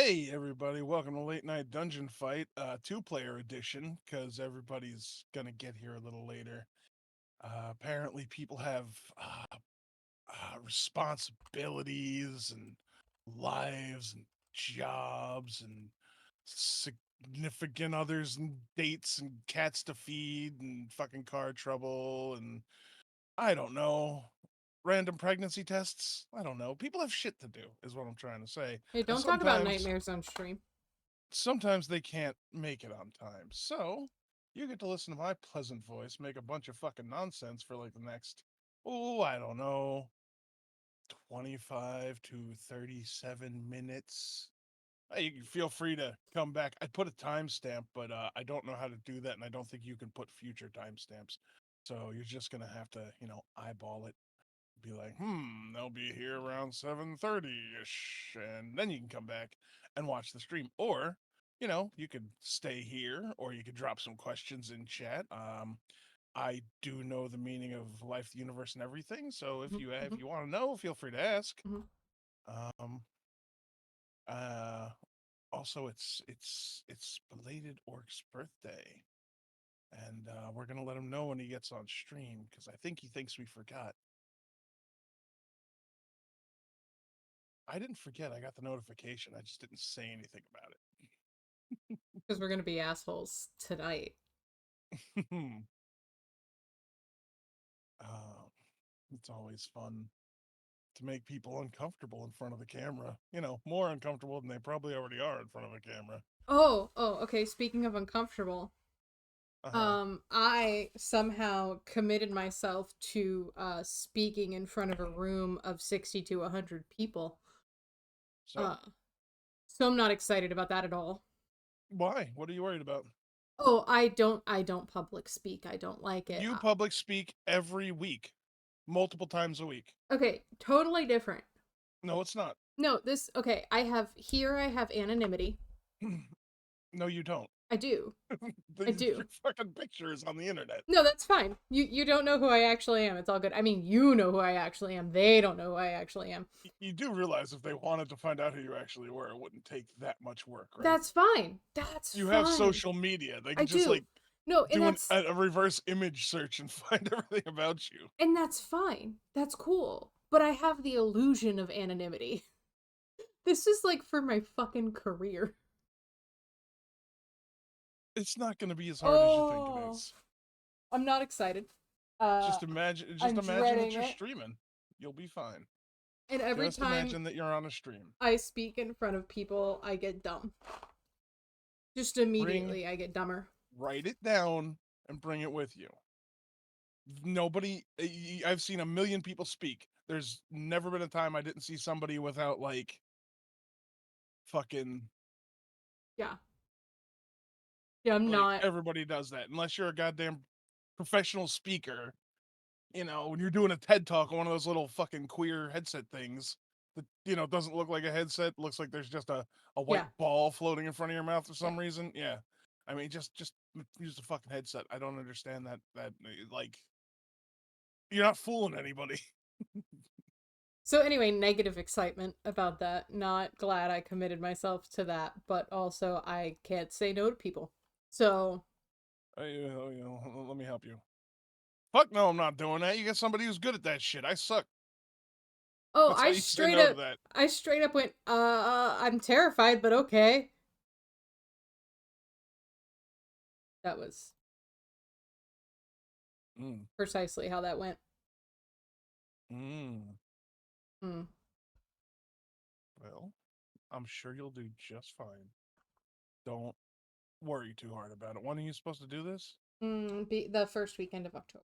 Hey everybody, welcome to Late Night Dungeon Fight, two-player edition, because everybody's gonna get here a little later. Apparently people have responsibilities and lives and jobs and significant others and dates and cats to feed and fucking car trouble and I don't know. Random pregnancy tests? I don't know. People have shit to do, is what I'm trying to say. Hey, And don't talk about sometimes nightmares on stream. sometimes they can't make it on time. So you get to listen to my pleasant voice make a bunch of fucking nonsense for like the next, oh, I don't know, 25 to 37 minutes. You can feel free to come back. I put a timestamp, but I don't know how to do that, and I don't think you can put future timestamps. So you're just gonna have to, eyeball it. Be like, they'll be here around 7:30ish, and then you can come back and watch the stream. Or, you could stay here, or you could drop some questions in chat. I do know the meaning of life, the universe, and everything. So if Mhm, if mhm, you want to know, feel free to ask. mhm. Um, uh, Also, it's belated Orc's birthday, and we're gonna let him know when he gets on stream because I think he thinks we forgot. I didn't forget. I got the notification. I just didn't say anything about Because we're gonna be assholes tonight. it. um, it's always fun to make people uncomfortable in front of the camera. More uncomfortable than they probably already are in front of a camera. Okay. Speaking of uncomfortable, Uh huh. I somehow committed myself to speaking in front of a room of 60 to 100 people. So Uh, so I'm not excited about that at all. why? What are you worried about? I don't public speak. I don't like it. You public speak every week, multiple times a week. Okay, totally different. No, it's not. No, okay, I have anonymity. No, you don't. I do. I Your do. fucking picture is on the internet. No, that's fine. You don't know who I actually am. It's all good. I mean, you know who I actually am. They don't know who I actually am. You do realize if they wanted to find out who you actually were, it wouldn't take that much work, right? That's fine. That's You have fine. social media. They I can just do. like No, and do a reverse image search and find everything about you. that's fine. That's cool. But I have the illusion of anonymity. This is like for my fucking career. It's not going to be as hard as you think it Oh, is. I'm not excited. Uh Just I'm imagine that dreading you're it. streaming. You'll be fine. And every Just time imagine that you're on a stream. I speak in front of people, I get dumb. Just Bring immediately I get dumber. Write it down and bring it with you. Nobody I've seen a million people speak. There's never been a time I didn't see somebody without like fucking Yeah. Yeah, I'm like not. everybody does that unless you're a goddamn professional speaker. When you're doing a TED talk on one of those little fucking queer headset things that doesn't look like a headset, looks like there's just a white Yeah. ball floating in front of your mouth for Yeah. some reason. Yeah, I mean, just use the fucking headset. I don't understand that like you're not fooling anybody. So anyway, negative excitement about that. Not glad I committed myself to that, but also I can't say no to people. So, Let me help you. Fuck no, I'm not doing that. You get somebody who's good at that shit. I suck. oh, That's how you say no to that. I straight up went, I'm terrified, but okay. That was Mm. precisely how that went. Mm. Hmm. Well, I'm sure you'll do just fine. Don't worry too hard about it. When are you supposed to do this? Be the first weekend of October.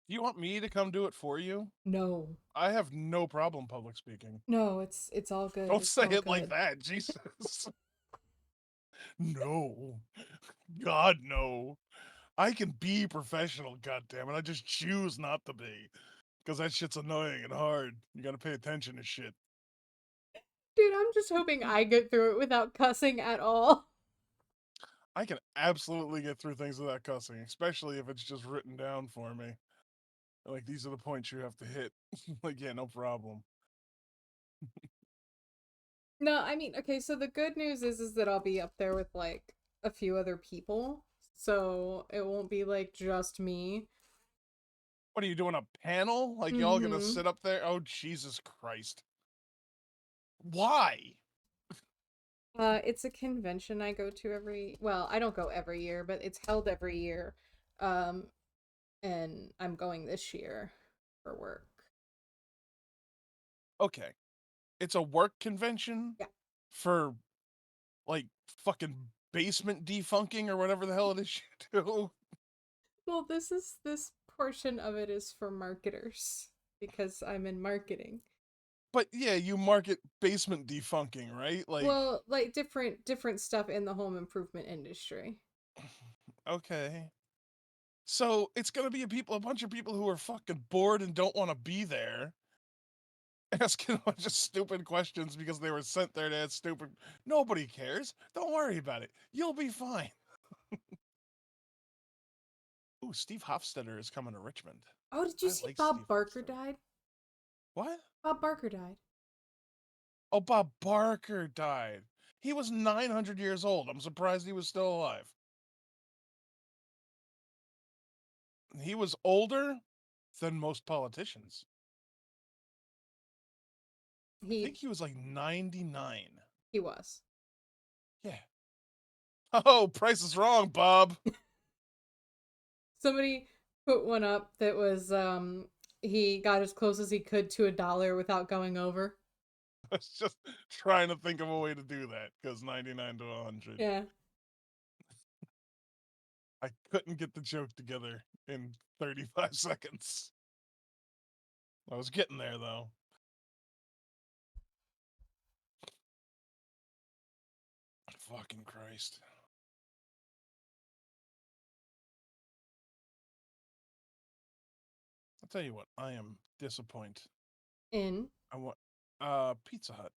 Do you want me to come do it for you? No. I have no problem public speaking. No, it's all good. Don't It's say all it like good. that, Jesus. No. God, no. I can be professional, goddammit. I just choose not to be. Because that shit's annoying and hard. You gotta pay attention to shit. Dude, I'm just hoping I get through it without cussing at all. I can absolutely get through things without cussing, especially if it's just written down for me. Like, these are the points you have to hit. Like, yeah, no problem. No, I mean, okay, so the good news is that I'll be up there with like a few other people. So it won't be like just me. What are you doing, a panel? Like y'all gonna Mm-hmm. sit up there? Oh Jesus Christ. Why? It's a convention I go to well, I don't go every year, but it's held every year. Um, and I'm going this year for work. Okay. It's a work convention Yeah. for like fucking basement defunking or whatever the hell it is you do. Well, this portion of it is for marketers because I'm in marketing. But yeah, you market basement defunking, right? Like, Well, like different stuff in the home improvement industry. okay. So it's gonna be a bunch of people who are fucking bored and don't want to be there, asking a bunch of stupid questions because they were sent there to ask stupid. Nobody cares. Don't worry about it. You'll be fine. Ooh, Steve Hofstetter is coming to Richmond. Oh, did you I see like Bob Steve Barker Hofstetter. died? What? Bob Barker died. Oh, Bob Barker died. He was 900 years old. I'm surprised he was still alive. He was older than most politicians. I He think he was like 99. he was. Yeah. Oh, price is wrong, Bob. Somebody put one up that was he got as close as he could to $1 without going over. I was just trying to think of a way to do that because 99 to 100. Yeah. I couldn't get the joke together in 35 seconds. I was getting there though. Fucking Christ. I'll tell you what, I am disappointed. In I want Pizza Hut.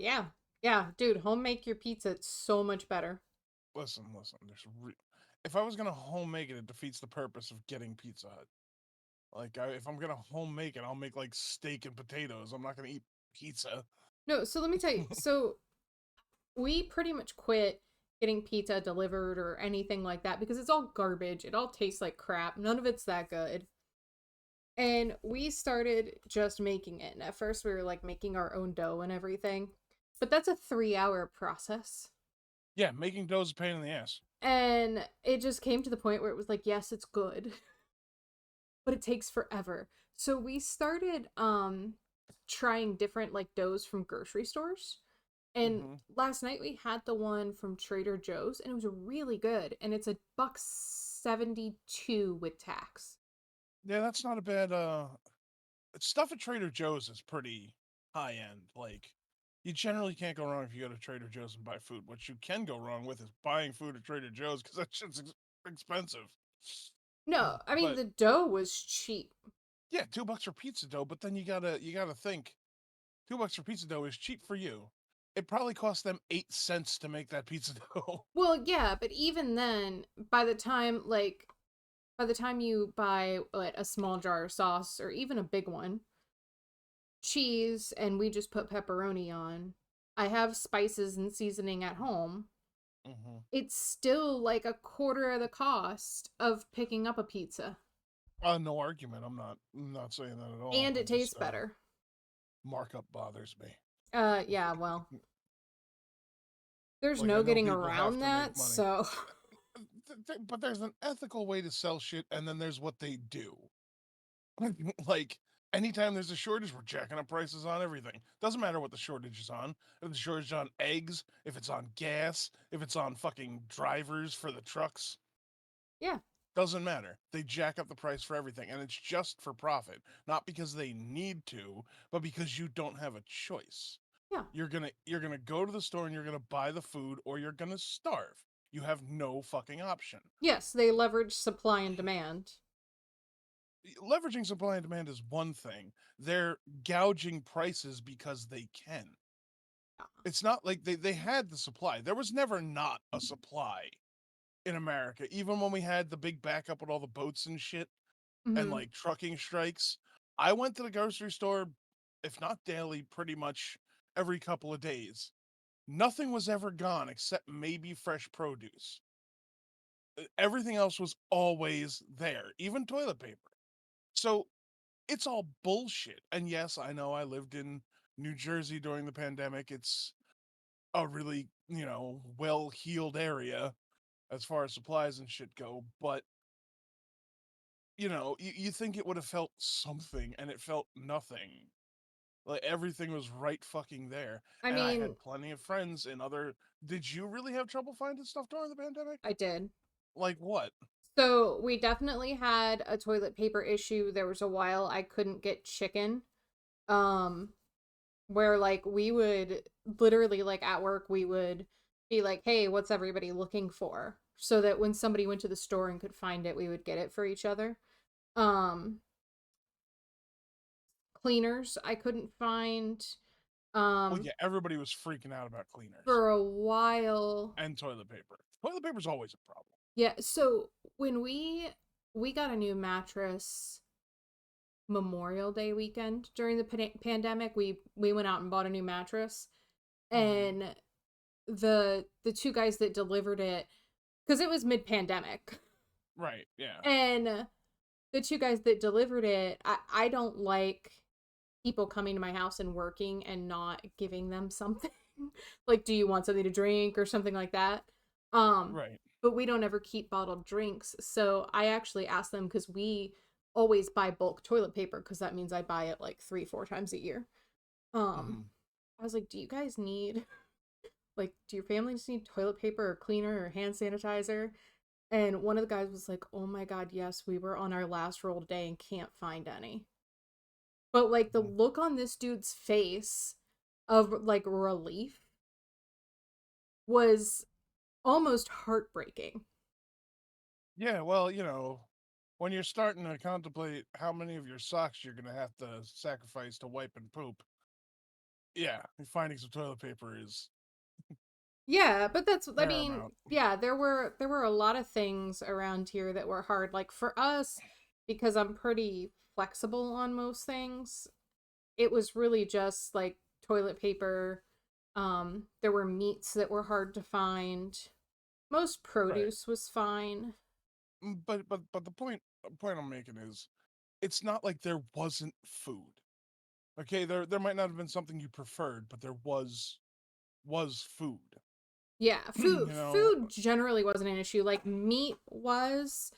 yeah. Yeah, dude, home make your pizza. It's so much better. Listen. If I was gonna home make it, it defeats the purpose of getting Pizza Hut. Like, if I'm gonna home make it, I'll make like steak and potatoes. I'm not gonna eat pizza. No, so let me tell you. So we pretty much quit getting pizza delivered or anything like that because it's all garbage. It all tastes like crap. None of it's that good. And we started just making it. And at first we were like making our own dough and everything. But that's a 3-hour process. Yeah, making dough is a pain in the ass. And it just came to the point where it was like, yes, it's good, but it takes forever. So we started trying different like doughs from grocery stores. And Mm-hmm. last night we had the one from Trader Joe's and it was really good. And it's $1.72 with tax. Yeah, that's not a bad. Stuff at Trader Joe's is pretty high end. Like, you generally can't go wrong if you go to Trader Joe's and buy food. What you can go wrong with is buying food at Trader Joe's because that shit's expensive. No, I mean But the dough was cheap. yeah, $2 for pizza dough. But then you gotta think, $2 for pizza dough is cheap for you. It probably cost them 8 cents to make that pizza dough. Well, yeah, but even then, by the time you buy like a small jar of sauce or even a big one, cheese, and we just put pepperoni on. I have spices and seasoning at home. Mm-hmm. It's still like a quarter of the cost of picking up a pizza. No argument. I'm not saying that at all. And I it tastes just better. markup bothers me. Yeah, well, there's Like, I no know getting people have around to make that, money. so But there's an ethical way to sell shit, and then there's what they do. Like, anytime there's a shortage, we're jacking up prices on everything. Doesn't matter what the shortage is on. If the shortage is on eggs, if it's on gas, if it's on fucking drivers for the trucks, yeah. doesn't matter. They jack up the price for everything, and it's just for profit, not because they need to, but because you don't have a choice. Yeah. You're gonna go to the store and you're gonna buy the food, or you're gonna starve. You have no fucking option. Yes, they leverage supply and demand. Leveraging supply and demand is one thing. They're gouging prices because they can. It's not like they had the supply. There was never not a supply in America. Even when we had the big backup with all the boats and shit and Mm-hmm. like trucking strikes, I went to the grocery store, if not daily, pretty much every couple of days Nothing was ever gone except maybe fresh produce. Everything else was always there, even toilet paper. So it's all bullshit. And yes, I know I lived in New Jersey during the pandemic. It's a really, well heeled area as far as supplies and shit go. But, you think it would have felt something and it felt nothing. Like everything was right fucking there. I And I mean, had plenty of friends in other. Did you really have trouble finding stuff during the pandemic? I did. Like what? So we definitely had a toilet paper issue. There was a while I couldn't get chicken. Um, where like we would literally like at work we would be like, "Hey, what's everybody looking for?" So that when somebody went to the store and could find it, we would get it for each other. Um, Cleaners I couldn't find. Well, Um, yeah, everybody was freaking out about cleaners for a while. and toilet paper. Toilet paper's always a problem. Yeah, so when we got a new mattress Memorial Day weekend during the pandemic, we went out and bought a new mattress, Mm-hmm. and the two guys that delivered it, because it was mid-pandemic, Right, yeah. and the two guys that delivered it, I don't like people coming to my house and working and not giving them something. Like, do you want something to drink or something like that? Um, Right. but we don't ever keep bottled drinks. So I actually asked them because we always buy bulk toilet paper because that means I buy it like 3, 4 times a year. Um, Mm-hmm. I was like, do you guys need like, do your families need toilet paper or cleaner or hand sanitizer? And one of the guys was like, oh my God, yes, we were on our last roll today and can't find any. But like the Mm-hmm. look on this dude's face of like relief was almost heartbreaking. Yeah, well, when you're starting to contemplate how many of your socks you're gonna have to sacrifice to wipe and poop, yeah, finding some toilet paper is Yeah, but that's I mean, paramount. yeah, there were a lot of things around here that were hard. Like for us, because I'm pretty flexible on most things, it was really just like toilet paper. There were meats that were hard to find. Most Right. produce was fine. But the point I'm making is it's not like there wasn't food. Okay, there might not have been something you preferred, but there was food. Yeah, you know, food generally wasn't an issue. Like meat was,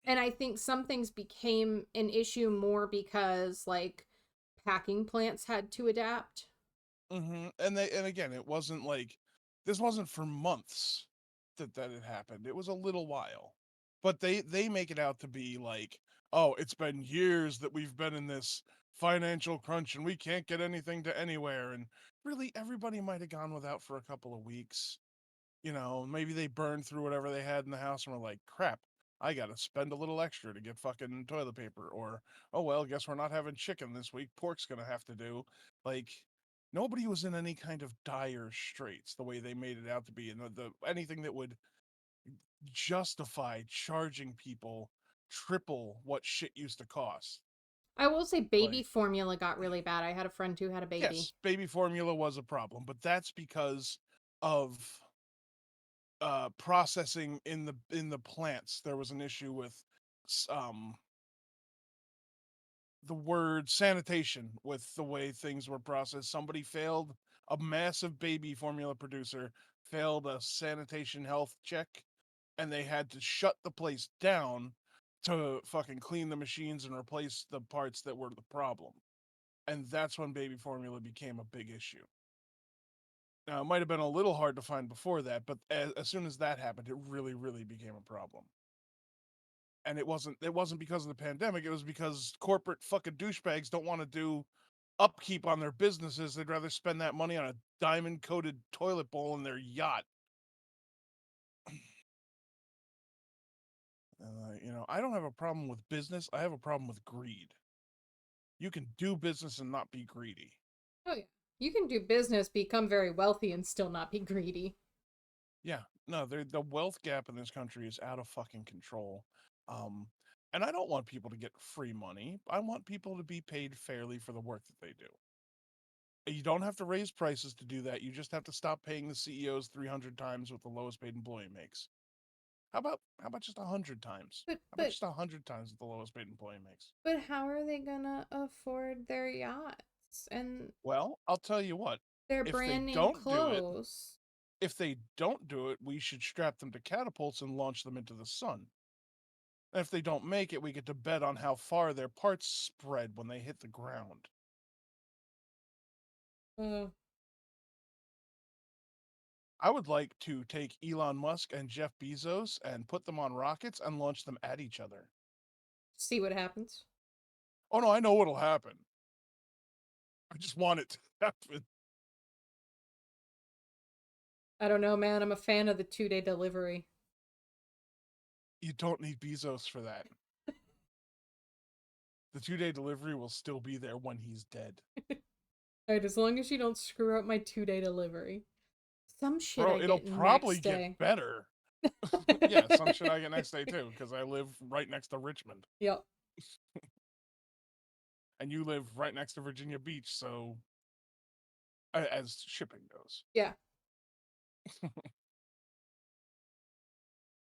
and I think some things became an issue more because like packing plants had to adapt. and again, it wasn't like this wasn't for months that it happened. It was a little while, but they make it out to be like, oh, it's been years that we've been in this financial crunch and we can't get anything to anywhere. And really, everybody might have gone without for a couple of weeks. Maybe they burned through whatever they had in the house and were like, crap, I gotta spend a little extra to get fucking toilet paper. Or, oh well, guess we're not having chicken this week. Pork's gonna have to do. Like, nobody was in any kind of dire straits the way they made it out to be. And the anything that would justify charging people triple what shit used to cost. I will say baby Like, formula got really bad. I had a friend who had a baby. yes, baby formula was a problem, but that's because of processing in the plants. There was an issue with um the word sanitation with the way things were processed. Somebody failed, a massive baby formula producer failed a sanitation health check, and they had to shut the place down to fucking clean the machines and replace the parts that were the problem. And that's when baby formula became a big issue. Now, it might have been a little hard to find before that, but as soon as that happened, it really, really became a problem. And it wasn't because of the pandemic. It was because corporate fucking douchebags don't want to do upkeep on their businesses. They'd rather spend that money on a diamond coated toilet bowl in their yacht. I don't have a problem with business. I have a problem with greed. You can do business and not be greedy. Oh yeah. You can do business, become very wealthy and still not be greedy. Yeah, no, the wealth gap in this country is out of fucking control. Um, and I don't want people to get free money. I want people to be paid fairly for the work that they do. You don't have to raise prices to do that. You just have to stop paying the CEOs 300 times what the lowest paid employee makes. How about just 100 times? But How about but just 100 times what the lowest paid employee makes? but how are they gonna afford their yachts and Well, I'll tell you what. their If they brand name don't do it, clothes? we should strap them to catapults and launch them into the sun. And if they don't make it, we get to bet on how far their parts spread when they hit the ground. Uh, I would like to take Elon Musk and Jeff Bezos and put them on rockets and launch them at each other. see what happens. Oh no, I know what'll happen. I just want it to happen. I don't know, man. I'm a fan of the 2-day delivery. You don't need Bezos for that. The 2-day delivery will still be there when he's dead. Alright, as long as you don't screw up my 2-day delivery. Some shit Bro, I it'll get probably next get day. better. Yeah, some shit I get next day too, because I live right next to Richmond. Yep. And you live right next to Virginia Beach, so as shipping goes. Yeah.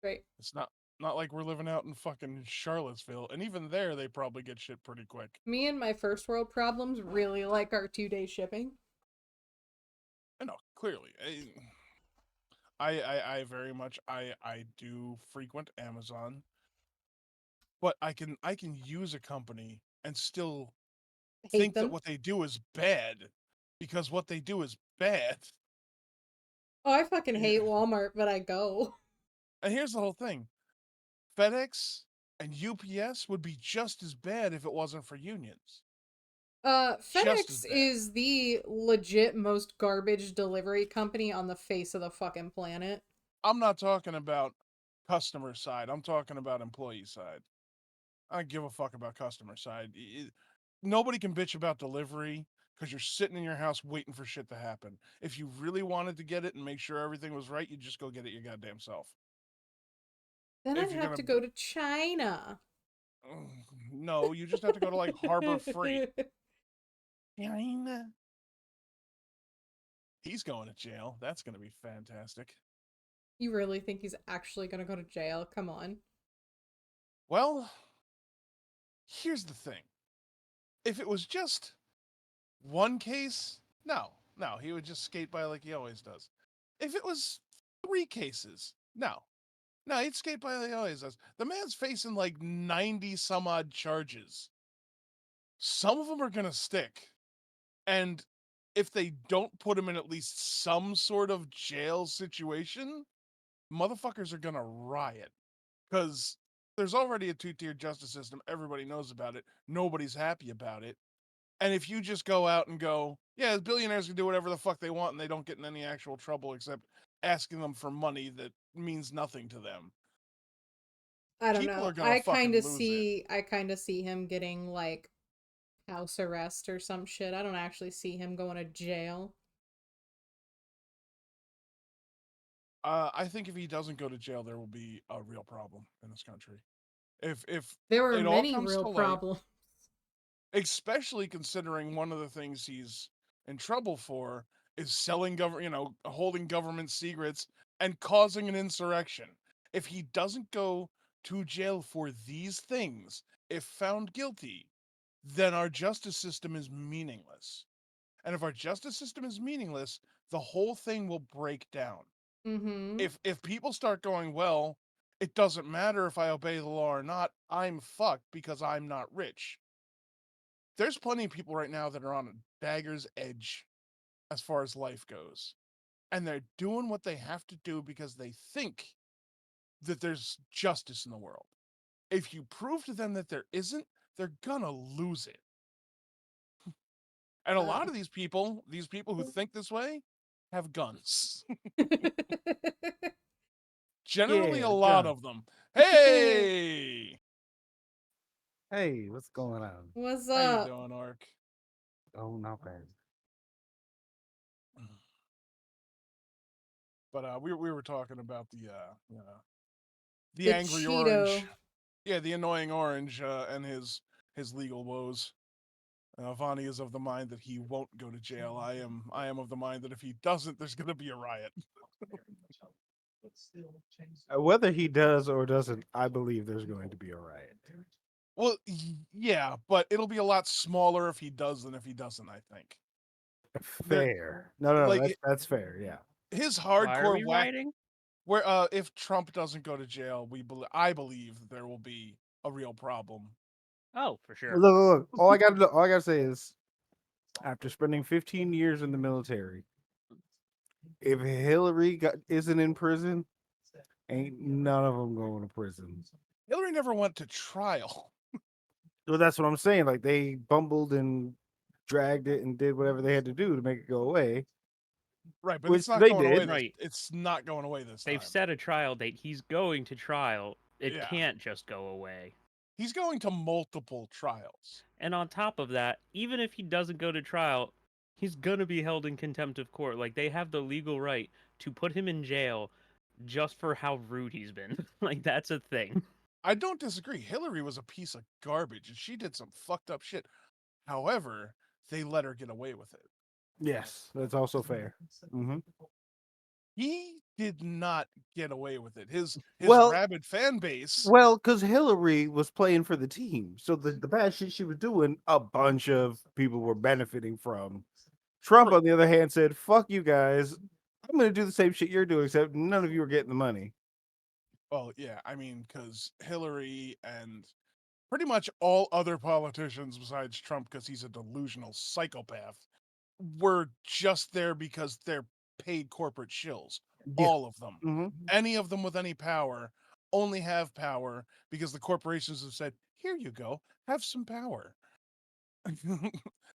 Right. It's not like we're living out in fucking Charlottesville, and even there they probably get shit pretty quick. Me and my first world problems really like our 2-day shipping. I know, clearly. I very much I do frequent Amazon, but I can use a company and still Hate think that them. what they do is bad because what they do is bad. Oh, I fucking Yeah. hate Walmart, but I go. And here's the whole thing. FedEx and UPS would be just as bad if it wasn't for unions. Just as FedEx bad. is the legit most garbage delivery company on the face of the fucking planet. I'm not talking about customer side. I'm talking about employee side. I don't give a fuck about customer side. Nobody can bitch about delivery because you're sitting in your house waiting for shit to happen. If you really wanted to get it and make sure everything was right, you just go get it your goddamn self. Then I'd If you're have gonna, to go to China. no, you just have to go to like Harbor Freight. China. He's going to jail. That's gonna be fantastic. You really think he's actually gonna go to jail? Come on. Well, here's the thing. If it was just one case, no, he would just skate by like he always does. If it was 3 cases, no, he'd skate by like he always does. The man's facing like 90 some odd charges. Some of them are gonna stick. And if they don't put him in at least some sort of jail situation, motherfuckers are gonna riot. Because there's already a 2-tier justice system. Everybody knows about it. Nobody's happy about it. And if you just go out and go, yeah, billionaires can do whatever the fuck they want and they don't get in any actual trouble except asking them for money that means nothing to them, I don't people know. are gonna fucking lose it. I kind of see him getting like house arrest or some shit. I don't actually see him going to jail. I think if he doesn't go to jail, there will be a real problem in this country. If There are it all many comes real to light, problems. especially considering one of the things he's in trouble for is selling government, holding government secrets and causing an insurrection. If he doesn't go to jail for these things, if found guilty, then our justice system is meaningless. And if our justice system is meaningless, the whole thing will break down. Mm-hmm. If people start going, well, it doesn't matter if I obey the law or not, I'm fucked because I'm not rich. There's plenty of people right now that are on a dagger's edge as far as life goes. And they're doing what they have to do because they think that there's justice in the world. If you prove to them that there isn't, they're gonna lose it. And a lot of these people who think this way, have guns. Generally, a Yeah, lot gun. of them. Hey, Hey, what's going on? What's how you up? doing, Ark? Oh, not bad. But we were talking about the The angry orange, Cheeto. yeah, the annoying orange, and his legal woes. Vani is of the mind that he won't go to jail. I am of the mind that if he doesn't, there's going to be a riot. Whether he does or doesn't, I believe there's going to be a riot. Well, yeah, but it'll be a lot smaller if he does than if he doesn't, I think. Fair. No, like, that's fair. Yeah. His Why are hardcore we whack writing? where if Trump doesn't go to jail, I believe that there will be a real problem. Oh, for sure. Look. All I gotta say is, after spending 15 years in the military, if Hillary isn't in prison, ain't none of them going to prison. Hillary never went to trial. Well, that's what I'm saying. Like they bumbled and dragged it and did whatever they had to do to make it go away. Right, but Which it's not they going did. away. Right. It's not going away this They've time. set a trial date. He's going to trial. It Yeah. can't just go away. He's going to multiple trials. And on top of that, even if he doesn't go to trial, he's going to be held in contempt of court. Like, they have the legal right to put him in jail just for how rude he's been. Like, that's a thing. I don't disagree. Hillary was a piece of garbage and she did some fucked up shit. However, they let her get away with it. Yes, that's also fair. Mm-hmm. He did not get away with it. His Well- rabid fan base. Well, because Hillary was playing for the team, so the bad shit she was doing, a bunch of people were benefiting from. Trump, on the other hand, said, "Fuck you guys. I'm going to do the same shit you're doing, except none of you are getting the money." Well, yeah, I mean, because Hillary and pretty much all other politicians besides Trump, because he's a delusional psychopath, were just there because they're paid corporate shills. Yeah. All of them. Mm-hmm. Any of them with any power only have power because the corporations have said, here you go, have some power.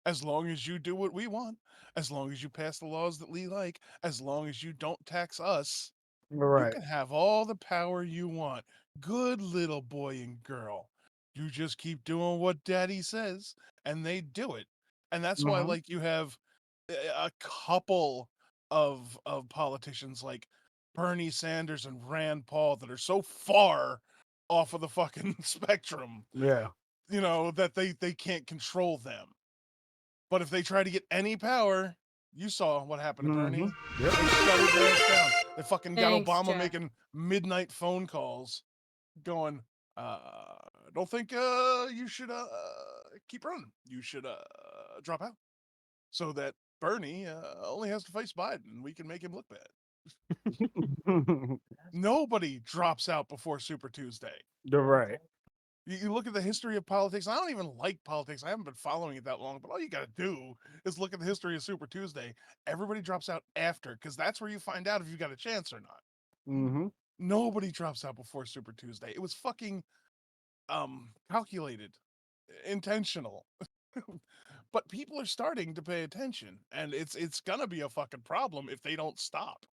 As long as you do what we want, as long as you pass the laws that we like, as long as you don't tax us, you Right. can have all the power you want. Good little boy and girl. You just keep doing what daddy says, and they do it. And that's why, Mhm. like, you have a couple of politicians like Bernie Sanders and Rand Paul that are so far off of the fucking spectrum, Yeah. you know, that they can't control them. But if they try to get any power, you saw what happened to Bernie. Mhm. They Yep. shut their ass down. They fucking got Thanks, Obama Jack. making midnight phone calls, going, "Don't think you should keep running. You should drop out, so that Bernie only has to face Biden, and we can make him look bad." Nobody drops out before Super Tuesday. You're right. You look at the history of politics. I don't even like politics. I haven't been following it that long, but all you got to do is look at the history of Super Tuesday. Everybody drops out after, because that's where you find out if you got a chance or not. Mm-hmm. Nobody drops out before Super Tuesday. It was fucking calculated, intentional. But people are starting to pay attention, and it's gonna be a fucking problem if they don't stop.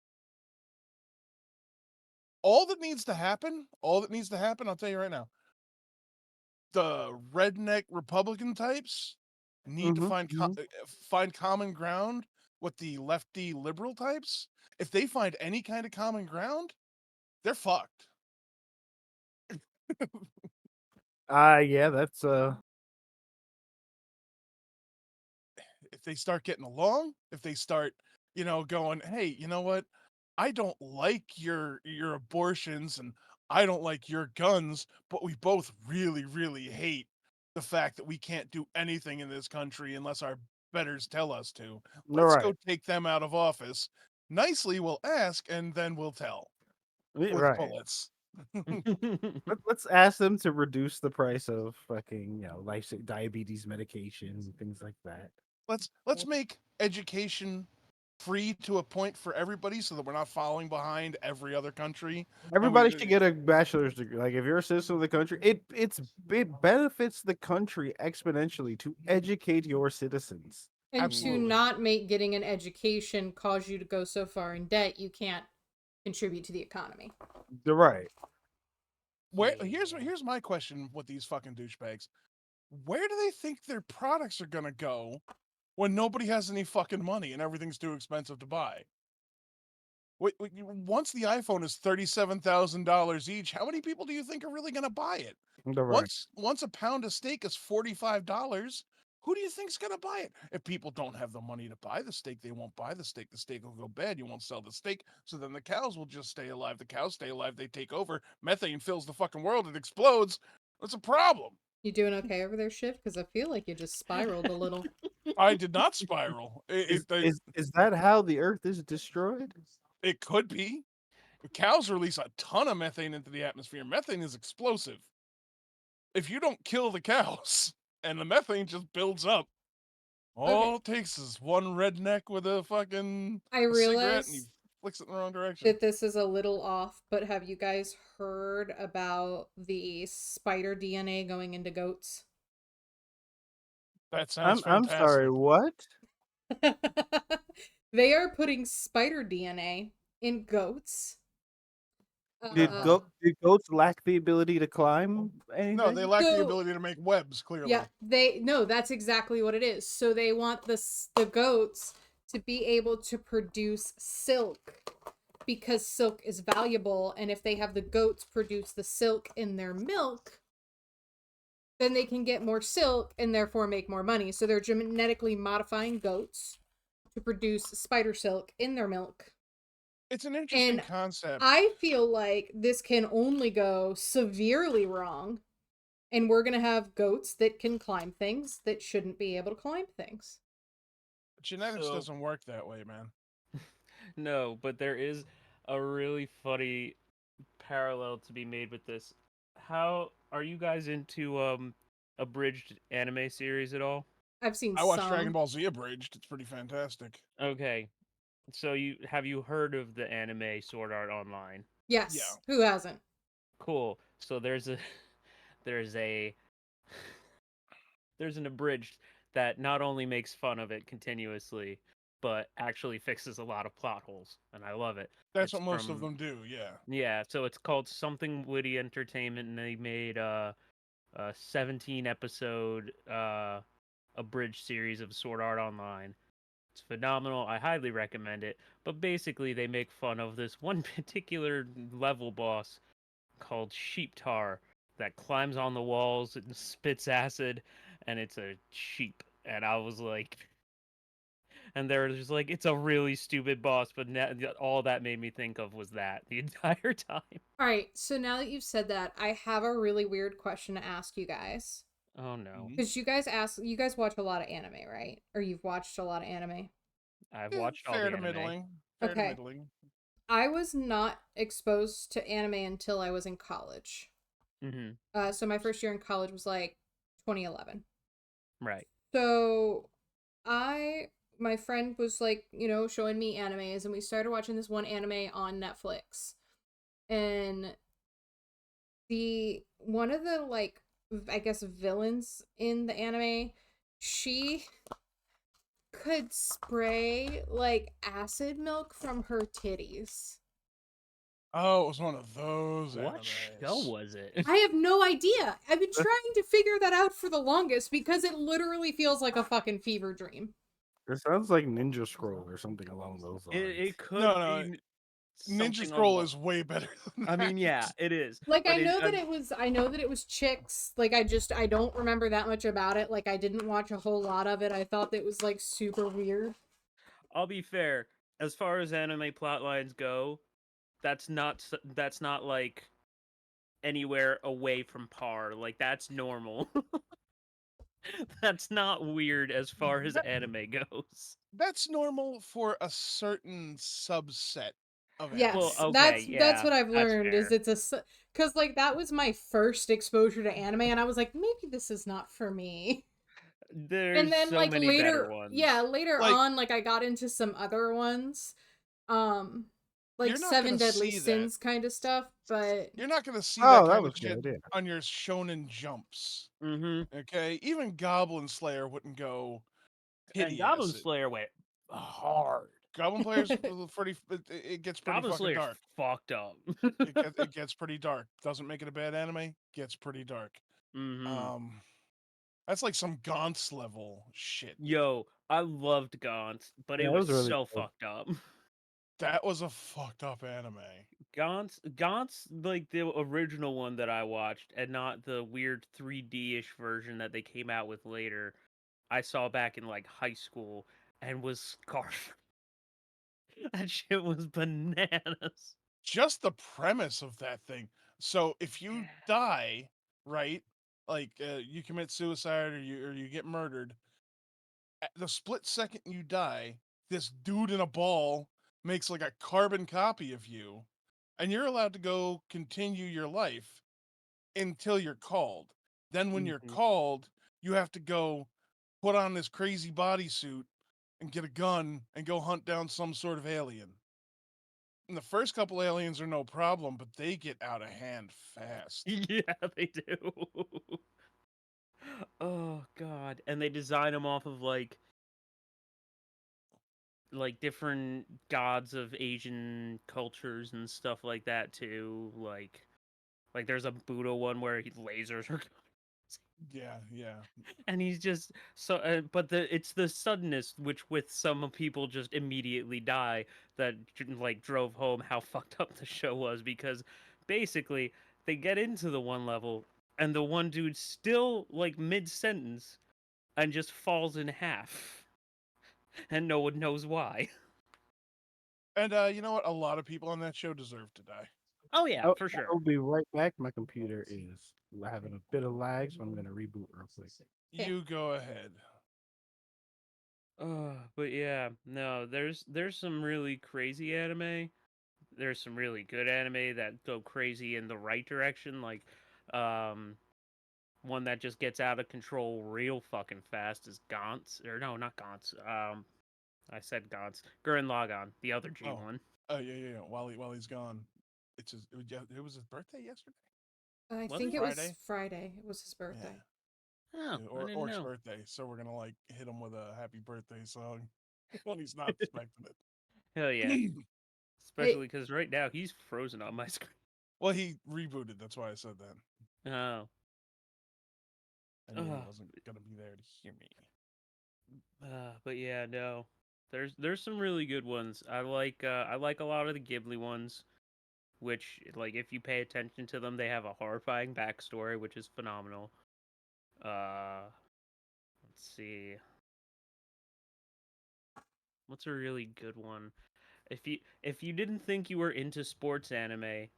All that needs to happen, I'll tell you right now, the redneck Republican types need to Mhm, find common ground with the lefty liberal types. If they find any kind of common ground, they're fucked. Yeah, that's If they start getting along, if they start, going, hey, you know what? I don't like your abortions and I don't like your guns, but we both really, really hate the fact that we can't do anything in this country unless our betters tell us to. Let's go right. take them out of office. Nicely, we'll ask and then we'll tell with Right. bullets. Let's ask them to reduce the price of fucking, life diabetes medication and things like that. Let's make education free to a point for everybody so that we're not falling behind every other country. Everybody should get a bachelor's degree. Like if you're a citizen of the country, it benefits the country exponentially to educate your citizens. And Absolutely. to not make getting an education cause you to go so far in debt you can't contribute to the economy. You're right. Here's my question with these fucking douchebags. Where do they think their products are gonna go when nobody has any fucking money and everything's too expensive to buy? Once the iPhone is $37,000 each, how many people do you think are really gonna buy it? You're right. Once a pound of steak is $45, Who do you think's gonna buy it? If people don't have the money to buy the steak, they won't buy the steak. The steak will go bad. You won't sell the steak. So then the cows will just stay alive. The cows stay alive. They take over. Methane fills the fucking world. It explodes. That's a problem. You doing okay over there, Shift? Because I feel like you just spiraled a little. I did not spiral. Is that how the Earth is destroyed? It could be. The cows release a ton of methane into the atmosphere. Methane is explosive. If you don't kill the cows and the methane just builds up, all it takes is one redneck with a fucking I cigarette and he realize flicks it in the wrong direction. that this is a little off, but have you guys heard about the spider DNA going into goats? That sounds I'm fantastic. sorry, what? They are putting spider DNA in goats. Did goats lack the ability to climb anything? No, they lack the So- ability to make webs, clearly. Yeah, that's exactly what it is. So they want the goats to be able to produce silk because silk is valuable, and if they have the goats produce the silk in their milk, then they can get more silk and therefore make more money. So they're genetically modifying goats to produce spider silk in their milk. It's an interesting And concept. I feel like this can only go severely wrong, and we're gonna have goats that can climb things that shouldn't be able to climb things. Genetics So- doesn't work that way, man. No, but there is a really funny parallel to be made with this. How are you guys into abridged anime series at all? I've seen I watched some. Dragon Ball Z abridged. It's pretty fantastic. Okay. So have you heard of the anime Sword Art Online? Yes. Yeah. Who hasn't? Cool. So there's a there's an abridged that not only makes fun of it continuously, but actually fixes a lot of plot holes, and I love it. That's It's what most of from- them do, yeah. Yeah, so it's called Something Witty Entertainment, and they made a 17 episode abridged series of Sword Art Online. It's phenomenal. I highly recommend it. But basically, they make fun of this one particular level boss called Sheeptar that climbs on the walls and spits acid, and it's a sheep. And I was like, and they're just like, it's a really stupid boss, but all that made me think of was that the entire time. All right. So now that you've said that, I have a really weird question to ask you guys. Oh no. Mhm. Because you guys watch a lot of anime, right? Or you've watched a lot of anime. I've Eh, watched all fair the to anime. middling. Fair Okay. to middling. I was not exposed to anime until I was in college. Mm-hmm. So my first year in college was like 2011. Right. So my friend was like, showing me animes, and we started watching this one anime on Netflix. And one of the, like, I guess villains in the anime, she could spray like acid milk from her titties. Oh, it was one of those What animes. show was it? I have no idea. I've been trying to figure that out for the longest because it literally feels like a fucking fever dream. It sounds like Ninja Scroll or something along those lines. It could No, be Ninja something Scroll along- is way better than I mean, that. yeah, it is. Like, but I know that it was chicks. Like, I don't remember that much about it. Like, I didn't watch a whole lot of it. I thought that it was, like, super weird. I'll be fair. As far as anime plot lines go, that's not like anywhere away from par. Like that's normal. That's not weird as far as anime goes. That's normal for a certain subset of anime. Yes, Well, okay, that's yeah, what I've that's learned is fair. because like that was my first exposure to anime, and I was like, maybe this is not for me. There's And then so like many better ones. later Like- on, like I got into some other ones, like You're not Seven gonna Deadly see that. Sins kind of stuff. But You're not going to see Oh, that that kind was of a good shit idea. on your shonen jumps. Mm-hmm. Okay, even Goblin Slayer wouldn't go. And Hideous. Goblin Slayer went hard. Goblin Slayer's pretty. It gets pretty Goblin fucking Slayer's dark. fucked up. It gets pretty dark. Doesn't make it a bad anime. Gets pretty dark. Mm-hmm. That's like some Gaunt's level shit. Yo, I loved Gaunt's, but Yeah, it it was was really so cool. fucked up. That was a fucked up anime. Gaunt's like the original one that I watched, and not the weird 3D-ish version that they came out with later. I saw back in like high school and was scarred. That shit was bananas. Just the premise of that thing. So if you Yeah. die, right, like you commit suicide or you get murdered, at the split second you die, this dude in a ball makes like a carbon copy of you, and you're allowed to go continue your life until you're called. Then when you're Mhm. called, you have to go put on this crazy bodysuit and get a gun and go hunt down some sort of alien. And the first couple aliens are no problem, but they get out of hand fast. Yeah, they do. Oh god, and they design them off of like different gods of Asian cultures and stuff like that too. Like there's a Buddha one where lasers are Yeah, yeah. and he's just so but it's the suddenness which with some people just immediately die that like drove home how fucked up the show was because basically they get into the one level and the one dude still like mid sentence and just falls in half and no one knows why. And you know what? A lot of people on that show deserve to die. Oh yeah, Oh, for sure. I'll be right back. My computer is having a bit of lag, so I'm gonna reboot real quick. Yeah. You go ahead. But yeah, no, there's some really crazy anime. There's some really good anime that go crazy in the right direction, like um one that just gets out of control real fucking fast is Gantz. Or no, not Gantz. I said Gantz. Gurren Lagann, the other G Oh, one. oh yeah, yeah, yeah. While he's gone, it was his birthday yesterday. I Was think it? it was Friday? Friday. It was his Yeah, birthday. Oh, yeah, I or didn't Orc's know. birthday. So we're gonna like hit him with a happy birthday song when he's not expecting Hell yeah. it. Hey, Especially because right now he's frozen on my screen. Well, he rebooted. That's why I said that. Oh. I knew he Uh, wasn't gonna be there to hear me. but yeah, no. There's some really good ones. I like a lot of the Ghibli ones, which like if you pay attention to them, they have a horrifying backstory, which is phenomenal. Let's see. What's a really good one? If you didn't think you were into sports anime,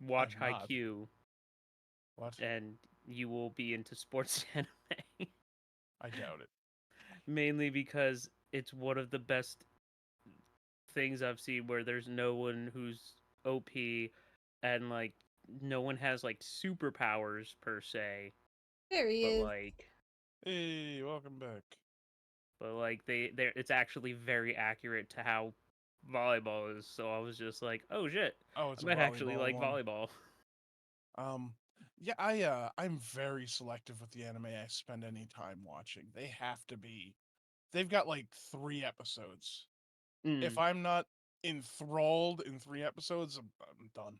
watch I'm not. Haikyuu What? and you will be into sports anime. I doubt it. Mainly because it's one of the best things I've seen where there's no one who's OP and like no one has like superpowers per se, there he but is. Hey, welcome back. they it's actually very accurate to how volleyball is. So I was just like, "Oh shit. Oh, I it's a might actually volleyball like one. volleyball." Um, yeah, I'm very selective with the anime I spend any time watching. They have to be. They've got like 3 episodes. If Mm, I'm not enthralled in 3 episodes, I'm done.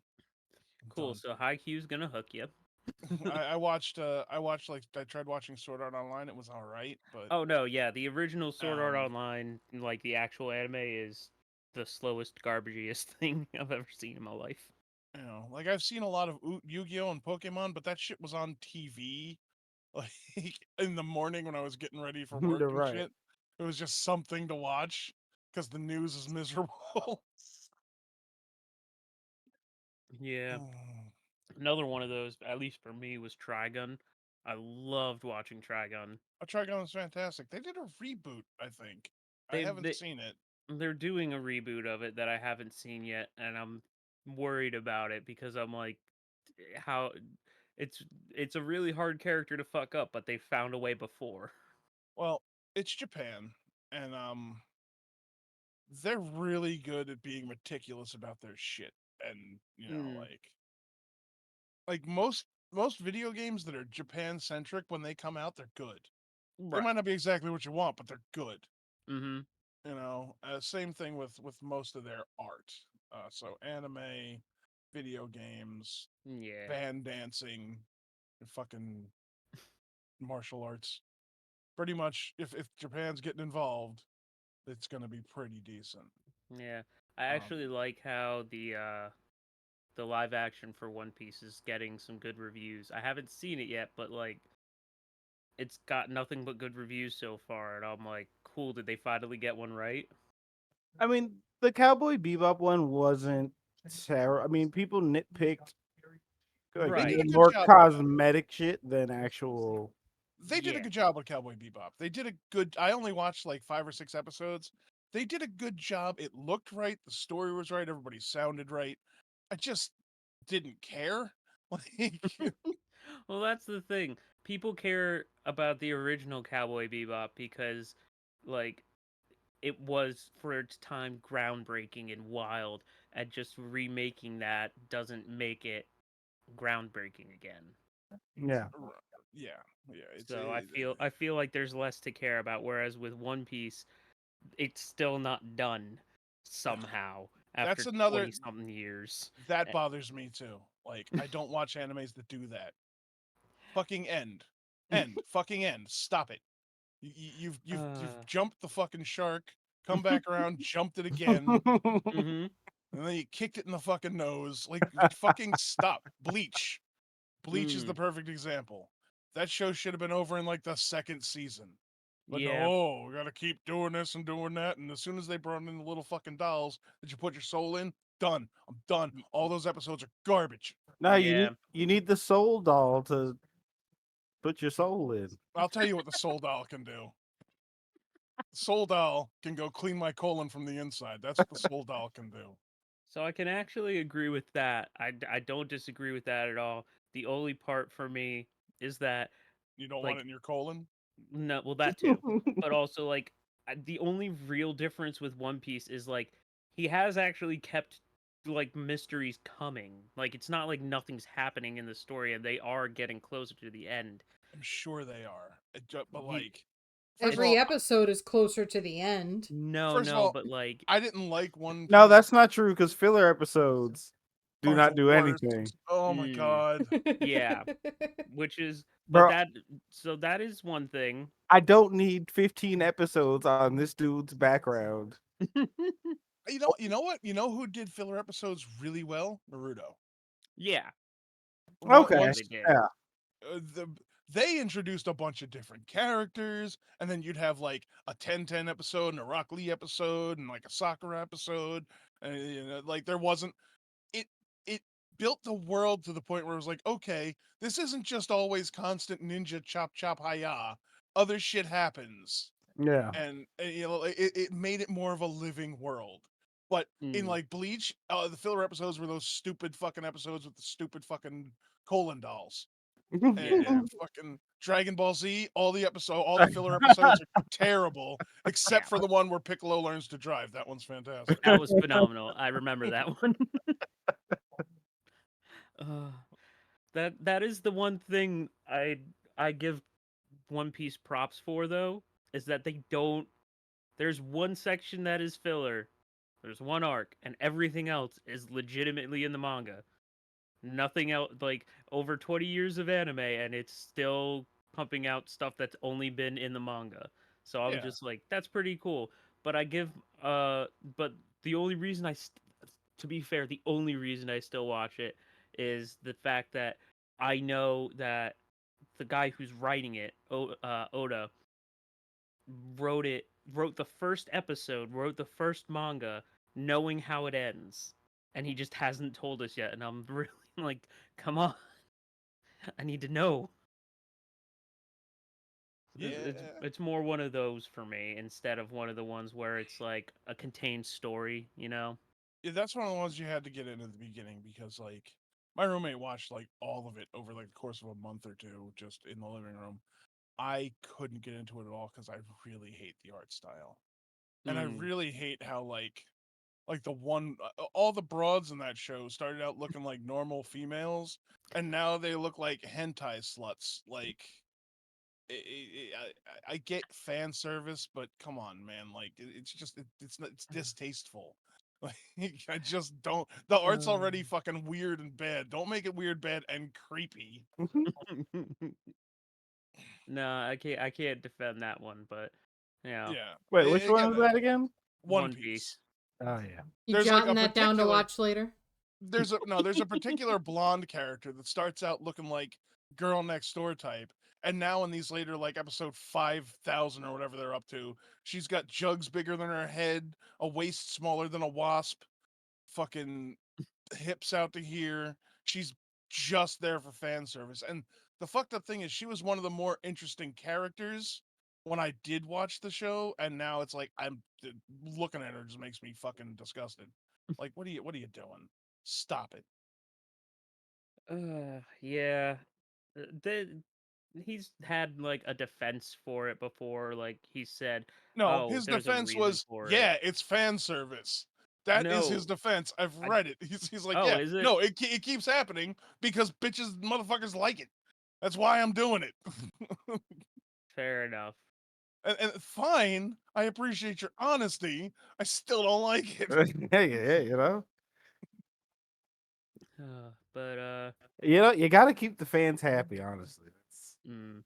I'm cool. done. So Haikyuu's gonna hook you. I tried watching Sword Art Online. It was all right, but Oh no, yeah, the original Sword Art um, Online, like the actual anime, is the slowest, garbagiest thing I've ever seen in my life. like I've seen a lot of Yu-Gi-Oh and Pokemon, but that shit was on TV like in the morning when I was getting ready for work You're and right. shit. It was just something to watch because the news is miserable. Yeah, Mm. another one of those, at least for me, was Trigun. I loved watching Trigun. Trigon is fantastic. They did a reboot, I think. I They haven't they seen it. they're doing a reboot of it that I haven't seen yet, and I'm worried about it because I'm like, how it's it's a really hard character to fuck up, but they found a way before. Well, it's Japan, and they're really good at being meticulous about their shit. And Mm, like most video games that are Japan centric, when they come out, they're good. They right. might not be exactly what you want, but they're good. Mm-hmm. Same thing with most of their art. So anime, video games, Yeah. band dancing, and fucking martial arts. Pretty much, if Japan's getting involved, it's gonna be pretty decent. Yeah. I Um, actually like how the live action for One Piece is getting some good reviews. I haven't seen it yet, but like it's got nothing but good reviews so far, and I'm like, cool. Did they finally get one right? I mean, the Cowboy Bebop one wasn't terrible. I mean, people nitpicked like They did Right. a good more job. cosmetic shit than actual. They did a Yeah. good job with Cowboy Bebop. They did a good. I only watched like 5 or 6 episodes. They did a good job. It looked right. The story was right. Everybody sounded right. I just didn't care. Like, Well, that's the thing. People care about the original Cowboy Bebop because, like, it was for its time groundbreaking and wild, and just remaking that doesn't make it groundbreaking again. Yeah. yeah, yeah. So I feel like there's less to care about. Whereas with One Piece, it's still not done somehow after that's another 20 something years. that Eh, bothers me too. Like, I don't watch animes that do that. Fucking end, fucking end. Stop it. You've uh, jumped the fucking shark. Come back around, jumped it again, mm-hmm. and then you kicked it in the fucking nose. Like, fucking stop. Bleach. Bleach is the Mm, perfect example. That show should have been over in like the second season. But yeah. no, we gotta keep doing this and doing that. And as soon as they brought in the little fucking dolls that you put your soul in, done. I'm done. All those episodes are garbage. No, Yeah. you need the soul doll to put your soul in. I'll tell you what the soul doll can do. The soul doll can go clean my colon from the inside. That's what the soul doll can do. So I can actually agree with that. I don't disagree with that at all. The only part for me is that, You don't want it like, in your colon? no, well, that too. But also, like, the only real difference with One Piece is, like, he has actually kept, like, mysteries coming. Like, it's not like nothing's happening in the story and they are getting closer to the end. I'm sure they are. But He, like, first of Every all, episode is closer to the end. first of no, all, but, like, I didn't like One No, Piece that's not true because filler episodes do are not the do anything. worst. Oh my mm, god. yeah, which is, but Bro, so that is one thing. I don't need 15 episodes on this dude's background. You know who did filler episodes really well? Naruto. Yeah, yeah, Okay. Once they did. Yeah. the they introduced a bunch of different characters, and then you'd have like a 10-10 episode and a Rock Lee episode and like a Sakura episode, and like there wasn't it. It built the world to the point where it was like, okay, this isn't just always constant ninja chop chop hiya. Other shit happens, Yeah. and it made it more of a living world. But in Mm. like Bleach, the filler episodes were those stupid fucking episodes with the stupid fucking colon dolls. Yeah. And fucking Dragon Ball Z, all the filler episodes are terrible, except Yeah. for the one where Piccolo learns to drive. That one's fantastic. That was phenomenal. I remember that one. uh, that is the one thing I give One Piece props for, though, is that they don't. There's one section that is filler. There's one arc, and everything else is legitimately in the manga. Nothing else, like, over 20 years of anime, and it's still pumping out stuff that's only been in the manga. So I'm Yeah. just like, that's pretty cool. But I give, but the only reason to be fair, the only reason I still watch it is the fact that I know that the guy who's writing it, Oda, wrote the first episode, wrote the first manga, knowing how it ends, and he just hasn't told us yet. And I'm really like, come on, I need to know. Yeah. It's more one of those for me instead of one of the ones where it's like a contained story, you know? Yeah, that's one of the ones you had to get in at the beginning because like my roommate watched like all of it over like the course of a month or two just in the living room. I couldn't get into it at all because I really hate the art style. And I Mm, really hate how like the one all the broads in that show started out looking like normal females and now they look like hentai sluts. Like I get fan service, but come on, man! Like it's just it's distasteful. Like I just don't. The art's already fucking weird and bad. Don't make it weird, bad, and creepy. no, I can't defend that one, but yeah, Yeah. Wait, which one Again, was that again? One One Piece. Piece. Oh yeah. You There's like a jotting that down to particular. watch later? There's a particular blonde character that starts out looking like girl next door type, And now in these later, like episode 5,000 or whatever they're up to, she's got jugs bigger than her head, a waist smaller than a wasp, fucking hips out to here. She's just there for fan service. And the fucked up thing is, she was one of the more interesting characters when I did watch the show, and now it's like looking at her just makes me fucking disgusted. Like, what are you doing? Stop it. Yeah. He's had like a defense for it before. Like he said, No, "Oh, his there's a defense reason was, for it." yeah, it's fan service. That is his No, defense. I've I, read it. He's like, oh, yeah, is it? no, it keeps happening because bitches, motherfuckers like it. That's why I'm doing it. Fair enough. And fine, I appreciate your honesty. I still don't like it. Yeah, you know. But You know, you got to keep the fans happy. Honestly, mm,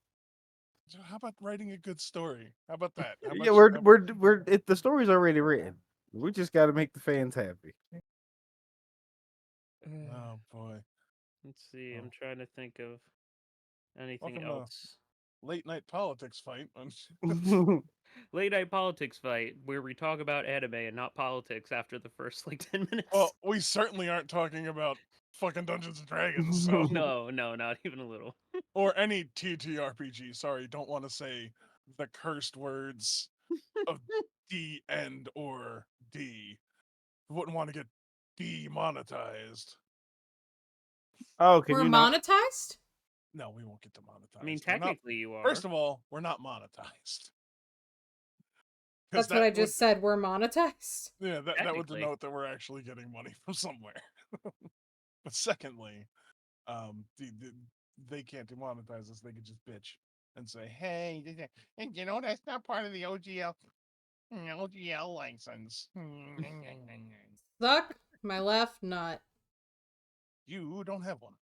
So how about writing a good story? How about that? How yeah, much? the story's already written. We just got to make the fans happy. Oh boy. let's see. I'm Oh, trying to think of anything welcome to else. late night politics fight. Late night politics fight where we talk about anime and not politics after the first like 10 minutes. Well, we certainly aren't talking about fucking Dungeons and Dragons, so No, not even a little. or any TTRPG. Sorry, don't want to say the cursed words of D and or D. Wouldn't want to get demonetized. Oh, can We're you not? monetized? No, we won't get demonetized. I mean, We're not. technically you are. First of all, we're not monetized. Because That's what I that would, just said. We're monetized. yeah, that would Technically. denote that we're actually getting money from somewhere. But secondly, they can't demonetize us. They could just bitch and say, "Hey, and you know that's not part of the OGL license." Suck my left nut. You don't have one.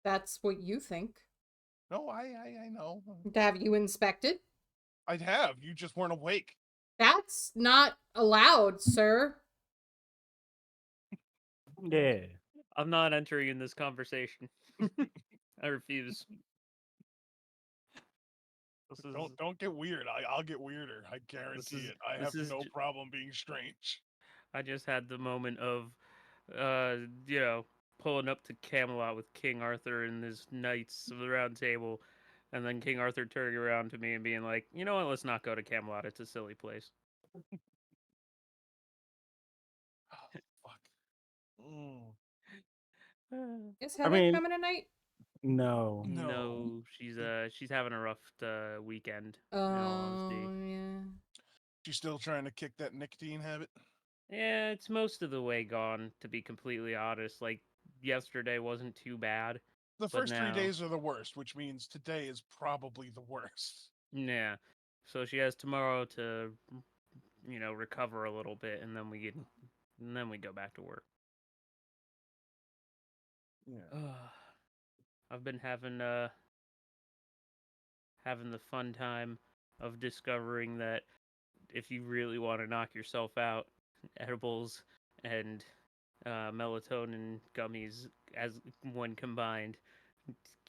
That's what you think. No, I know. To have you inspected? I'd have. You just weren't awake. That's not allowed, sir. Yeah. I'm not entering in this conversation. I refuse. This is Don't get weird. I'll get weirder. I guarantee is it. I this have is no j- problem being strange. I just had the moment of you know, pulling up to Camelot with King Arthur and his knights of the round table, and then King Arthur turning around to me and being like, "You know what? Let's not go to Camelot. It's a silly place." Oh, fuck. Mm, Is I Heather mean, coming tonight? no. no. She's having a rough weekend. In all honesty, Oh, yeah. She's still trying to kick that nicotine habit. yeah, it's most of the way gone. To be completely honest, like yesterday wasn't too bad, The but first 3 now, days are the worst, which means today is probably the worst. yeah. So she has tomorrow to, recover a little bit, and then we go back to work. Yeah. I've been having the fun time of discovering that if you really want to knock yourself out, edibles and melatonin gummies as when combined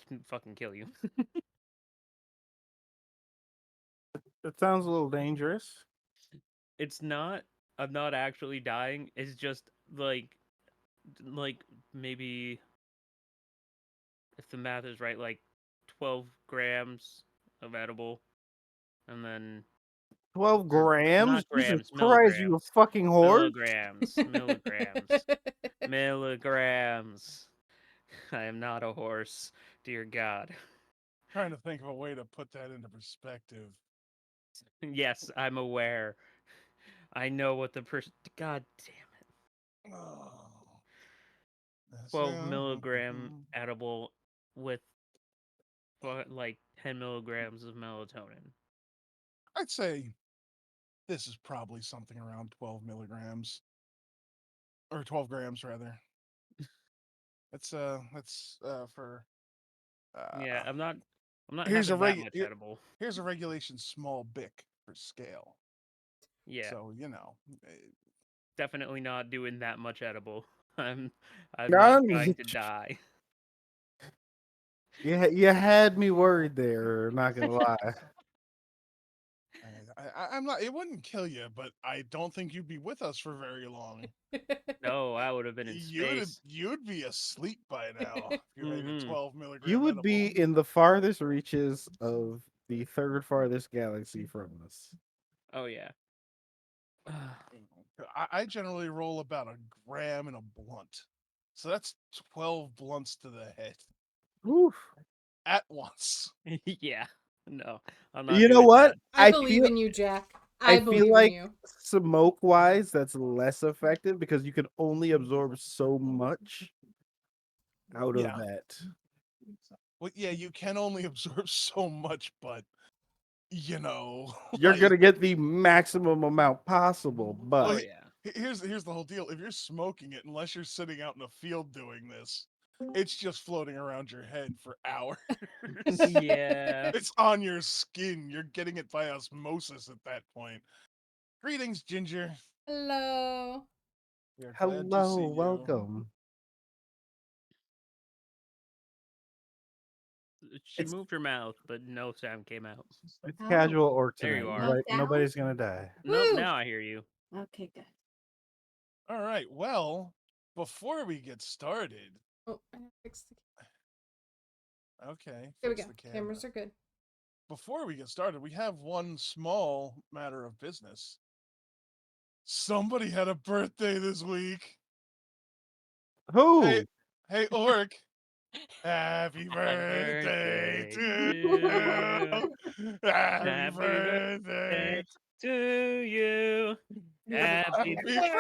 can fucking kill you. That sounds a little dangerous. It's not. I'm not actually dying. It's just like maybe if the math is right, like 12 grams of edible, and then 12 or grams? not Jesus grams, Christ, you a milligrams, fucking whore? milligrams. I am not a horse, dear God. Trying to think of a way to put that into perspective. Yes, I'm aware. I know what the God damn it. Oh. 12 milligram edible with like 10 milligrams of melatonin. I'd say this is probably something around 12 milligrams or 12 grams rather. That's for Yeah, uh I'm not here's a having that much edible. here's a regulation small bic for scale. Yeah, So, definitely not doing that much edible. I'm not God, trying to die. You had me worried there. Not gonna lie. I'm not. It wouldn't kill you, but I don't think you'd be with us for very long. No, I would have been in space. You'd be asleep by now if you ate a Mm-hmm. 12 You milligram would be edible. in the farthest reaches of the third farthest galaxy from us. Oh yeah. I generally roll about a gram and a blunt, so that's 12 blunts to the head Oof. at once. Yeah. No, I'm not You know doing what? that. I believe in you, Jack. I I feel believe in like you. smoke wise, that's less effective because you can only absorb so much out of Yeah. that. Well, yeah, you can only absorb so much, but you know, You're like, gonna get the maximum amount possible, well, Oh but yeah. here's the whole deal. If you're smoking it, unless you're sitting out in a field doing this, it's just floating around your head for hours. Yeah. It's on your skin. You're getting it by osmosis at that point. Greetings, Ginger. Hello. We are glad to see hello, you. welcome. She It's moved her mouth, but no sound came out. it's Oh, casual orc There tonight. you are. no Nobody, sound? nobody's gonna die. Nope, Woo! now I hear you. Okay, good. All right. Well, before we get started, Oh, I have to fix the. okay, There we fix go. the camera. Cameras are good. Before we get started, we have one small matter of business. Somebody had a birthday this week. Hey, Who? hey, Orc. Happy birthday Birthday to to you. Happy Happy birthday. birthday to you. Happy Happy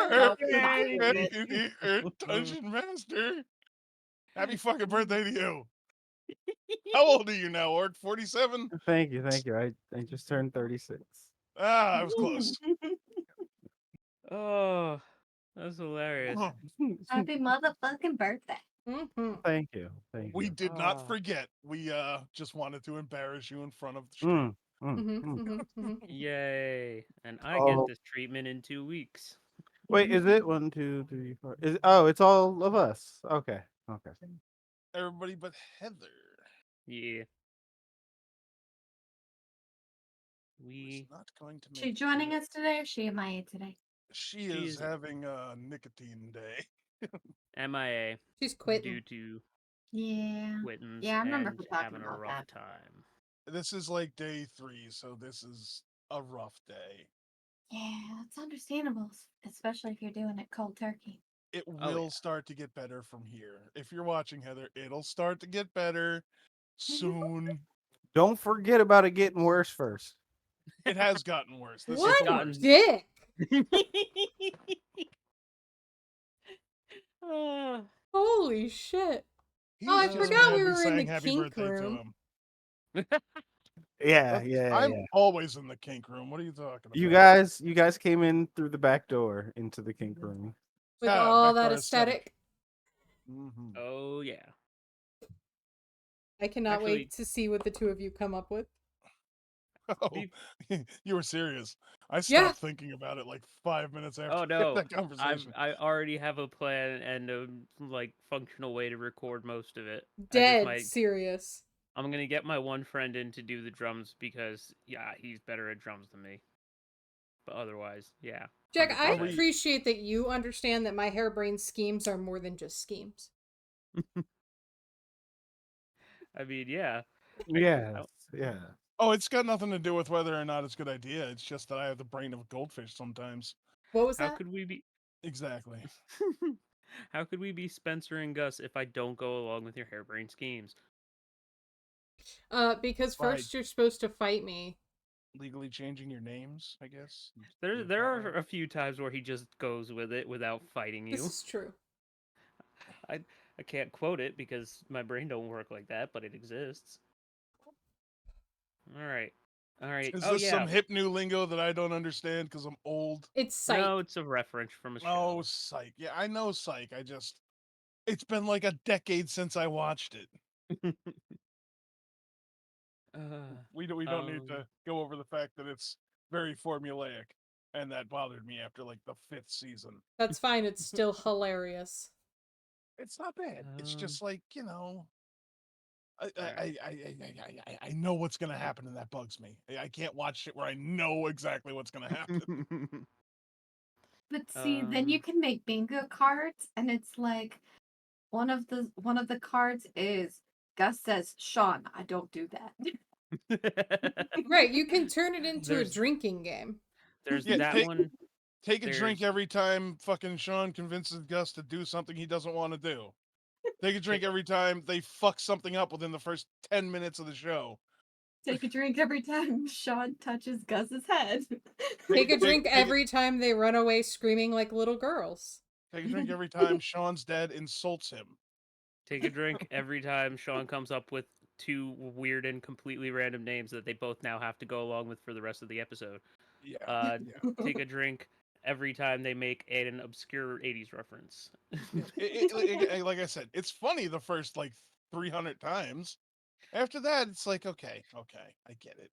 Well, birthday. mine birthday, is it. dear Dungeon Master. Happy fucking birthday to you. How old are you now, Orc? 47? Thank you, thank you. I just turned 36. Ah, I was close. Oh, that's hilarious. Happy motherfucking birthday. Mm-hmm. Thank you, thank We you. did not Oh, forget. We just wanted to embarrass you in front of the street. Mm, mm, Mm-hmm. mm. Mm-hmm. Mm-hmm. yay. And I get Oh, this treatment in 2 weeks. wait, is it 1, 2, 3, 4? Is oh, it's all of us. Okay, okay. Everybody but Heather Yeah. was We not going to She make it joining today. us today or she MIA today? She is she's having a nicotine day. MIA She's quitting. due to Yeah. quittings Yeah, I remember and her talking having a about rough that. time. This is like day 3, so this is a rough day. Yeah, it's understandable, especially if you're doing it cold turkey. It Oh will yeah. start to get better from here. If you're watching, Heather, it'll start to get better soon. Don't forget about it getting worse first. It has gotten worse. This is It's the What worst. gotten dick? Ah, Holy shit. Oh, He's I just forgot mad we we were in the sang happy kink birthday to room. him. Yeah, yeah, I'm yeah. always in the kink room. What are you talking about? You guys came in through the back door into the kink room. With Ah, all back that door aesthetic. Mm-hmm. oh yeah. I cannot Actually, wait to see what the two of you come up with. Oh, be- you were serious. I Yeah. stopped thinking about it like 5 minutes after oh we had no, that conversation. I already have a plan and a like functional way to record most of it. I just Dead might. serious. I'm gonna get my one friend in to do the drums because yeah, he's better at drums than me. But otherwise, yeah. Jack, I 100%. appreciate that you understand that my harebrained schemes are more than just schemes. I mean, yeah. Yes, yeah. Oh, it's got nothing to do with whether or not it's a good idea. It's just that I have the brain of a goldfish sometimes. What was How that? could we be? Exactly. How could we be Spencer and Gus if I don't go along with your harebrained schemes? Because By first you're supposed to fight me. legally changing your names, I guess. Do There, it there that are way. a few times where he just goes with it without fighting This you. is true. I, I can't quote it because my brain don't work like that, but it exists. All right, all right. Is Oh this some yeah, hip new lingo that I don't understand because I'm old? It's psych. no, it's a reference from a Oh, show. Psych. Yeah, I know Psych. It's been like a decade since I watched it. We don't need Um, to go over the fact that it's very formulaic, and that bothered me after like the 5th season. That's fine. It's still hilarious. It's not bad. It's um, just like, you know, I know what's gonna happen, and that bugs me. I can't watch shit where I know exactly what's gonna happen. But see, then you can make bingo cards, and it's like one of the cards is Gus says, "Sean, I don't do that." Right, you can turn it into a There's- drinking game. There's Yeah, that one. Take a drink There's- every time fucking Sean convinces Gus to do something he doesn't want to do. Take a drink every time they fuck something up within the first 10 minutes of the show. Take a drink every time Sean touches Gus's head. Take a Take- drink take- every time they run away screaming like little girls. Take a drink every time Sean's dad insults him. Take a drink every time Sean comes up with two weird and completely random names that they both now have to go along with for the rest of the episode. Yeah. Take a drink every time they make an obscure 80s reference. Like I said, it's funny the first like 300 times. After that, it's like, okay, I get it.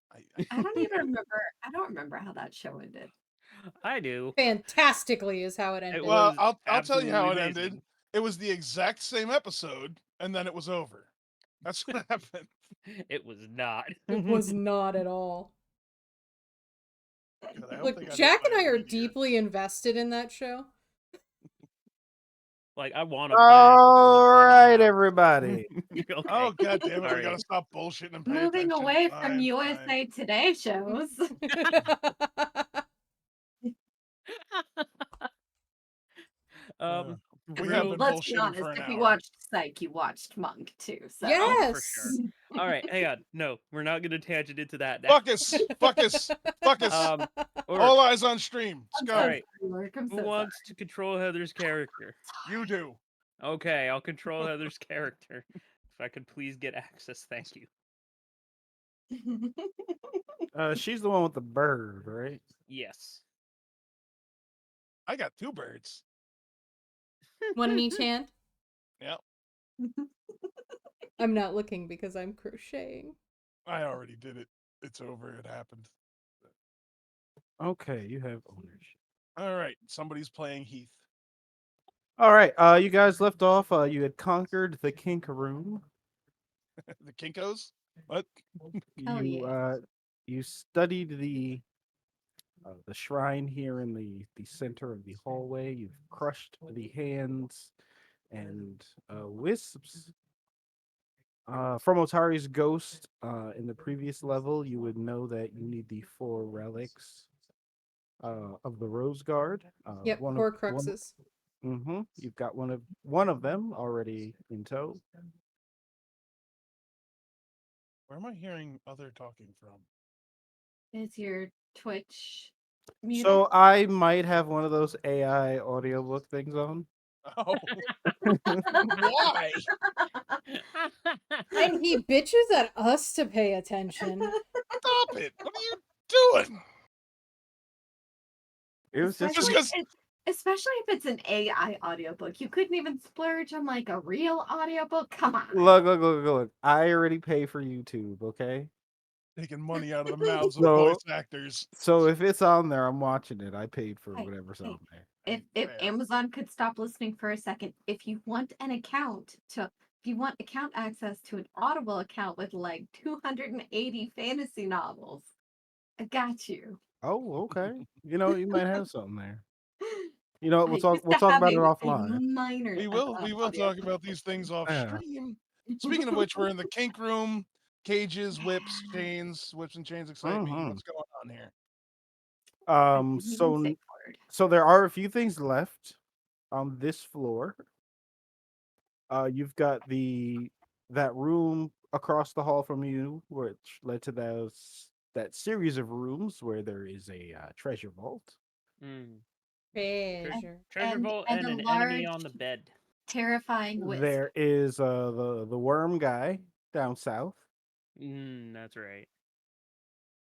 I don't even remember. I don't remember how that show ended. I do. Fantastically is how it ended. Well, was I'll tell you how it absolutely ended. amazing. It was the exact same episode, and then it was over. That's what happened. It was not. It was not at all. 'Cause I don't Look, think I Jack did and I my are meteor. deeply invested in that show. Like, I want to. All right, everybody. Oh god damn it! We Sorry. gotta stop bullshitting and pay Moving attention. away from Fine, USA fine. Today shows. Um, We real- have been Let's be bullshitting honest. for an If you hour. watched Psych, you watched Monk too. So. Oh, for Yes. sure. All right, hang on. No, we're not going to tangent into that now. Fuck us! Fuck us! Fuck us! Or, All eyes on stream. Let's I'm go. so All right. sorry, Lurk, I'm who so wants to control Heather's character? You do. Okay, I'll control Heather's character. If I could please get access, thank you. sorry. She's the one with the bird, right? Yes. I got two birds. One in each hand. Yeah, I'm not looking because I'm crocheting. I already did it. It's over. It happened. Okay, you have ownership. All right, somebody's playing Heath. All right, you guys left off. You had conquered the kink room. The Kinkos. What? Oh, You yeah. you studied the shrine here in the center of the hallway. You've crushed the hands and wisps. From Otari's ghost in the previous level, you would know that you need the 4 relics of the Roseguard. Yep, One four of one. cruxes. You've got one of them already in tow. Where am I hearing other talking from? Is your Twitch muted? So I might have one of those AI audiobook things on. Oh, why? And he bitches at us to pay attention. Stop it! What are you doing? It was just especially, 'cause- especially if it's an AI audiobook. You couldn't even splurge on like a real audiobook. Come on. look. I already pay for YouTube, okay? Taking money out of the mouths of So- voice actors. So if it's on there, I'm watching it. I paid for Hey, whatever's hey. on there. If Fair. Amazon could stop listening for a second, if you want account access to an Audible account with like 280 fantasy novels, I got you. Oh, okay. You know, you might have something there. You know, I we'll talk. used We'll to talk have about it a offline. minor. We will talk audiobook about these things off Yeah. stream. Speaking of which, we're in the kink room. Cages, whips, chains, whips and chains excite me. Mhm. What's going on here? I couldn't even So say a word. so there are a few things left on this floor. You've got that room across the hall from you, which led to that series of rooms where there is a treasure vault. Mm. Treasure. Treasure vault and and a an enemy large- on the bed. Terrifying wisp. There is the worm guy down south. That's right.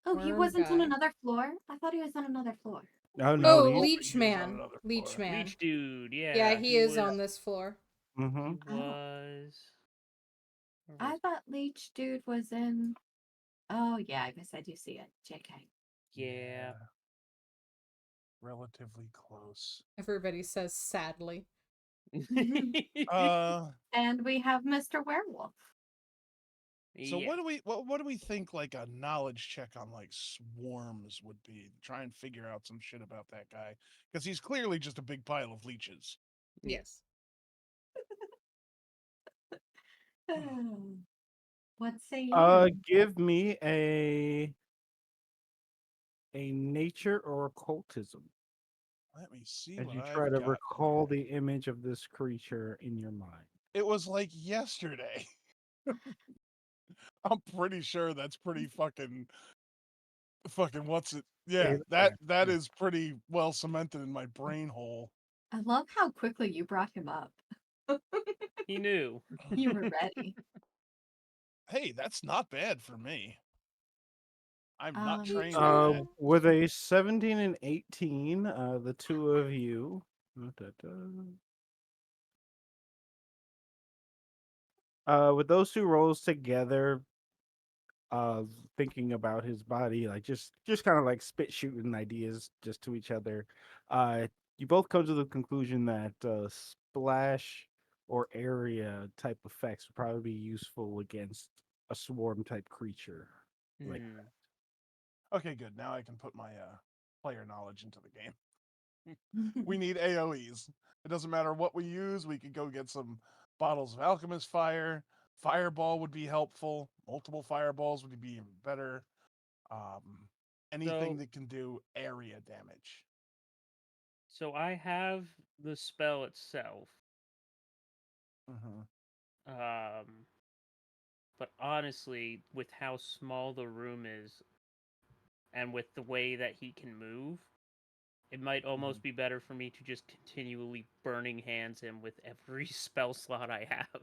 Oh, he Worm wasn't on guy. another floor? I thought he was on another floor. Oh Oh, no, Leech He's on Man. another Leech floor. Man. Leech dude, yeah. Yeah, he is was, on this floor. mm-hmm. He was. where I was- thought Leech Dude was in. Oh, yeah, I guess I do see it. JK. Yeah. Relatively close. Everybody says sadly. Uh, And we have Mr. Werewolf. So Yeah. what do we think like a knowledge check on like swarms would be? Try and figure out some shit about that guy because he's clearly just a big pile of leeches. Yes. What say you? Give me a nature or occultism, Let me see as what you I've try to got recall here. the image of this creature in your mind. It was like yesterday. I'm pretty sure that's pretty fucking what's it? Yeah, that is pretty well cemented in my brain hole. I love how quickly you brought him up. He knew. You were ready. Hey, that's not bad for me. I'm not Um, trained in Uh, that. With a 17 and 18, the two of you. With those two rolls together, uh, thinking about his body, like just kind of like spit shooting ideas just to each other. Uh, you both come to the conclusion that splash or area type effects would probably be useful against a swarm type creature. Like Hmm. Okay, good. Now I can put my player knowledge into the game. We need AoEs. It doesn't matter what we use. We could go get some bottles of alchemist fire. Fireball would be helpful. Multiple fireballs would be even better. Um, anything So that can do area damage. so I have the spell itself. Mm-hmm. Um, but honestly, with how small the room is and with the way that he can move, it might almost be better for me to just continually burning hands him with every spell slot I have.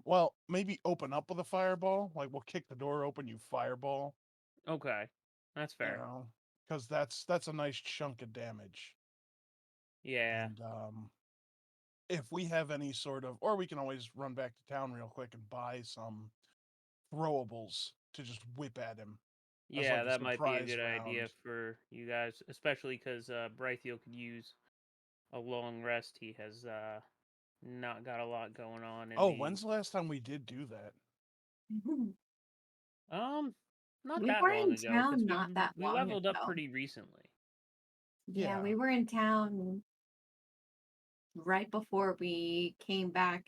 Well, maybe open up with a fireball. Like we'll kick the door open, you fireball. Okay, that's You fair. know, because that's a nice chunk of damage. Yeah, And if we have any sort of, or we can always run back to town real quick and buy some throwables to just whip at him as yeah, like a that might be a surprise good idea round. for you guys, especially because Brythiel could use a long rest. He has not got a lot going on in Oh, the when's the last time we did do that? um not We that were long in ago because town not that we long leveled up ago. pretty recently. Yeah, Yeah. we were in town right before we came back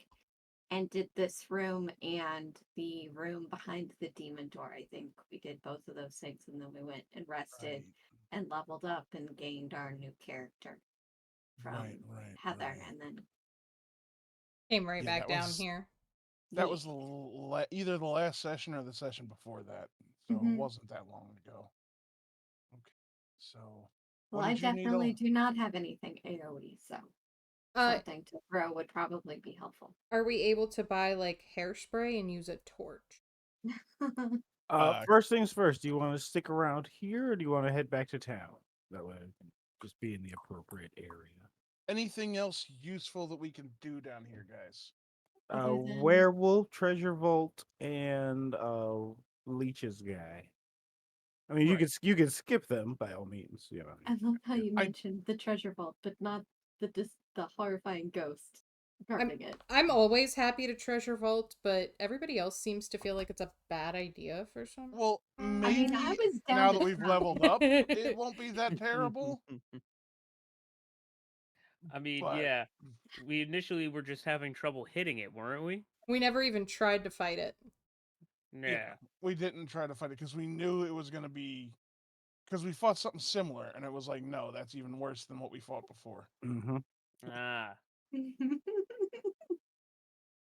and did this room and the room behind the demon door. I think we did both of those things and then we went and rested Right, and leveled up and gained our new character from Heather right. and then Came right Yeah, back down here. that yeah. was either the last session or the session before that. So it Hmm. wasn't that long ago. Okay. So Well, what I did you need? definitely do not have anything AoE, so Uh, something to throw would probably be helpful. are we able to buy like hairspray and use a torch? First things first, do you want to stick around here or do you want to head back to town? That way I can just be in the appropriate area. Anything else useful that we can do down here, guys? Other than Werewolf, treasure vault, and leeches guy. I mean, Right. you can skip them by all means. You know. I love how you I mentioned the treasure vault, but not the horrifying ghost guarding it. I'm always happy to treasure vault, but everybody else seems to feel like it's a bad idea for some. Well, I mean, I maybe was down now to that we've try. leveled up, it won't be that terrible. I mean, But yeah, we initially were just having trouble hitting it, weren't we? We never even tried to fight it. yeah, Yeah. we didn't try to fight it because we knew it was going to be because we fought something similar, and it was like, no, that's even worse than what we fought before. Mm-hmm. Ah.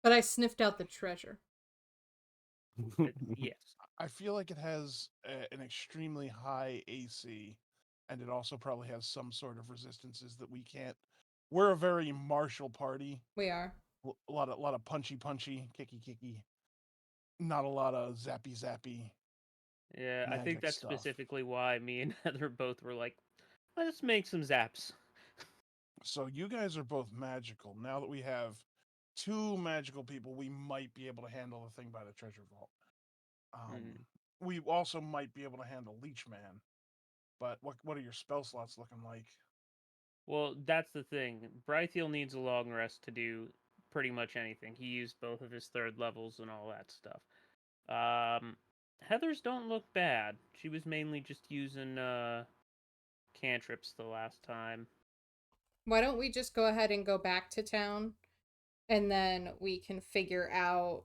But I sniffed out the treasure. Yes. I feel like it has an extremely high AC, and it also probably has some sort of resistances that we can't. We're a very martial party. We are. A lot of punchy, kicky, kicky. Not a lot of zappy, zappy Yeah, I think magic that's stuff. specifically why me and Heather both were like, let's make some zaps. So you guys are both magical. Now that we have two magical people, we might be able to handle the thing by the treasure vault. Mm. We also might be able to handle Leech Man. But what are your spell slots looking like? Well, that's the thing. Brythiel needs a long rest to do pretty much anything. He used both of his 3rd levels and all that stuff. Heather's don't look bad. She was mainly just using cantrips the last time. Why don't we just go ahead and go back to town, and then we can figure out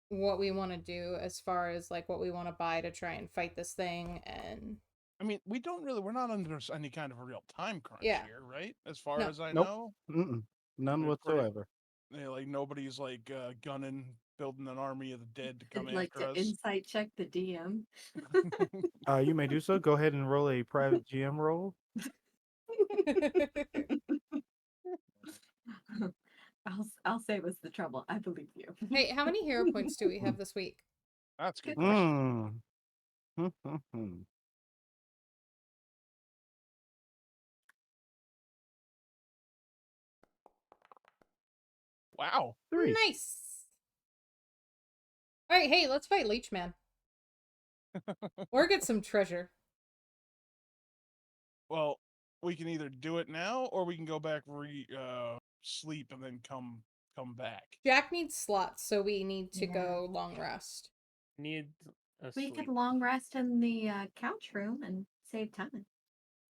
what we want to do as far as like what we want to buy to try and fight this thing. And I mean, we're not under any kind of a real time crunch Yeah. here, right? As far No. as I Nope. know, Mm-mm. None Pretty- whatsoever. yeah, like nobody's like gunning, building an army of the dead to come I'd like after to us. insight check the DM. You may do so. Go ahead and roll a private GM roll. I'll say what's the trouble. I believe you. Hey, how many hero points do we have this week? That's a good Good question. Mm. Wow. 3. Nice. All right, hey, let's fight Leech Man or get some treasure. Well, we can either do it now or we can go back, sleep, and then come back. Jack needs slots, so we need to go long rest. Need a We sleep. could long rest in the couch room and save time.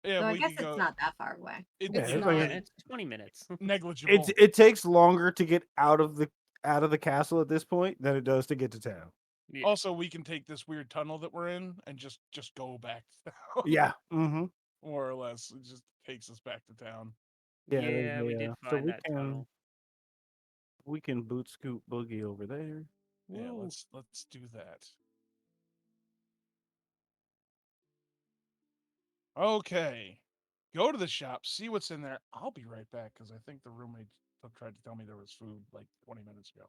Yeah, So I we guess could it's go. not that far away. It's It's it's not. like It's 20 minutes. negligible. it takes longer to get out of the castle at this point than it does to get to town. Yeah. Also, we can take this weird tunnel that we're in and just go back to town. Yeah. Mm-hmm. More or less. It just takes us back to town. Yeah, Yeah, we did so find that tunnel. we can boot scoot boogie over there. Yeah, Woo. let's do that. Okay. Go to the shop, see what's in there. I'll be right back because I think the roommate tried to tell me there was food like 20 minutes ago.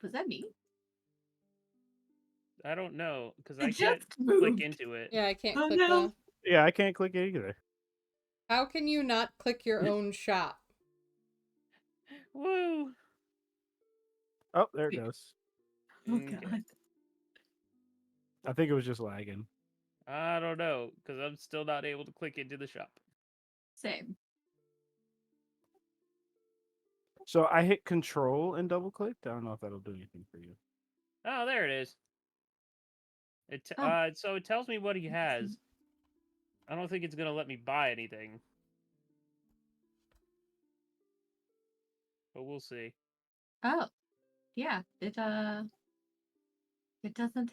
Was that me? I don't know because It I can't just click moved. into it. Yeah, I can't Oh, click no. the. Yeah, I can't click it either. How can you not click your own shop? Woo! Oh, there it Yeah. goes. Oh Okay. god. I think it was just lagging. I don't know because I'm still not able to click into the shop. Same. So I hit control and double clicked. I don't know if that'll do anything for you. Oh, there it is. Oh. So it tells me what he has. I don't think it's gonna let me buy anything, but we'll see. Oh. Yeah. It doesn't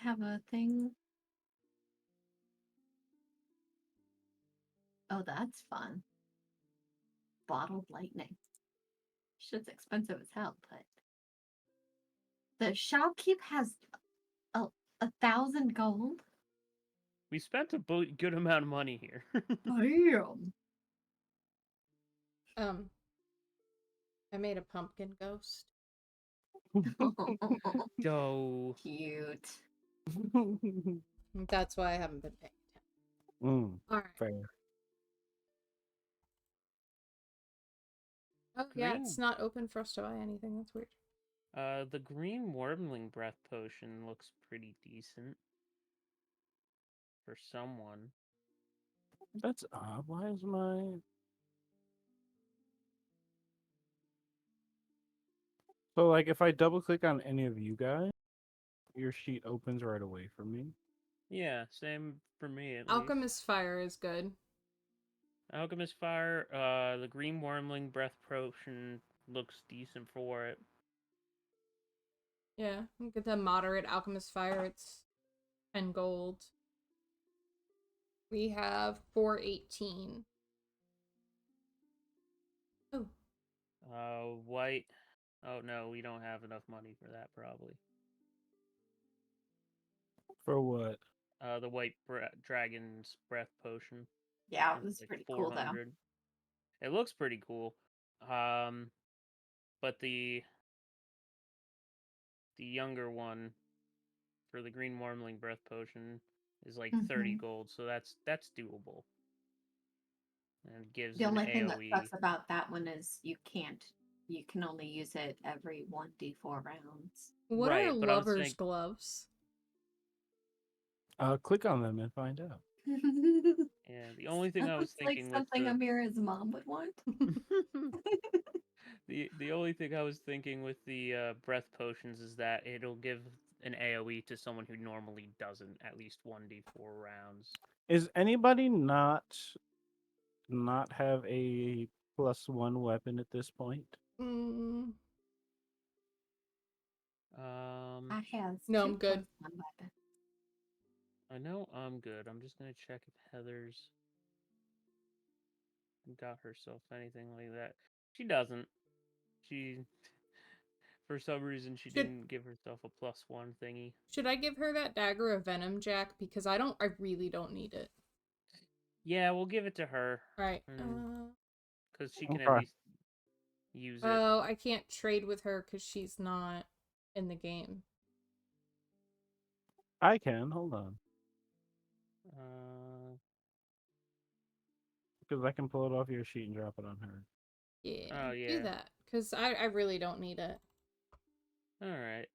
have a thing. Oh, that's fun. Bottled lightning. Shit's expensive as hell, but the shopkeep has 1,000 gold. We spent a good amount of money here. Damn. I made a pumpkin ghost. Go. Cute. That's why I haven't been paying attention. All right. Fair. Oh yeah, Green. it's not open for us to buy anything. That's weird. The green wormling breath potion looks pretty decent for someone. That's odd. Why is my so like if I double click on any of you guys, your sheet opens right away from me. Yeah, same for me at least. Alchemist fire is good. Alchemist fire. The green wormling breath potion looks decent for it. Yeah, you get the moderate alchemist fire. It's 10 gold. We have 418. Oh, White. Oh no, we don't have enough money for that probably. For what? The white dragon's breath potion. Yeah, it It's was like pretty cool though. 400. It looks pretty cool. But the younger one for the green wormling breath potion is like 30 gold, so that's doable. And it gives The an only thing that AoE. sucks about that one is you can only use it every 1d4 rounds. what Right, are but I'm lover's saying- gloves? Click on them and find out. Yeah, the only thing I was Sounds like thinking with something the Amira's mom would want. the only thing I was thinking with the breath potions is that it'll give an AoE to someone who normally doesn't at least 1d4 rounds. Is anybody not have a +1 weapon at this point? Mm, I have No, 2 I'm good. +1 weapons. I know I'm good. I'm just gonna check if Heather's got herself anything like that. She doesn't. She, for some reason, she Should didn't give herself a +1 thingy. should I give her that dagger of venom, Jack? Because I really don't need it. Yeah, we'll give it to her. All right. Because she can at Okay. least use it. Oh, I can't trade with her because she's not in the game. I can. Hold on. Because I can pull it off your sheet and drop it on her. Yeah, Oh, do yeah. that because I really don't need it. All right.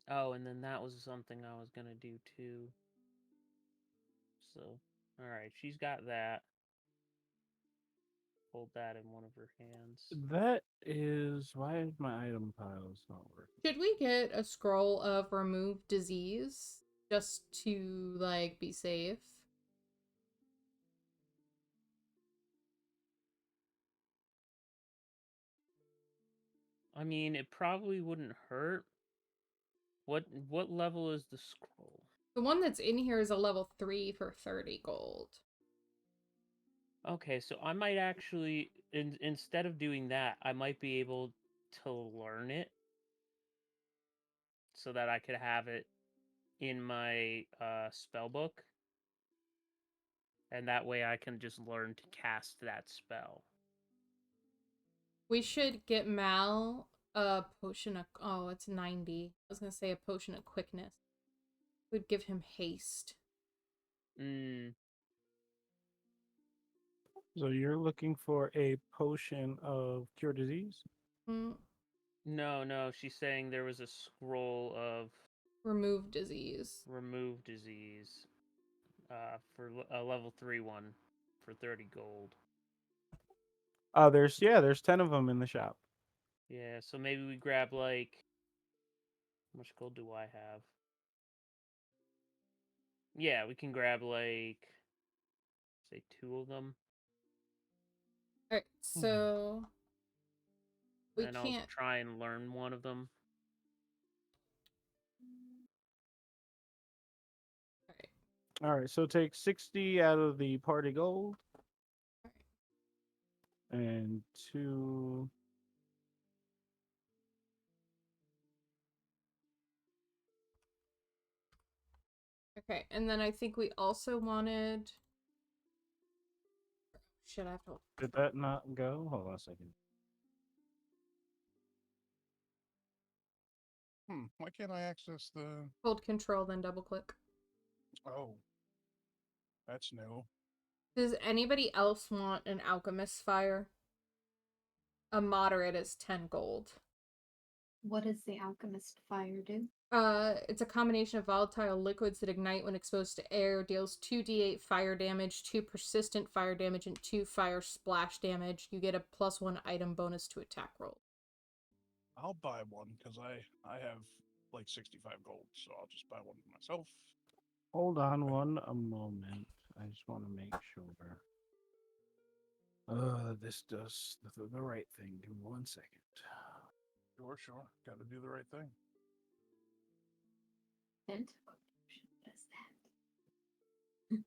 Oh, and then that was something I was gonna do too. So, all right, she's got that. Hold that in one of her hands. That is why is my item piles not working? Should we get a scroll of remove disease just to like be safe? I mean, it probably wouldn't hurt. What level is the scroll? The one that's in here is a level 3 for 30 gold. Okay, so I might actually, instead of doing that, I might be able to learn it so that I could have it in my spell book, and that way I can just learn to cast that spell. We should get Mal a potion of, oh, it's 90. I was gonna say a potion of quickness. Would give him haste. So you're looking for a potion of cure disease? Mm, No, she's saying there was a scroll of remove disease. remove disease for a level 3 one for 30 gold. There's 10 of them in the shop. Yeah, so maybe we grab like, how much gold do I have? Yeah, we can grab like, say 2 of them. Alright, so we And I'll can't. try and learn one of them. Alright. All right, so take 60 out of the party gold. And 2. Okay, and then I think we also wanted. Shit, I have to. Did that not go? Hold on a second. Why can't I access the? Hold control, then double click. Oh, that's new. Does anybody else want an alchemist fire? A moderate is 10 gold. What does the alchemist fire do? It's a combination of volatile liquids that ignite when exposed to air, deals 2d8 fire damage, 2 persistent fire damage, and 2 fire splash damage. You get a +1 item bonus to attack roll. I'll buy one because I have like 65 gold, so I'll just buy one myself. Hold on a moment. I just want to make sure. This does the right thing. Give me 1 second. Sure. Got to do the right thing. And what does that?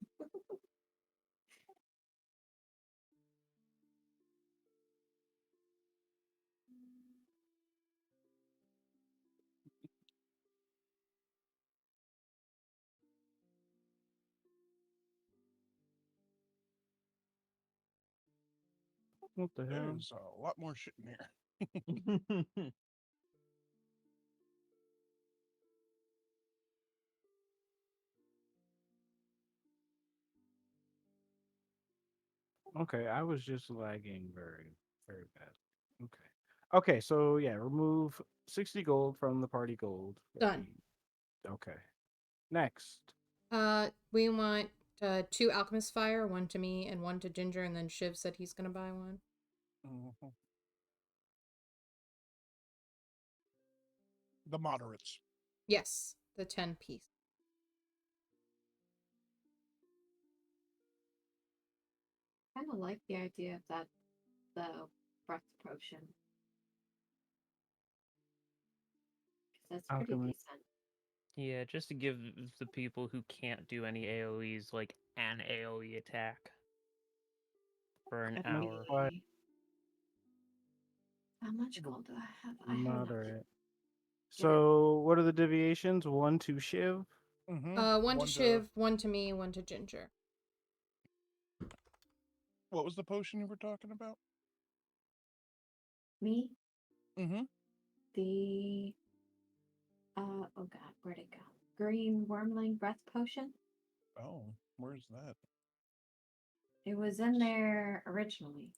What the hell? There's a lot more shit in here. Okay, I was just lagging very, very bad. Okay, so yeah, remove 60 gold from the party gold. Done. Okay. Next. We want 2 alchemist fire, 1 to me and 1 to Ginger, and then Shiv said he's gonna buy 1. Mhm. The moderates. Yes, the 10 piece. Kind of like the idea of that, the breath potion. 'Cause that's pretty Alchemy. decent. Yeah, just to give the people who can't do any AoEs like an AoE attack for an Alchemy hour. fire, Maybe. How much gold do I have? I have enough. moderate. So, what are the deviations? 1 to Shiv. Mm-hmm. 1 to Shiv, 1 to me, 1 to Ginger. What was the potion you were talking about? Me? Mm-hmm. The oh god, where'd it go? Green wormling breath potion. Oh, where's that? It was in there originally.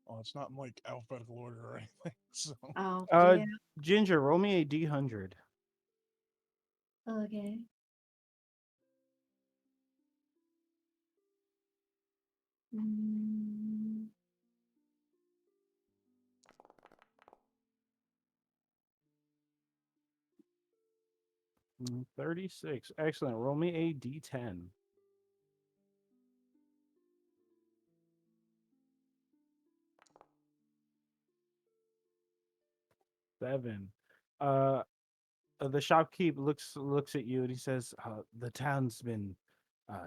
Oh, it's not in like alphabetical order or anything. So Oh Uh, yeah. Ginger, roll me a D100. Okay. Mm, 36. Excellent. Roll me a D10. 7. The shopkeep looks at you and he says, "The town's been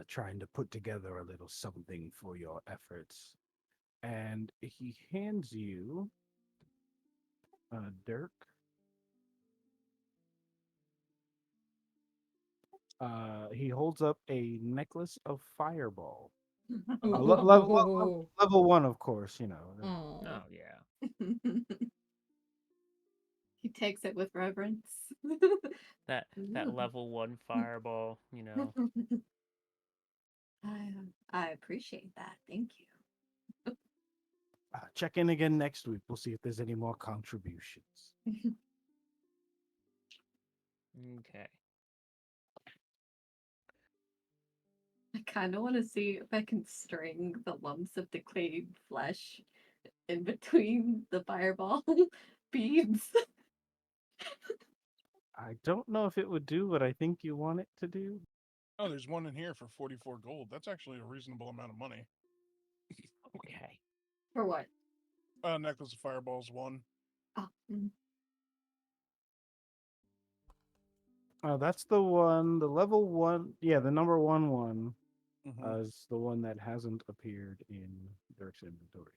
trying to put together a little something for your efforts," and he hands you Dirk. He holds up a necklace of fireball. Level 1, of course. You know. Oh. Oh yeah. he takes it with reverence. That level 1 fireball, you know. I appreciate that. Thank you. Check in again next week. We'll see if there's any more contributions. Okay. I kind of want to see if I can string the lumps of decayed flesh in between the fireball beads. I don't know if it would do what I think you want it to do. oh, there's one in here for 44 gold. That's actually a reasonable amount of money. Okay. For what? Necklace of fireballs 1. Oh, That's the one, the level 1. Yeah, the number 1 Mm-hmm. is the one that hasn't appeared in Dirk's inventory.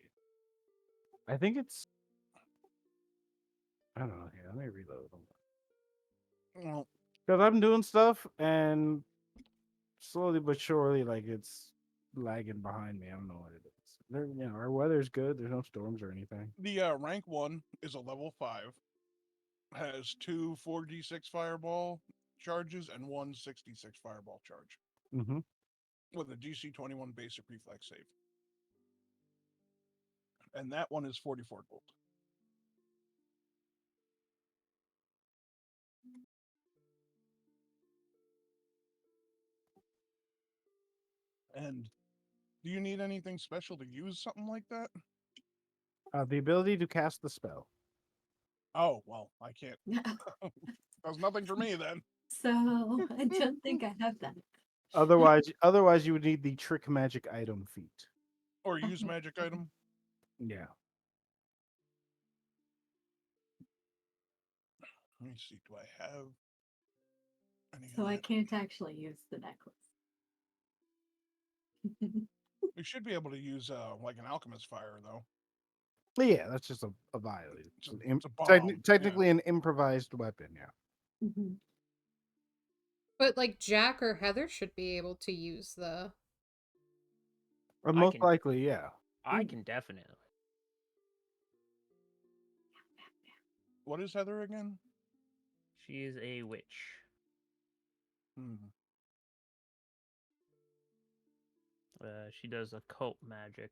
I think it's. I don't know. Here, let me reload. Well, Because I'm doing stuff and slowly but surely, like it's lagging behind me. I don't know what it is. Our weather's good. There's no storms or anything. the rank 1 is a level 5. Has 2 4d6 fireball charges and 1 66 fireball charge Mm-hmm. with a DC 21 basic reflex save. And that one is 44 gold. And do you need anything special to use something like that? The ability to cast the spell. Oh, well, I can't. That's nothing for me then. so I don't think I have that. Otherwise, you would need the trick magic item feat. Or use magic item. Yeah. Let me see. Do I have any So of I that? can't actually use the necklace. We should be able to use like an alchemist fire though. But yeah, that's just a vial. It's a bomb. Technically an improvised weapon. Yeah. Mhm. But like Jack or Heather should be able to use the. Most can- likely, yeah. I can definitely. What is Heather again? She is a witch. Hmm. She does occult magic.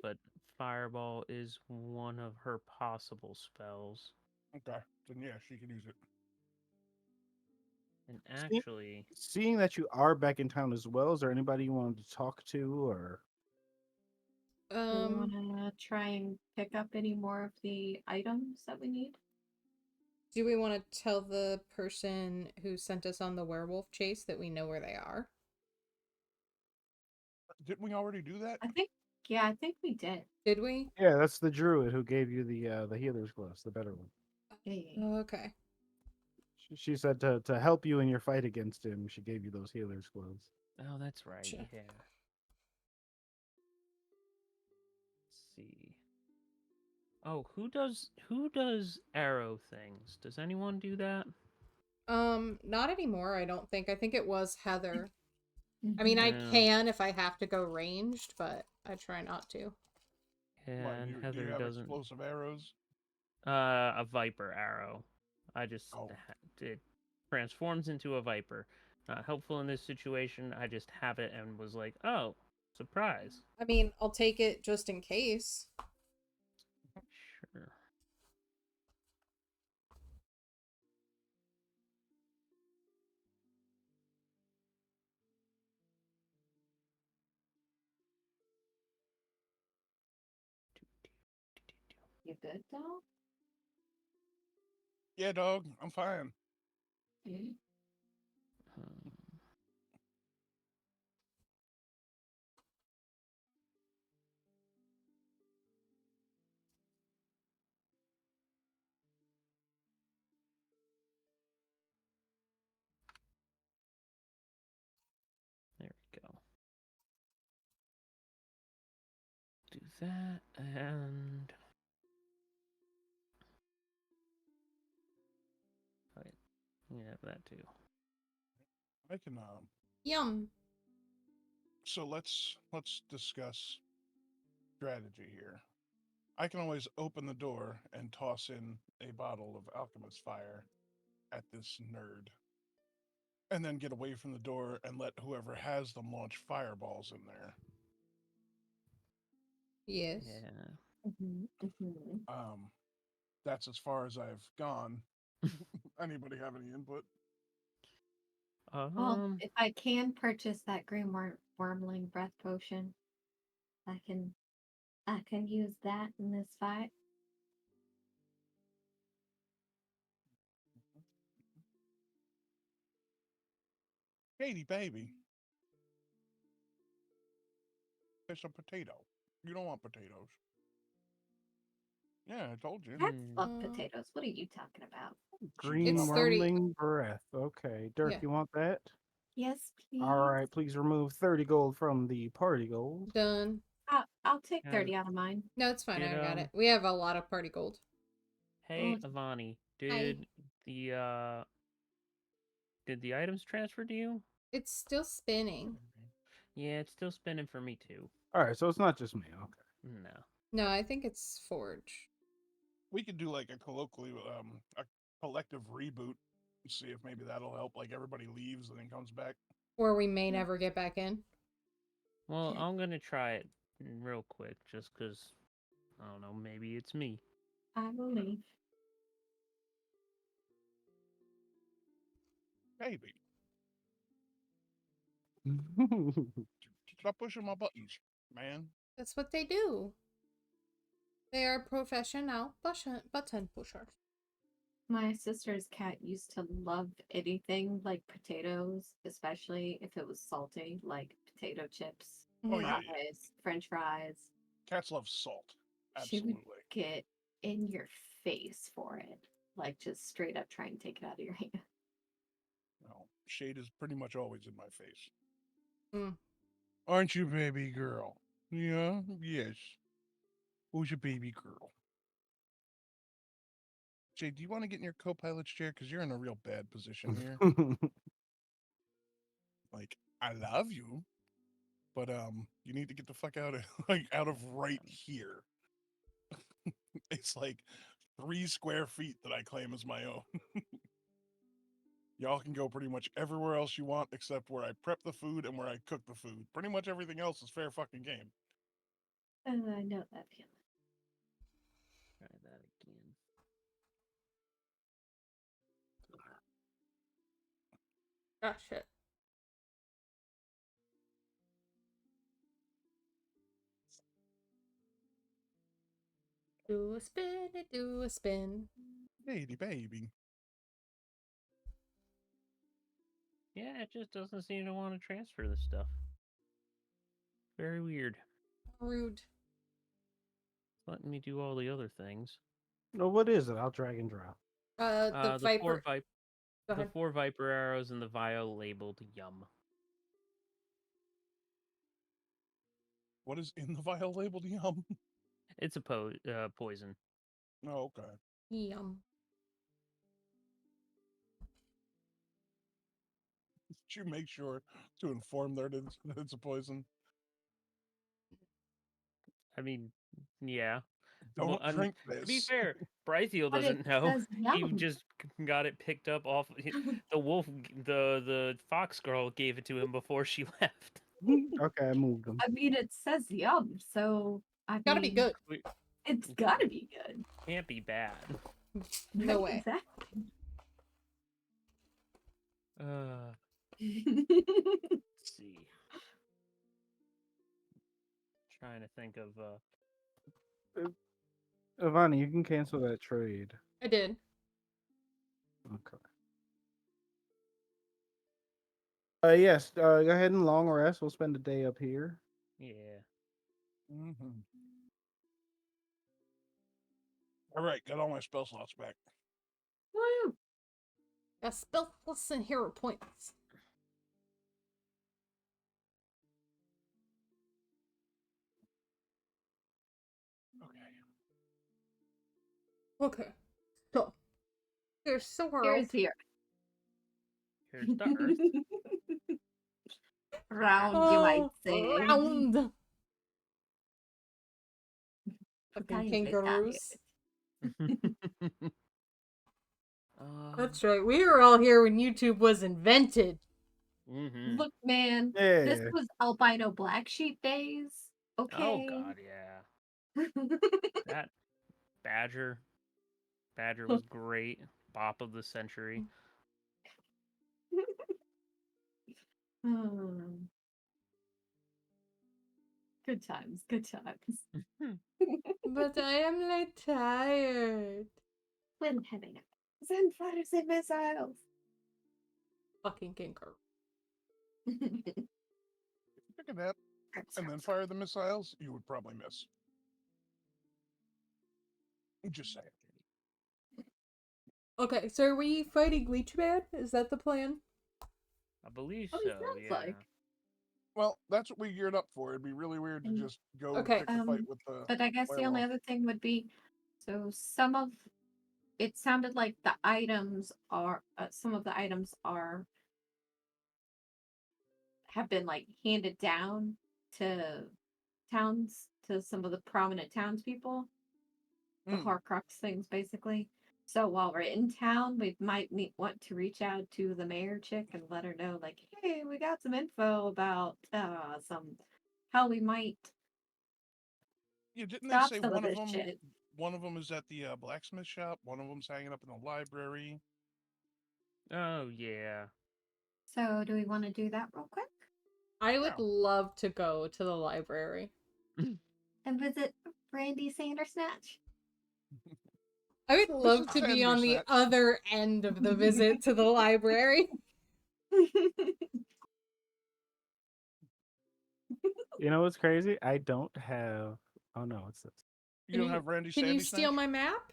But Fireball is one of her possible spells. Okay, then yeah, she can use it. And See- actually, Seeing that you are back in town as well, is there anybody you wanted to talk to, or Do we want to try and pick up any more of the items that we need? Do we want to tell the person who sent us on the werewolf chase that we know where they are? Didn't we already do that? I think we did. Did we? yeah, that's the druid who gave you the healer's gloves, the better one. Okay. Oh, okay. She said to help you in your fight against him, she gave you those healer's gloves. oh, that's right. Gotcha. Yeah. Let's see. Oh, who does arrow things? Does anyone do that? Not anymore, I don't think. I think it was Heather. I Mhm. mean, I Yeah. can if I have to go ranged, but I try not to. Yeah, Why, and do Heather you have doesn't. explosive arrows? A viper arrow. I just Oh. it transforms into a viper. Not helpful in this situation. I just have it and was like, oh, surprise. I mean, I'll take it just in case. Sure. You good, though? Yeah, dog, I'm fine. Mhm. Um, There we go. Do that and oh, yeah, you can have that too. I can Yum. so let's discuss strategy here. I can always open the door and toss in a bottle of alchemist fire at this nerd. And then get away from the door and let whoever has them launch fireballs in there. Yes. Yeah. Mhm, mhm. That's as far as I've gone. Anybody have any input? Well, Um. if I can purchase that green wormling breath potion, I can use that in this fight. Katie, baby. There's a potato. You don't want potatoes. Yeah, I told you. Cats love Mm. potatoes. What are you talking about? Green It's 30. wormling breath. Okay, Dirk, Yeah. you want that? Yes, please. All right, please remove 30 gold from the party gold. Done. I'll take Has- 30 out of mine. No, it's fine. Did, I got it. We have a lot of party gold. Hey, Oh, Avani, did the items transfer to you? It's still spinning. Yeah, it's still spinning for me too. All right, so it's not just me. Okay. No. No, I think it's Forge. We could do like a collective reboot and see if maybe that'll help. Like everybody leaves and then comes back. Or we may never get back in. Well, I'm gonna try it real quick, just cause I don't know. Maybe it's me. I believe. Baby, stop pushing my buttons, man. That's what they do. They are professional button pushers. My sister's cat used to love anything like potatoes, especially if it was salty, like potato chips, Oh, yeah, yeah. fries, French fries. Cats love salt. She would Absolutely. get in your face for it, like just straight up try and take it out of your hand. No, shade is pretty much always in my face. Mm. Aren't you, baby girl? Yeah, yes. Who's your baby girl? Jay, do you want to get in your co-pilot's chair? Because you're in a real bad position here. Like, I love you, but you need to get the fuck out of out of right here. It's like 3 square feet that I claim as my own. Y'all can go pretty much everywhere else you want except where I prep the food and where I cook the food. Pretty much everything else is fair fucking game. I know that feeling. Try that again. Oh shit. Do a spin, do a spin. Baby. Yeah, it just doesn't seem to want to transfer this stuff. Very weird. Rude. It's letting me do all the other things. No, what is it? I'll drag and drop. The Viper. Go the ahead. 4 Viper arrows and the vial labeled yum. What is in the vial labeled yum? It's a poison. Oh, okay. Yum. Did you make sure to inform that it's a poison? I mean, yeah. Don't Well, drink to be this. fair, Brythiel But doesn't it know. says He yum. just got it picked up off the wolf. The fox girl gave it to him before she left. Okay, I moved them. I mean, it says yum, so I Gotta be mean, good. It's gotta be good. Can't be bad. No Right, way. Exactly. Let's see. Trying to think of Ivani, you can cancel that trade. I did. Okay. Yes. Go ahead and long rest. We'll spend a day up here. yeah. Mm-hmm. All right, got all my spell slots back. Woo! Got spell plus and hero points. Okay. Okay. So here's the world. Here's here. Here's the earth. Round, you might say. Round. Fucking Italians say kangaroos. That's Um, right. We were all here when YouTube was invented. mhm. Look, man, Yeah. this was albino black sheep days. Okay. Oh god, yeah. That Badger was great. Bop of the century. Hmm. Good times, good times. But I am like tired. When having a send fighters and missiles. Fucking kangaroo. Pick a nap and then fire the missiles, you would probably miss. Just saying. Okay, so are we fighting Leechman? Is that the plan? I believe Oh, so, it sounds yeah. like. Well, that's what we geared up for. It'd be really weird to just go Okay. pick a fight with the. But I guess the only werewolf. other thing would be, so it sounded like the items are, some of the items have been like handed down to to some of the prominent townspeople. The Hmm. Horcrux things, basically. So while we're in town, we might want to reach out to the mayor chick and let her know, like, hey, we got some info about how we might Yeah, didn't they stop say some of one of this them? shit. One of them is at the blacksmith shop. One of them's hanging up in the library. Oh, yeah. So do we want to do that real quick I would Yeah. love to go to the library. and visit Brandy Sandersnatch? I would love Mrs. to be on the Sandersnatch. other end of the visit to the library. You know what's crazy? I don't have. Oh no, what's this? You don't have Randy Can you Sandy steal Snatch? my map?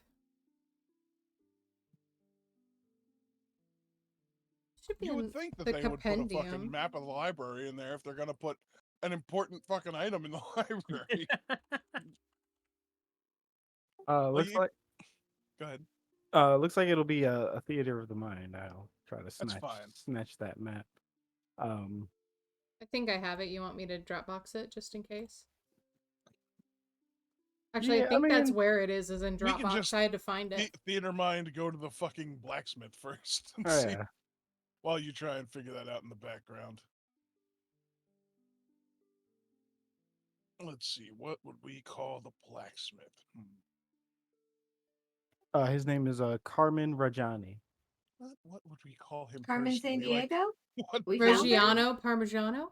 Should be You in would think that the they would put a fucking compendium. map of the library in there if they're gonna put an important fucking item in the library. Looks you- like. Go ahead. Looks like it'll be a theater of the mind. I'll try to That's fine. snatch that map. I think I have it. You want me to Dropbox it just in case? Actually, Yeah, I I think that's mean, where it is in we can Dropbox. just I had to find it. Theater mind go to the fucking blacksmith first and Oh see yeah. while you try and figure that out in the background. Let's see. What would we call the blacksmith? His name is Carmen Rajani. What would we call him Carmen San personally? Like, Diego? what? We found her? Reggiano Parmigiano?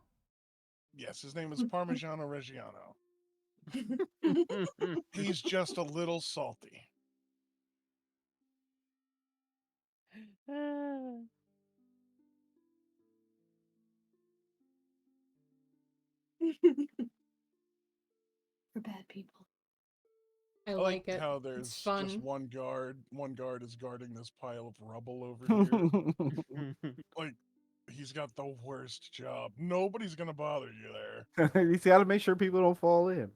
Yes, his name is Parmigiano Reggiano. He's just a little salty. For bad people. I I like like it. how It's there's just fun. one guard. One guard is guarding this pile of rubble over here. Like, he's got the worst job. Nobody's gonna bother you there. You got to make sure people don't fall in.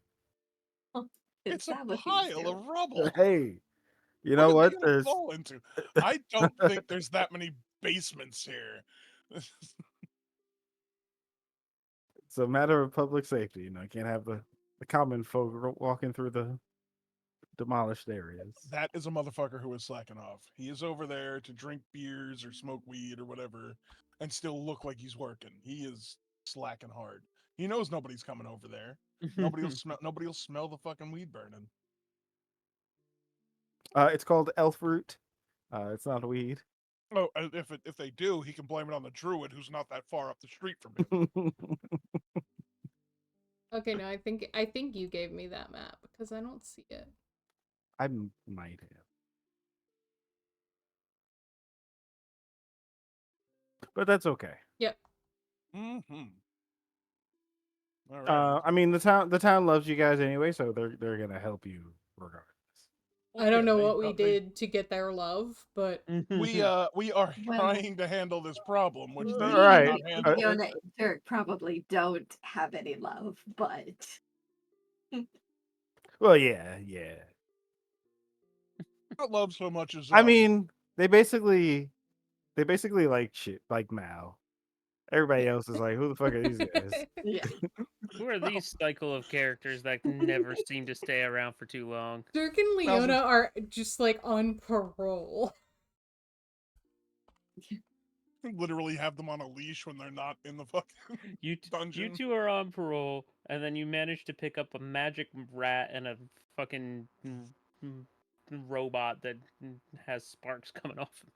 It's Is a that what he's pile of doing? rubble. Hey, you What know are what? they gonna fall into? I don't think there's that many basements here. It's a matter of public safety. You know, you can't have the common folk walking through the demolished areas. That is a motherfucker who is slacking off. He is over there to drink beers or smoke weed or whatever and still look like he's working. He is slacking hard. He knows nobody's coming over there. Nobody will smell the fucking weed burning. It's called elf root. It's not a weed. Oh, if they do, he can blame it on the druid who's not that far up the street from him. Okay, no, I think you gave me that map because I don't see it. I might have. But that's okay. Yep. Mm-hmm. All right. I mean, the town loves you guys anyway, so they're gonna help you regardless. I don't know they what we don't- they- did to get their love, but We are Well- trying to handle this problem, which they Right. cannot handle. Leona and Dirk probably don't have any love, but Well, yeah. Not love so much as I mean, they basically like shit, like Mal. Everybody else is like, who the fuck are these guys? yeah. Who are these cycle of characters that can never seem to stay around for too long? Dirk and Leona are just like on parole. literally have them on a leash when they're not in the fucking You dungeon. two are on parole, and then you manage to pick up a magic rat and a fucking robot that has sparks coming off him.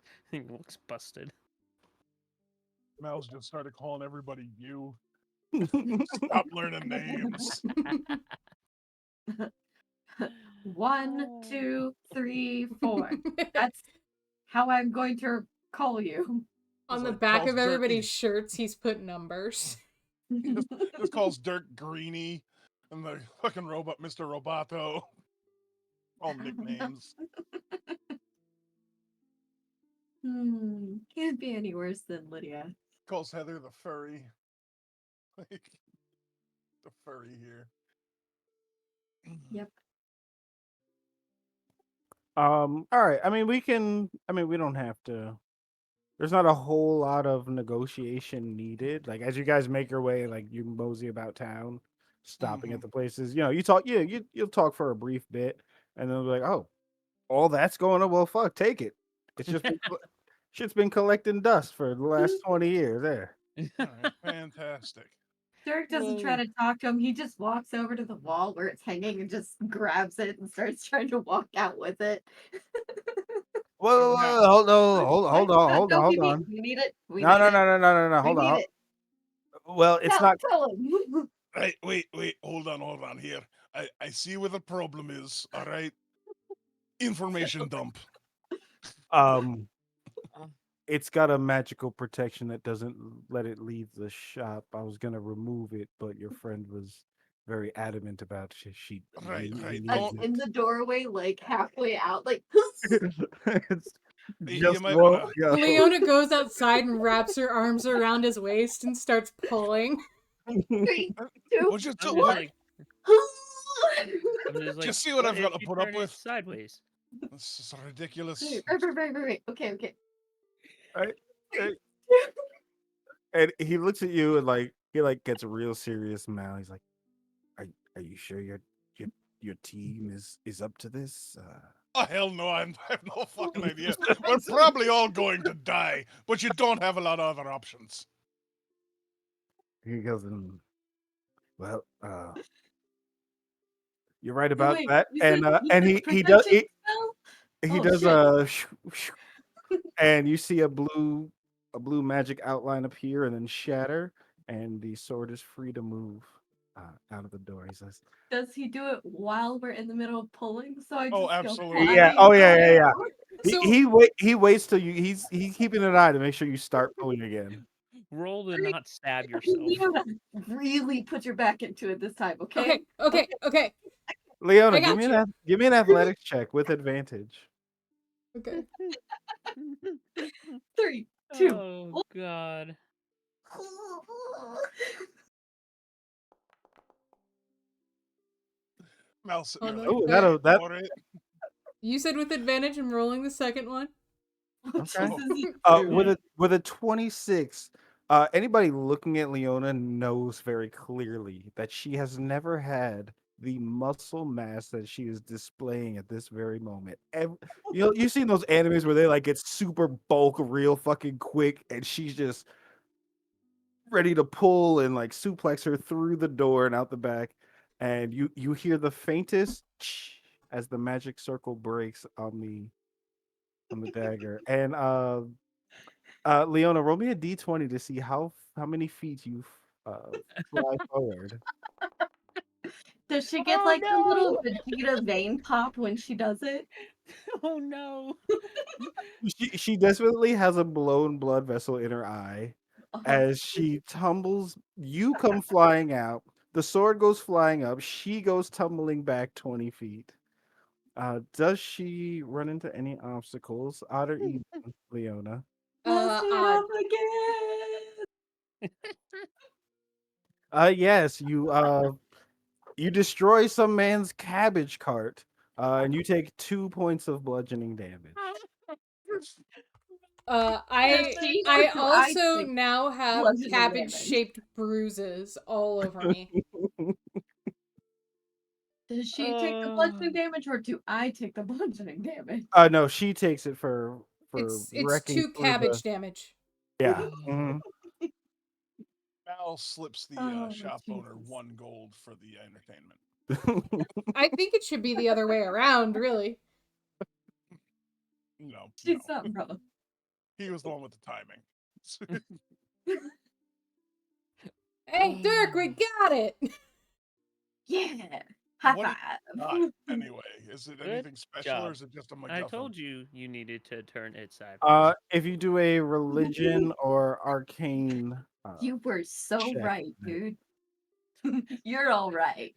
I think it looks busted. Mal's just started calling everybody you. Stop learning names. 1, 2, 3, 4. That's how I'm going to call you. On the like back calls of Dirk- everybody's shirts, he's put numbers. Just calls Dirk Greeny and the fucking robot Mr. Roboto. All nicknames. Can't be any worse than Lydia. Calls Heather the furry. Like the furry here. Yep. All right. I mean, we don't have to. There's not a whole lot of negotiation needed. Like as you guys make your way, like you mosey about town, stopping at the places. You know, you talk. Yeah, you'll talk for a brief bit, and then they'll be like, "Oh, all that's going on. Well, fuck, take it. It's just shit's been collecting dust for the last 20 years." There. All right, fantastic. Dirk doesn't try to talk to him. He just walks over to the wall where it's hanging and just grabs it and starts trying to walk out with it. Whoa, hold on. We need it. We No, need it. no. We Hold need on. it. Well, it's not. Tell him. Right, wait, hold on here. I see where the problem is, all right? Information dump. It's got a magical protection that doesn't let it leave the shop. I was gonna remove it, but your friend was very adamant about she Right. Like in the doorway, like halfway out, like It's You just might won't wanna- go. Leona goes outside and wraps her arms around his waist and starts pulling. 3, 2, Well, just, I'm look, just like, just see what I've if got to you put up turn it with. sideways? This is ridiculous. Right. Okay. Right. And he looks at you and he gets real serious now. He's like, "Are you sure your team is up to this?" Oh, hell no, I have no fucking idea. We're probably all going to die, but you don't have a lot of other options. He goes and Well, you're right Wait, about wait, that, you and said you and said he does protection spell? he Oh does shit. and you see a blue magic outline appear and then shatter, and the sword is free to move out of the door. He says, Does he do it while we're in the middle of pulling? So I Oh, just go absolutely. "Yeah, flying oh for yeah, yeah, it? yeah." So He waits till you. He's keeping an eye to make sure you start pulling again. Roll to Three. not stab yourself. Leona, really put your back into it this time, okay? okay. Leona, I got you. give me an athletics check with advantage. Okay. 3, 2. Oh God. Mouse Oh, you're no. like, Oh, Okay. that for it. You said with advantage. I'm rolling the second one. Oh, Okay. Jesus, you with a 26, anybody looking at Leona knows very clearly that she has never had the muscle mass that she is displaying at this very moment. You've seen those animes where they like get super bulk real fucking quick, and she's just ready to pull and like suplex her through the door and out the back, and you hear the faintest as the magic circle breaks on the dagger. And Leona, roll me a d20 to see how many feet you fly forward. Does she get Oh like the little no! Vegeta vein pop when she does it? Oh no! She desperately has a blown blood vessel in her eye. Oh, As she tumbles, you come flying out. The sword goes flying up. She goes tumbling back 20 feet. Does she run into any obstacles, odd or even, Leona? bust it Odd. up again! Yes, you destroy some man's cabbage cart, and you take 2 points of bludgeoning damage. Uh, Does I she or I do I also take now have bludgeoning cabbage damage? shaped bruises all over me. Does she take the Oh. bludgeoning damage or do I take the bludgeoning damage? No, she takes it for It's wrecking 2 through the cabbage damage. yeah. Mhm. Mal slips the Oh, shop owner Jesus. 1 gold for the entertainment. I think it should be the other way around, really. No. She's something, brother. He was the one with the timing. Hey, Dirk, we got it. Yeah! High What five! anyway, is it Good anything special or job. is it just a I MacGuffin? told you needed to turn it sideways. If you do a religion or arcane You were so check, right, dude. You're all right.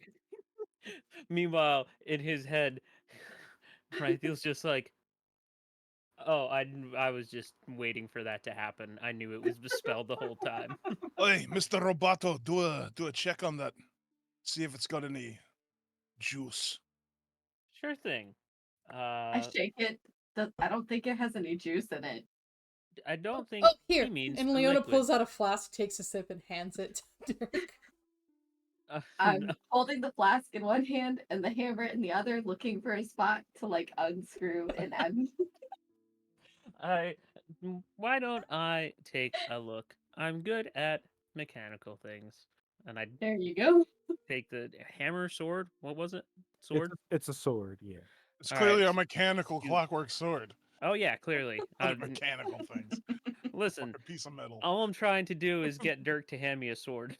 Meanwhile, in his head, Rythiel's just like, "Oh, I was just waiting for that to happen. I knew it was spelled the whole time." Hey, Mr. Roboto, do a check on that. See if it's got any juice. Sure thing. I shake it. I don't think it has any juice in it. I don't think Oh, here. he means And the Leona liquid. pulls out a flask, takes a sip, and hands it to Dirk. I'm No. holding the flask in one hand and the hammer in the other, looking for a spot to like unscrew and end. Why don't I take a look? I'm good at mechanical things. And I There you go. take the hammer sword. What was it? Sword? it's a sword, yeah. It's All clearly right. a mechanical You- clockwork sword. Oh yeah, clearly. Other mechanical things. Listen, Fucking piece of metal. all I'm trying to do is get Dirk to hand me a sword.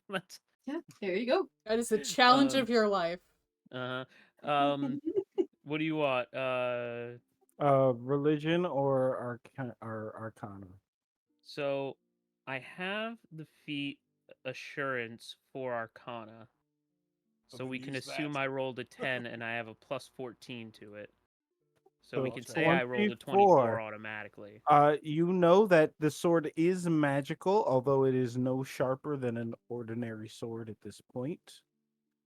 That's Yeah, there you go. That is the challenge Um, of your life. what do you want? Religion or arcana. So I have the feat assurance for Arcana. So So then we can use assume that. I rolled a 10 and I have a plus 14 to it. So we So can Okay. say I rolled a 24. 24 automatically. You know that the sword is magical, although it is no sharper than an ordinary sword at this point.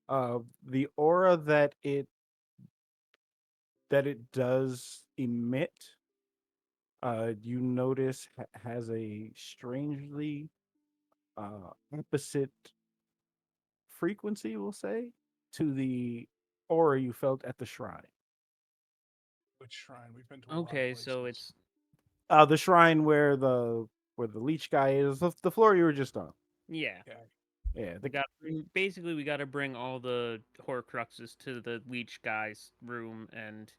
The aura that it does emit, you notice has a strangely opposite frequency, we'll say, to the aura you felt at the shrine. Which shrine? We've been to a lot of Okay, places. so it's The shrine where the leech guy is, the floor you were just on. yeah. Okay. Yeah, We got basically we got to bring all the Horcruxes to the leech guy's room and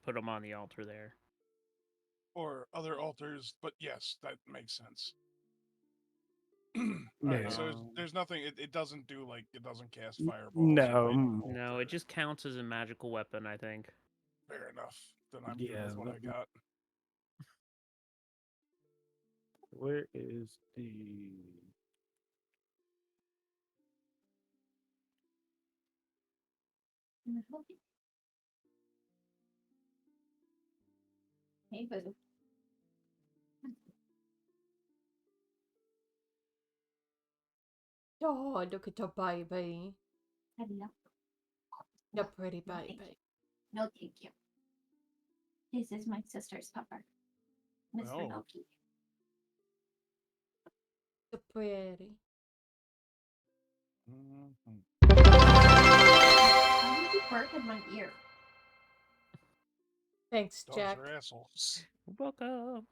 put them on the altar there. Or other altars, but yes, that makes sense. yeah. Alright, so Um, there's nothing. It doesn't do like it doesn't cast N- fireballs. or no, lightning No, bolt it just counts as a magical weapon, I think. fair enough. Then I'm good Yeah, with what I got. where is the? Hey, boo. Oh, look at the baby. Hello. The No, pretty no, thank baby. you. No, thank you. This is my sister's pupper, Mr. Oh. Loki. The pretty. Mhm. How did you burp in my ear? Thanks, Dogs Jack. are assholes. Welcome.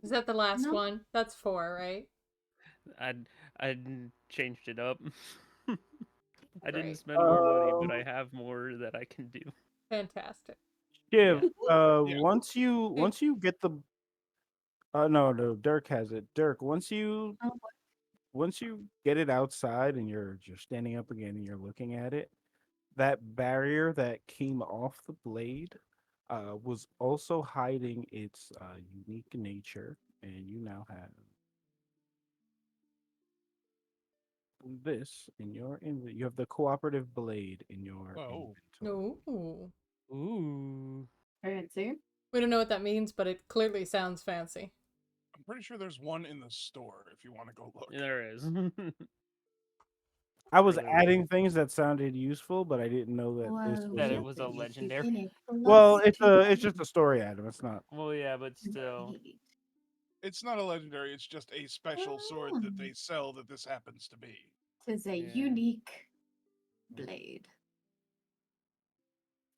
Is that the last No. one? That's 4, right? I changed it up. I didn't Great. spend more money, but I have more that I can do. Fantastic. Shiv, Yeah. once you get the no, Dirk has it. Dirk, Oh, once you get it outside and you're standing up again and you're looking at it, that barrier that came off the blade was also hiding its unique nature, and you now have this in your inventory. You have the cooperative blade in your Oh. inventory. No. Ooh. fancy. We don't know what that means, but it clearly sounds fancy. I'm pretty sure there's one in the store if you want to go look. There is. I was Really adding things that sounded useful, but I didn't know that this Whoa, was That it a was a thing. legendary. Well, it's just a story item. It's not. Well, yeah, but still. It's not a legendary. It's just a special sword that they sell that this happens to be. Tis a Yeah. unique blade.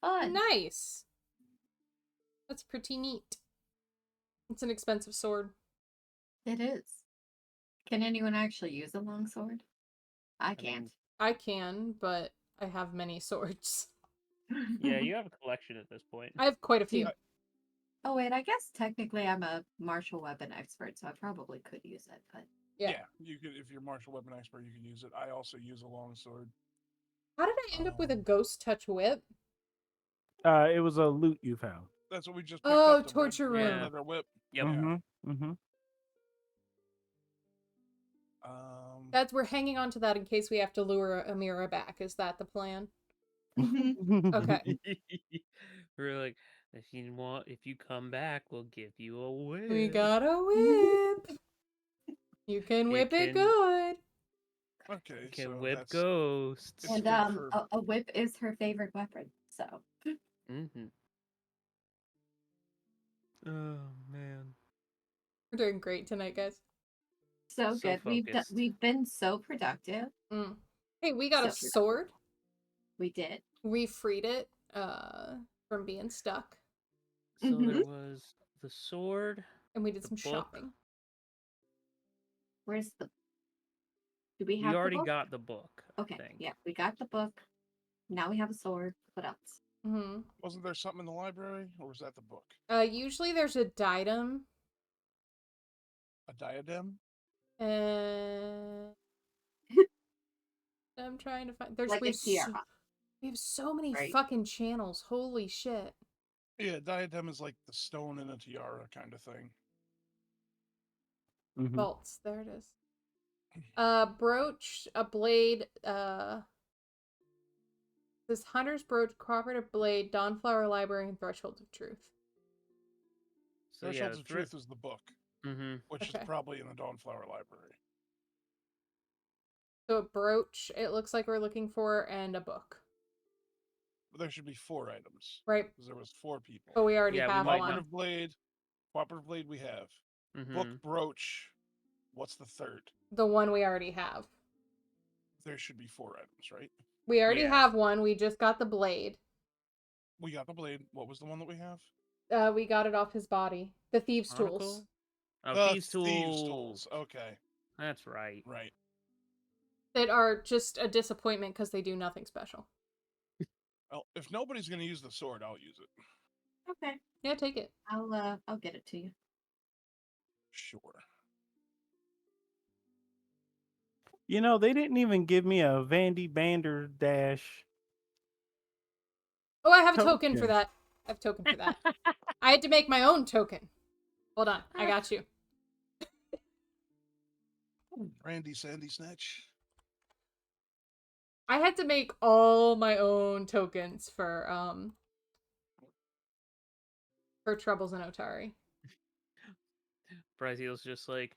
Fun. Nice. That's pretty neat. It's an expensive sword. It is. Can anyone actually use a longsword? I I can't. mean, I can, but I have many swords. yeah, you have a collection at this point. I have quite a few. Oh wait, I guess technically I'm a martial weapon expert, so I probably could use it. But Yeah. You could if you're a martial weapon expert, you can use it. I also use a long sword. How did I end up with a ghost touch whip? It was a loot you found. That's what we just picked Oh, up. The torture red room. leather whip. Yep. Yeah. Mm-hmm. Mm-hmm. We're hanging on to that in case we have to lure Amira back. Is that the plan? Okay. We're like, if you come back, we'll give you a whip. We got a whip. You can whip it good. Okay, You can so whip that's ghosts. it's and good for a whip is her favorite weapon. So Mm-hmm. Oh man. We're doing great tonight, guys. so So good. focused. We've been so productive. Mm. Hey, we got a So sword. We did. We freed it from being stuck. So there was the sword. And we did The some book. shopping. Where's the? Do we have? We already the book? got the book. Okay. I think. Yeah, we got the book. Now we have a sword. What else? Mm-hmm. Wasn't there something in the library, or was that the book? Usually there's a diadem. A diadem? I'm trying to find. Like a tiara. We have so many Right. fucking channels. Holy shit. Yeah, diadem is like the stone in a tiara kind of thing. Mm-hmm. Bolts. There it is. Brooch, a blade, this hunter's brooch, cooperative blade, Dawnflower Library, and Threshold of Truth. So Thresholds of Truth is the book, Mm-hmm. which is probably in the Dawnflower Library. So a brooch, it looks like we're looking for, and a book. But there should be 4 items. Right. Because there was 4 people. But we already Yeah, we have might one. Cooperative blade we have. Mm-hmm. Book brooch. What's the third? The one we already have. There should be 4 items, right? We already Yeah. have one. We just got the blade. We got the blade. What was the one that we have? We got it off his body. The thieves' tools. Monocle? Oh, The thieves tools. Okay. That's right. Right. that are just a disappointment because they do nothing special. Well, if nobody's gonna use the sword, I'll use it. Okay. Yeah, take it. I'll get it to you. Sure. You know, they didn't even give me a Vandy Banderdash. Oh, I have a token for Token. that. I have a token for that. I had to make my own token. Hold on, I got you. Randy Sandy Snatch. I had to make all my own tokens for Troubles in Otari. Braziel's just like,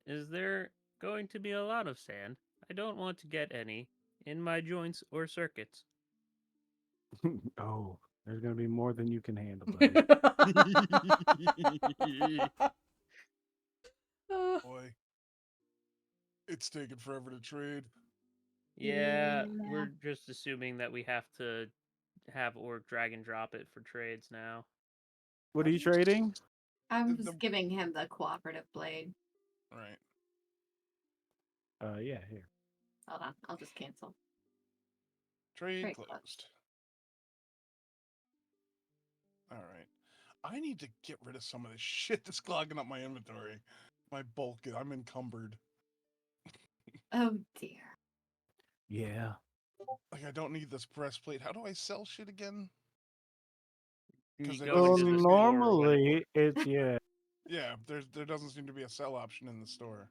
is there going to be a lot of sand? I don't want to get any in my joints or circuits. Oh, there's gonna be more than you can handle, buddy. Boy, it's taking forever to trade. Yeah, Yeah. we're just assuming that we have to have Orc drag and drop it for trades now. What are you trading? I'm The- just giving him the cooperative blade. Right. Yeah, here. Hold on, I'll just cancel. Trade Trade closed. All right. I need to get rid of some of this shit that's clogging up my inventory. My bulk, I'm encumbered. Oh dear. Yeah. Like, I don't need this breastplate. How do I sell shit again? You 'Cause they go don't Well, seem into to the be- store when- normally it's yeah. Yeah, there doesn't seem to be a sell option in the store.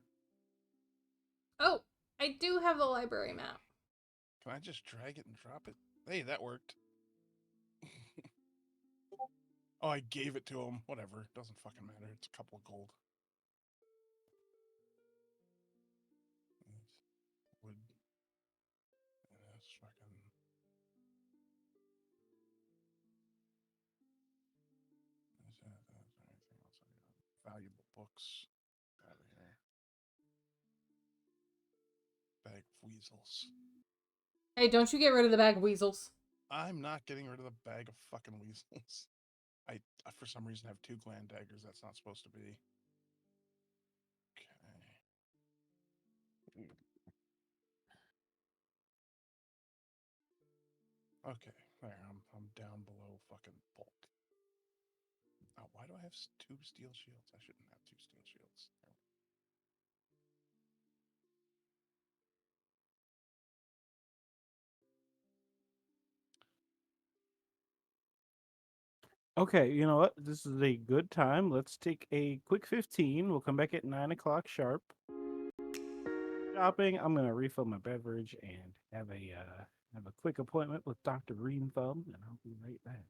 Oh, I do have the library map. Can I just drag it and drop it? Hey, that worked. Oh, I gave it to him. Whatever. Doesn't fucking matter. It's a couple of gold. Wood. That's fucking. Anything else I got? Valuable books. Out of here. Bag of weasels. Hey, don't you get rid of the bag of weasels. I'm not getting rid of the bag of fucking weasels. I for some reason have 2 gland daggers. That's not supposed to be. Okay, there. I'm down below fucking bulk. Oh, why do I have 2 steel shields? I shouldn't have 2 steel shields. Okay, you know what? This is a good time. Let's take a quick 15. We'll come back at 9 o'clock sharp. Shopping. I'm gonna refill my beverage and have a quick appointment with Dr. Green Thumb, and I'll be right back.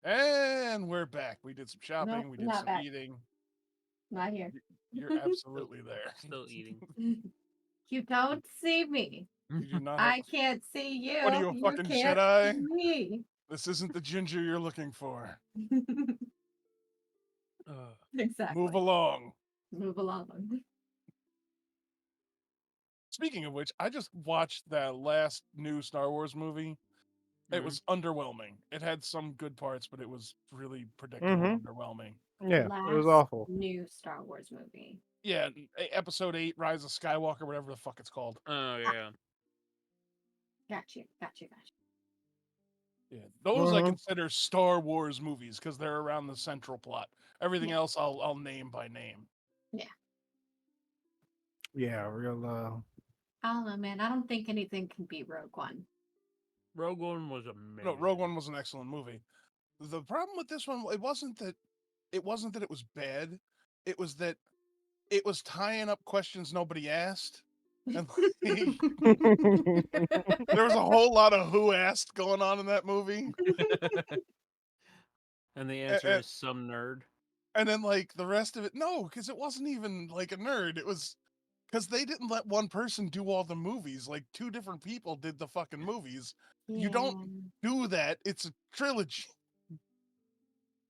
And we're back. We did some shopping. Nope, We did not some back. eating. Not here. You're absolutely there. Still eating. You don't see me. You do not have. I can't see you. What are you, a You fucking can't Jedi? see me. This isn't the ginger you're looking for. Exactly. Move along. Move along. Speaking of which, I just watched that last new Star Wars movie. It Mhm. was underwhelming. It had some good parts, but it was really predictable Mhm. and underwhelming. Yeah, it was Last awful. new Star Wars movie. Yeah, Episode 8, Rise of Skywalker, whatever the fuck it's called. Oh yeah. Got you. Yeah, those I Mhm. consider Star Wars movies because they're around the central plot. Everything Yeah. else I'll name by name. Yeah, real. I don't know, man. I don't think anything can beat Rogue One. Rogue One was amazing. No, Rogue One was an excellent movie. The problem with this one, it wasn't that it was bad. It was that it was tying up questions nobody asked. And like, there was a whole lot of who asked going on in that movie. And the A- answer a- is some nerd. And then like the rest of it, no, because it wasn't even like a nerd. It was because they didn't let one person do all the movies. Like two different people did the fucking movies. You don't do that. It's a trilogy.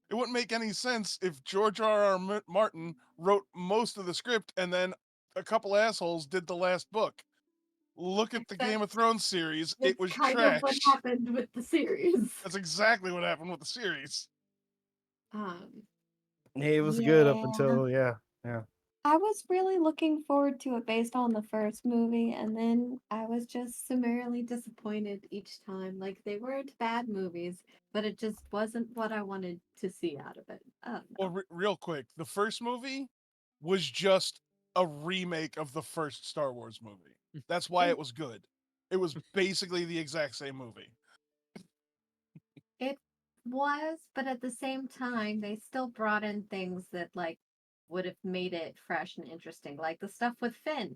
It wouldn't make any sense if George R.R. Martin wrote most of the script and then a couple assholes did the last book. Look at the Game of Thrones series. It It's was kind trash. of what happened with the series. That's exactly what happened with the series. It was good up Yeah. until yeah. I was really looking forward to it based on the first movie, and then I was just summarily disappointed each time. Like, they weren't bad movies, but it just wasn't what I wanted to see out of it. I don't know. Well, real quick, the first movie was just a remake of the first Star Wars movie. That's why it was good. It was basically the exact same movie. It was, but at the same time, they still brought in things that like would have made it fresh and interesting, like the stuff with Finn.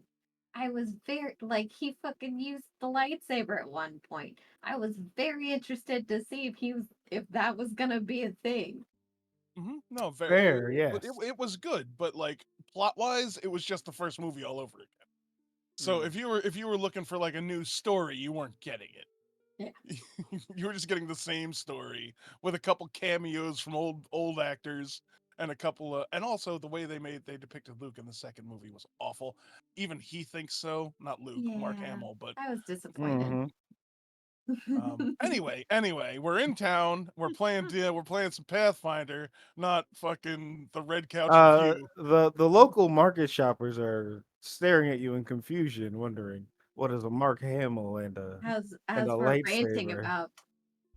I was very like he fucking used the lightsaber at one point. I was very interested to see if that was gonna be a thing. No, Fair, it, yes. it was good, but like plot wise, it was just the first movie all over again. So if you were looking for like a new story, you weren't getting it. Yeah. You were just getting the same story with a couple cameos from old actors and a couple of, and also the way they depicted Luke in the second movie was awful. Even he thinks so. Not Luke, Mark Yeah. Hamill, but I was disappointed. Mhm. anyway, we're in town. We're playing some Pathfinder, not fucking the Red Couch Review. The local market shoppers are staring at you in confusion, wondering what is a Mark Hamill and As a we're ranting lightsaber. about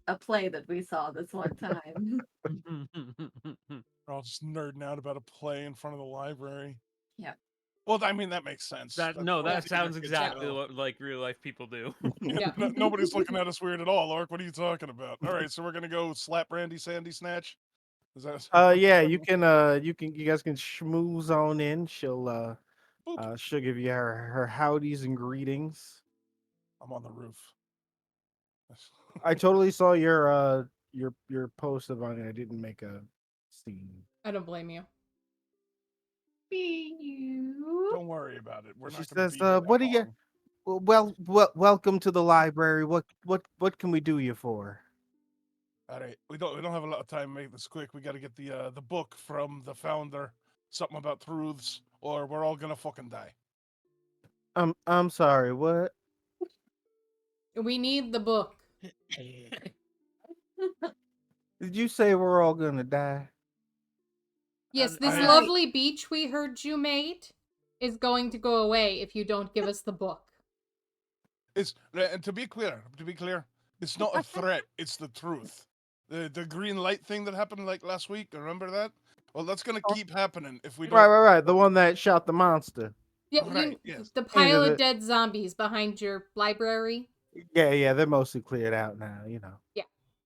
a play that we saw this one time. We're all just nerding out about a play in front of the library. Yep. Well, I mean that makes sense. That That's no, what that theater sounds kids exactly do. what like real life people do. Yeah. Nobody's looking at us weird at all, Lark. What are you talking about? All right, so we're gonna go slap Randy Sandy Snatch. Is that? Yeah, you guys can schmooze on in. Boop. She'll give you her howdies and greetings. I'm on the roof. I totally saw your post about it. I didn't make a scene. I don't blame you. Don't worry about it. We're She not gonna says, be here "What that do you? long. Welcome to the library. What can we do you for?" All right, we don't have a lot of time to make this quick. We got to get the book from the founder, something about truths, or we're all gonna fucking die. I'm sorry. What? We need the book. Did you say we're all gonna die? Yes, this I- lovely beach we heard you made is going to go away if you don't give us the book. It's and to be clear, it's not a threat. It's the truth. The green light thing that happened like last week. Remember that? Well, that's gonna keep happening if we don't. Right. The one that shot the monster. Yeah, Right, yes. the pile the- of dead zombies behind your library. Yeah. They're mostly cleared out now. You know.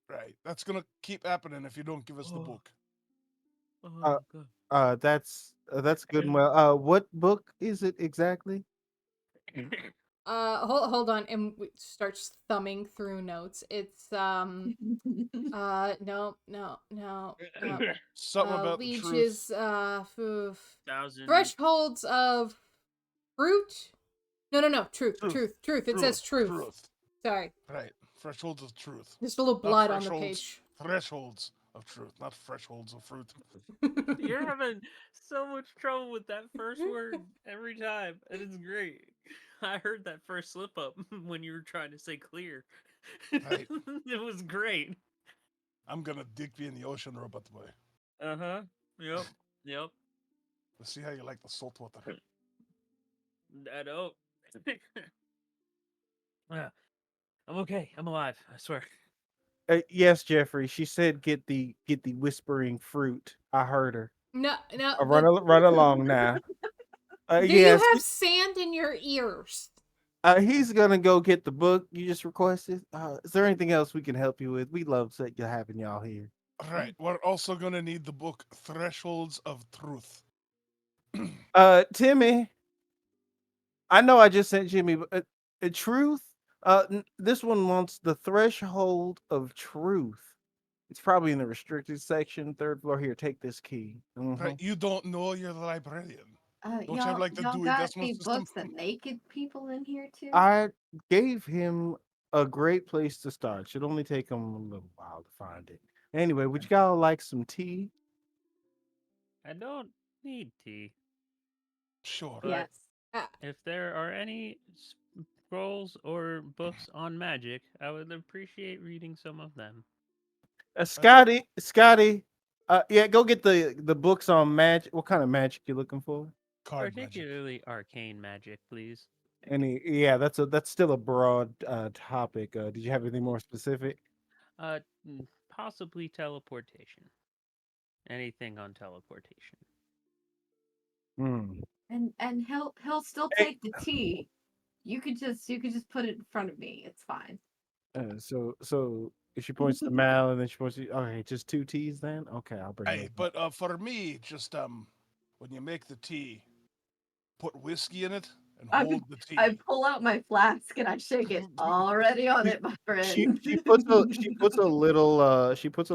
Right. That's gonna keep happening if you don't give us the book. Uh, that's good and well. What book is it exactly? hold on, and starts thumbing through notes. It's no. Something about the truth. Leeches, oof. 1,000. Thresholds of fruit. No. Truth. It says truth. Sorry, Right. Thresholds of truth. just a little Not blood on the thresholds. page. Thresholds of truth, not thresholds of fruit. You're having so much trouble with that first word every time, and it's great. I heard that first slip up when you were trying to say clear. Right. It was great. I'm gonna dig me in the ocean, robot boy. Uh-huh. Yep. Let's see how you like the salt water. I know. Yeah. I'm okay. I'm alive. I swear. Yes, Jeffrey. She said, "Get the whispering fruit." I heard her. No. Run along now. Do Yes, you have sand in your ears? he's gonna go get the book you just requested. Is there anything else we can help you with? We love that you're having y'all here. Right. We're also gonna need the book Thresholds of Truth. Timmy, I know I just sent Jimmy, but truth. This one wants the threshold of truth. It's probably in the restricted section, third floor. Here, take this key. Right. You don't know you're the librarian. Don't you have Y'all, like the y'all Dewey got Decimal any System? books that naked people in here too? I gave him a great place to start. Should only take him a little while to find it. Anyway, would you guys like some tea? I don't need tea. Sure. But Yes. if there are any scrolls or books on magic, I would appreciate reading some of them. Scotty. Yeah, go get the books on magic. What kind of magic you looking for? Card magic. Particularly arcane magic, please. Yeah, that's still a broad topic. Did you have anything more specific? Possibly teleportation. Anything on teleportation. Hmm. And he'll still Hey, take the tea. You could just put it in front of me. It's fine. So she points to Mal and then she points to okay, just two T's then? Okay, I'll bring Hey, those but for me, just when you make the tea, put whiskey in it and hold the tea. I pull out my flask and I shake it. Already on it, my friend. She puts a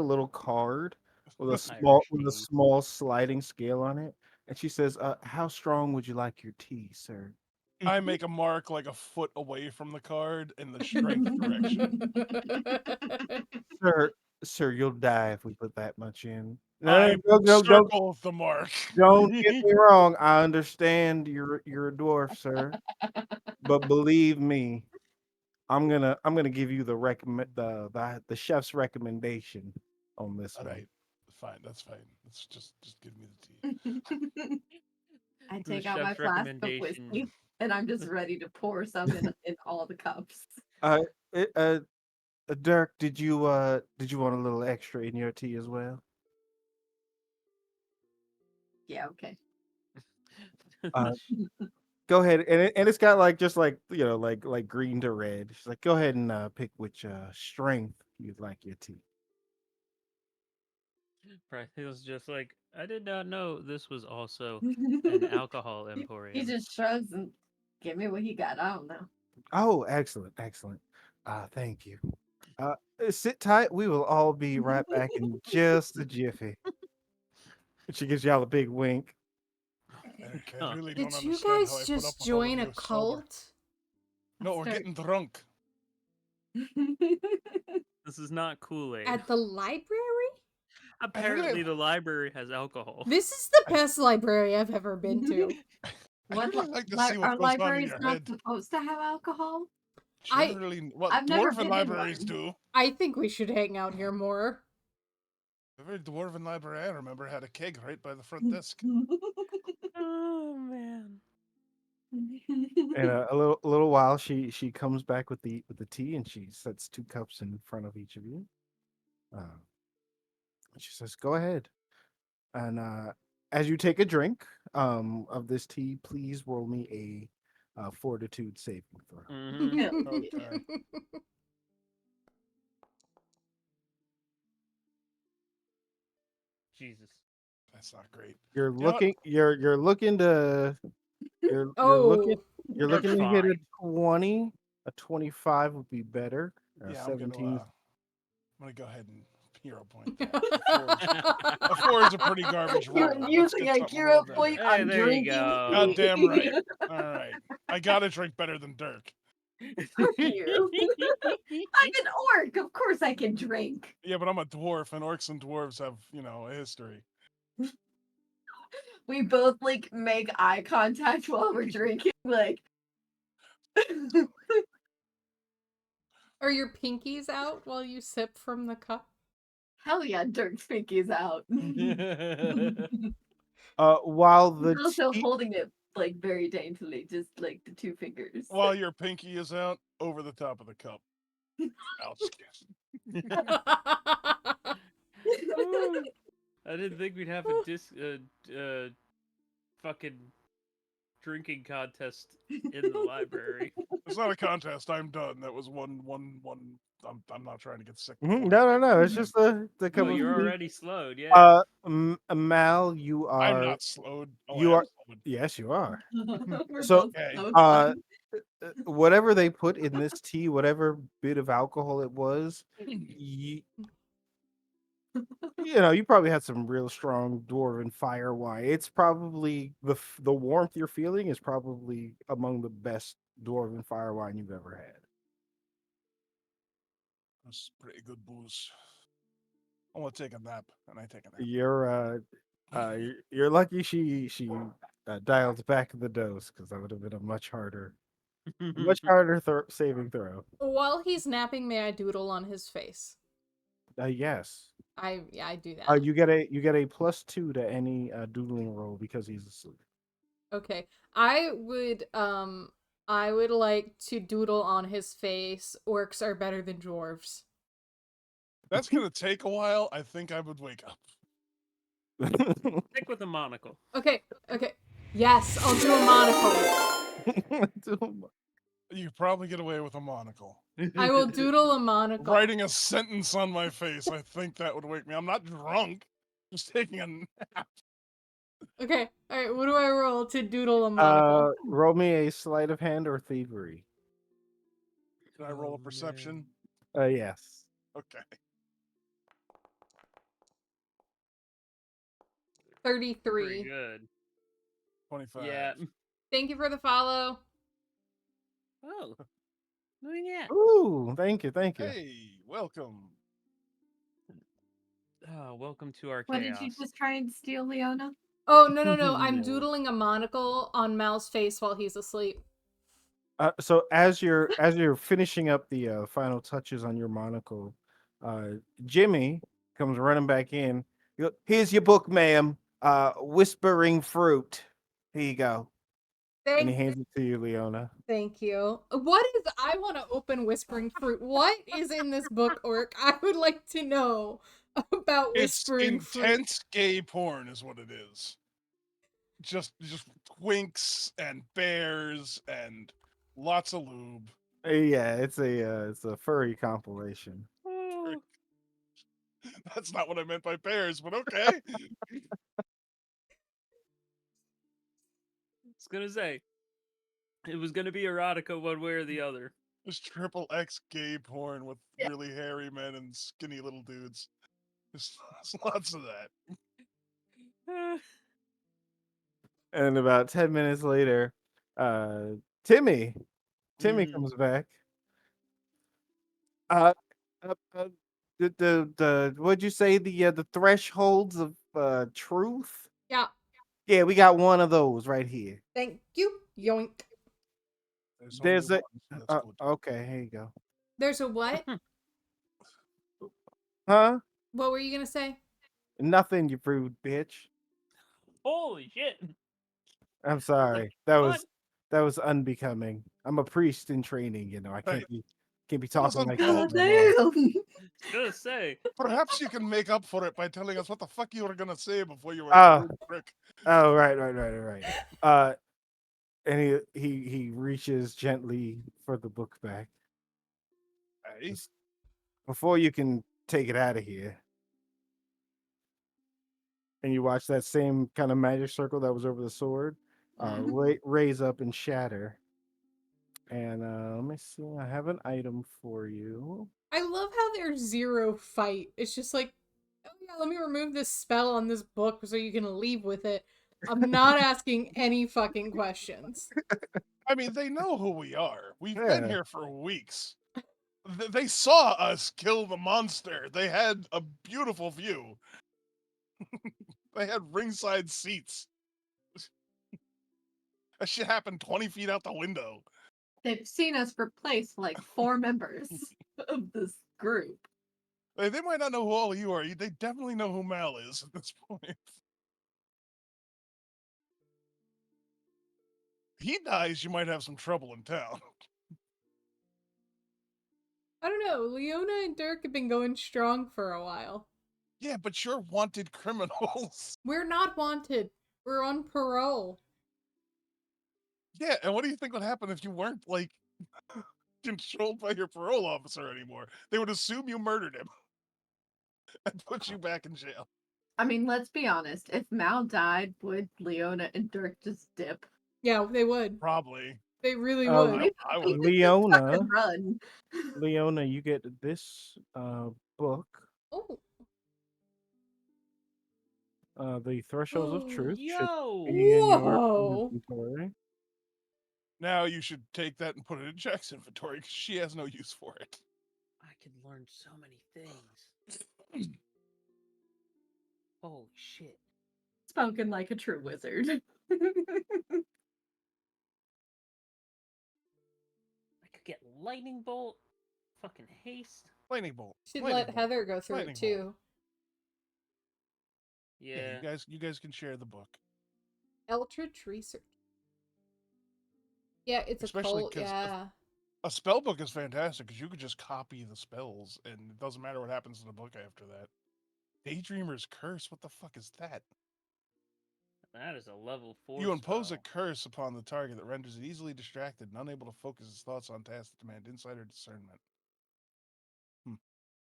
little card with a Irish tea. small sliding scale on it, and she says, "How strong would you like your tea, sir?" I make a mark like a foot away from the card in the strength direction. Sir, you'll die if we put that much in. I Don't circle the mark. don't get me wrong. I understand you're a dwarf, sir, but believe me, I'm gonna give you the recommend the chef's recommendation on this All one. right, fine. That's fine. Let's just give me the tea. I The take out my chef's flask of recommendation. whiskey and I'm just ready to pour some in all the cups. Uh, it, uh, Dirk, did you want a little extra in your tea as well? Yeah, okay. Uh, Go ahead, and it's got like just like like green to red. She's like, go ahead and pick which strength you'd like your tea. Right. He was just like, I did not know this was also an alcohol He emporium. just shrugs and give me what he got. I don't know. Oh, excellent, excellent. Thank you. Sit tight. We will all be right back in just a jiffy. She gives y'all a big wink. Okay, I Huh. really don't Did you understand how guys I put up just with all of join a you sober. cult? No, we're getting drunk. This is not Kool-Aid. At the library? Apparently the library has alcohol. This is the best library I've ever been to. I really like to see what Are goes on in libraries your not head. supposed to have alcohol? I- Generally, well, I've never dwarven been in libraries one. do. I think we should hang out here more. Every dwarven library I remember had a keg right by the front desk. Oh man. In a little while, she comes back with the tea, and she sets two cups in front of each of you. She says, "Go ahead." And as you take a drink of this tea, please roll me a fortitude saving throw. Mm-hmm. Hell yeah. Okay. Jesus. That's not great. You're You know what? looking. You're looking to. You're looking. Oh, You're Dark's looking to hit a fine. 20. A 25 would be better. Yeah, 17. I'm gonna go ahead and hero point that. A four is a pretty garbage roll. You're Let's using get a something a hero little better. point Hey, on there you drinking. go. God damn right. All right. I gotta drink better than Dirk. You. I'm an orc. Of course I can drink. Yeah, but I'm a dwarf, and orcs and dwarves have, a history. We both like make eye contact while we're drinking. Like, Are your pinkies out while you sip from the cup? hell yeah, Dirk's pinky's out. While He's the also tea, holding it like very daintily, just like the two fingers. While your pinky is out, over the top of the cup. Ouch. I didn't think we'd have a fucking drinking contest in the library. It's not a contest. I'm done. That was one. I'm not trying to get sick. Mhm, before no. I It's just the cup Well, of you're tea. already slowed, yeah. Mal, you I'm are not slowed. Oh, you I are am slowed. yes, you are. We're So, both Okay. so Uh, fun. whatever they put in this tea, whatever bit of alcohol it was, you, you probably had some real strong dwarven fire wine. It's probably the warmth you're feeling is probably among the best dwarven fire wine you've ever had. That's pretty good booze. I want to take a nap, and I take a nap. You're lucky she dialed back the dose because that would have been a much harder saving throw. While he's napping, may I doodle on his face? Yes. I do that. You get a +2 to any doodling roll because he's asleep. Okay. I would like to doodle on his face. Orcs are better than dwarves. That's gonna take a while. I think I would wake up. Stick with a monocle. Okay. Yes, I'll do a monocle. You could probably get away with a monocle. I will doodle a monocle. Writing a sentence on my face, I think that would wake me. I'm not drunk. Just taking a nap. Okay. All right. What do I roll to doodle a monocle? Roll me a sleight of hand or thievery. Can I roll a perception? Yes. Okay. 33. Pretty good. 25. Yeah. Thank you for the follow. Oh. Yeah. Ooh, thank you. Hey, welcome. Oh, welcome to our What chaos. did you just try and steal, Leona? Oh, no. I'm No. doodling a monocle on Mal's face while he's asleep. So as you're finishing up the final touches on your monocle, Jimmy comes running back in. Here's your book, ma'am. Whispering Fruit. Here you go. And he hands it to you, Leona. Thank you. I want to open Whispering Fruit. What is in this book, Orc? I would like to know about Whispering It's Fruit. intense gay porn is what it is. Just twinks and bears and lots of lube. Yeah, it's a furry compilation. That's not what I meant by bears, but okay. was gonna say it was gonna be erotica one way or the other. Just triple X gay porn with really hairy men and skinny little dudes. Just lots of that. And about 10 minutes later, Timmy Mhm. comes back. Uh, the what'd you say, the thresholds of truth? Yeah. Yeah, we got one of those right here. Thank you. Yoink. There's There's only a one, so that's good. okay, here you go. There's a what? Huh? What were you gonna say? Nothing, you rude bitch. Holy shit! I'm sorry. That What? was unbecoming. I'm a priest in training, I Right. can't be That was talking like uncalled that. for. No more. Damn. Gonna say. Perhaps you can make up for it by telling us what the fuck you were gonna say before you were Oh. a rude prick. Oh, right. And he reaches gently for the book back. Hey, Before you can take it out of here. And you watch that same kind of magic circle that was over the sword raise up and shatter. And let me see. I have an item for you. I love how there's zero fight. It's just like, oh yeah, let me remove this spell on this book so you can leave with it. I'm not asking any fucking questions. I mean, they know who we are. We've been Yeah. here for weeks. They saw us kill the monster. They had a beautiful view. They had ringside seats. That shit happened 20 feet out the window. They've seen us replace like 4 members of this group. They might not know who all of you are. They definitely know who Mal is at this point. He dies, you might have some trouble in town. I don't know. Leona and Dirk have been going strong for a while. Yeah, but you're wanted criminals. We're not wanted. We're on parole. Yeah, and what do you think would happen if you weren't, like, controlled by your parole officer anymore? They would assume you murdered him and put you back in jail. I mean, let's be honest. If Mal died, would Leona and Dirk just dip? Yeah, they would. Probably. They really Oh, would. I We would. could just Leona. fucking run. Leona, you get this book, Oh, The Thresholds of Truth. Should Yo! be in your whoa! inventory. Now you should take that and put it in Jack's inventory because she has no use for it. I could learn so many things. Holy shit. Spoken like a true wizard. I could get lightning bolt, fucking haste. Lightning bolt. Should lightning let bolt, Heather go through lightning it bolt. too. Yeah. You guys can share the book. Eldritch Research. Yeah, it's Especially a cult. 'cause Yeah. A spell book is fantastic because you could just copy the spells and it doesn't matter what happens to the book after that. Daydreamer's Curse, what the fuck is that? That is a level 4 You impose a spell. curse upon the target that renders it easily distracted and unable to focus its thoughts on tasks that demand insight or discernment.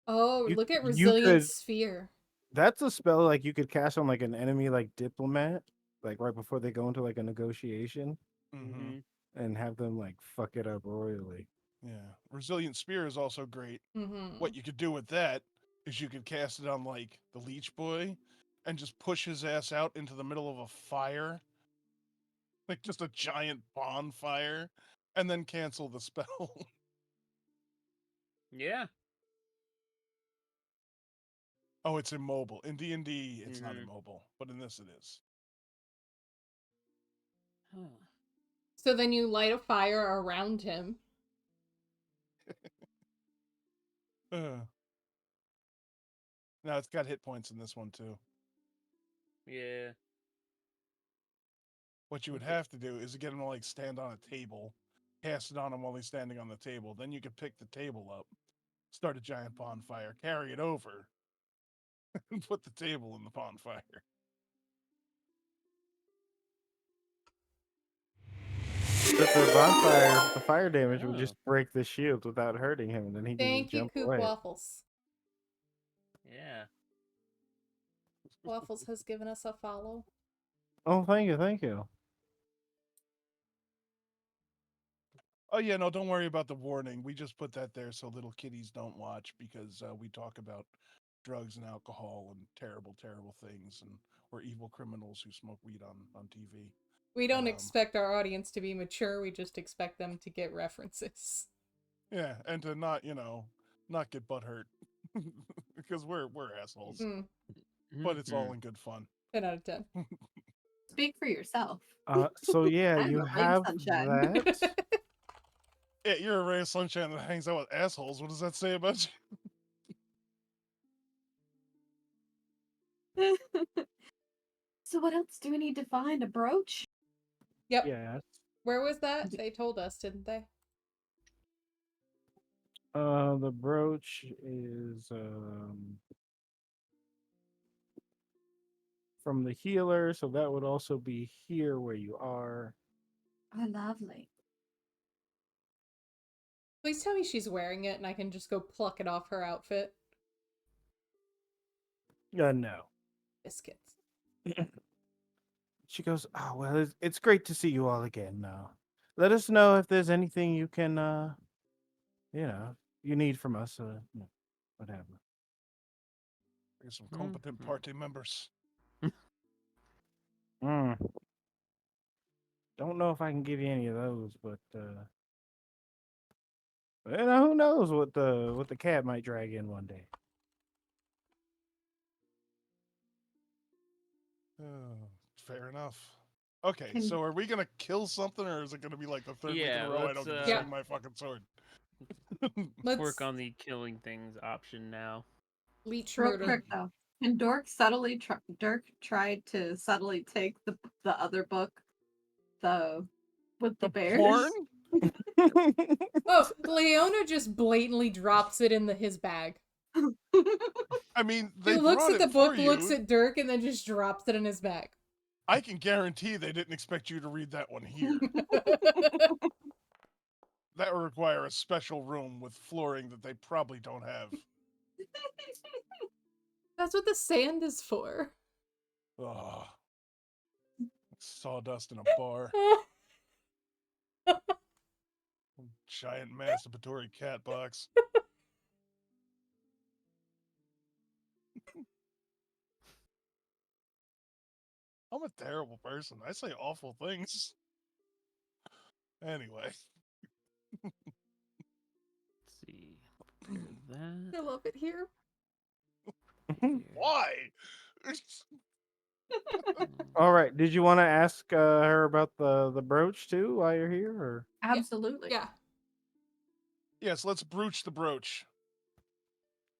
Oh, You- look at you Resilient could- Sphere. That's a spell like you could cast on like an enemy, like Diplomat, like right before they go into like a negotiation, Mm-hmm. and have them like fuck it up royally. Yeah. Resilient Spear is also great. Mm-hmm. What you could do with that is you could cast it on like the Leech Boy and just push his ass out into the middle of a fire. Like just a giant bonfire, and then cancel the spell. Yeah. Oh, it's immobile. In D&D, it's not Mhm. immobile, but in this it is. Huh. So then you light a fire around him. Now it's got hit points in this one too. Yeah. What you would Okay. have to do is get him to like stand on a table, cast it on him while he's standing on the table. Then you could pick the table up, start a giant bonfire, carry it over, and put the table in the bonfire. But the bonfire, the fire damage would Oh. just break the shield without hurting him, and then he can Thank just you, jump Coop away. Waffles. Yeah. Waffles has given us a follow. Oh, thank you, thank you. Oh yeah, no, don't worry about the warning. We just put that there so little kiddies don't watch because we talk about drugs and alcohol and terrible, terrible things, and we're evil criminals who smoke weed on TV. We don't Um, expect our audience to be mature. We just expect them to get references. Yeah, and to not, not get butt hurt because we're assholes. Mm, But it's all Mhm. in good fun. 10 out of 10. Speak for yourself. So yeah, I'm you a ray of have sunshine. that. Yeah, you're a ray of sunshine that hangs out with assholes. What does that say about you? So what else do we need to find? A brooch? Yep. Yes. Where was that? They told us, didn't they? The brooch is from the healer, so that would also be here where you are. Oh, lovely. Please tell me she's wearing it and I can just go pluck it off her outfit. No. Biscuits. She goes, oh, well, it's great to see you all again. let us know if there's anything you can, you need from us, whatever. There's some competent party members. Mm. Don't know if I can give you any of those, but who knows what the cat might drag in one day. Fair enough. Okay, so are we gonna kill something, or is it gonna be like the third week in Yeah, a row I don't let's, get to Yeah. swing my fucking sword? Let's work Let's on the killing things option now. leech Real murder. quick though, can Dirk tried to subtly take the other book, with the bears. Porn? Oh, Leona just blatantly drops it in his bag. I mean, He they looks brought at the it for book, you. looks at Dirk, and then just drops it in his bag. I can guarantee they didn't expect you to read that one here. That would require a special room with flooring that they probably don't have. That's what the sand is for. Ugh. Sawdust in a bar. Giant masturbatory cat box. I'm a terrible person. I say awful things. Anyway. Let's see. Prepare I love it here. that. Why? All right. Did you want to ask her about the brooch too while you're here, or? Absolutely. Yeah. Yes, let's brooch the brooch.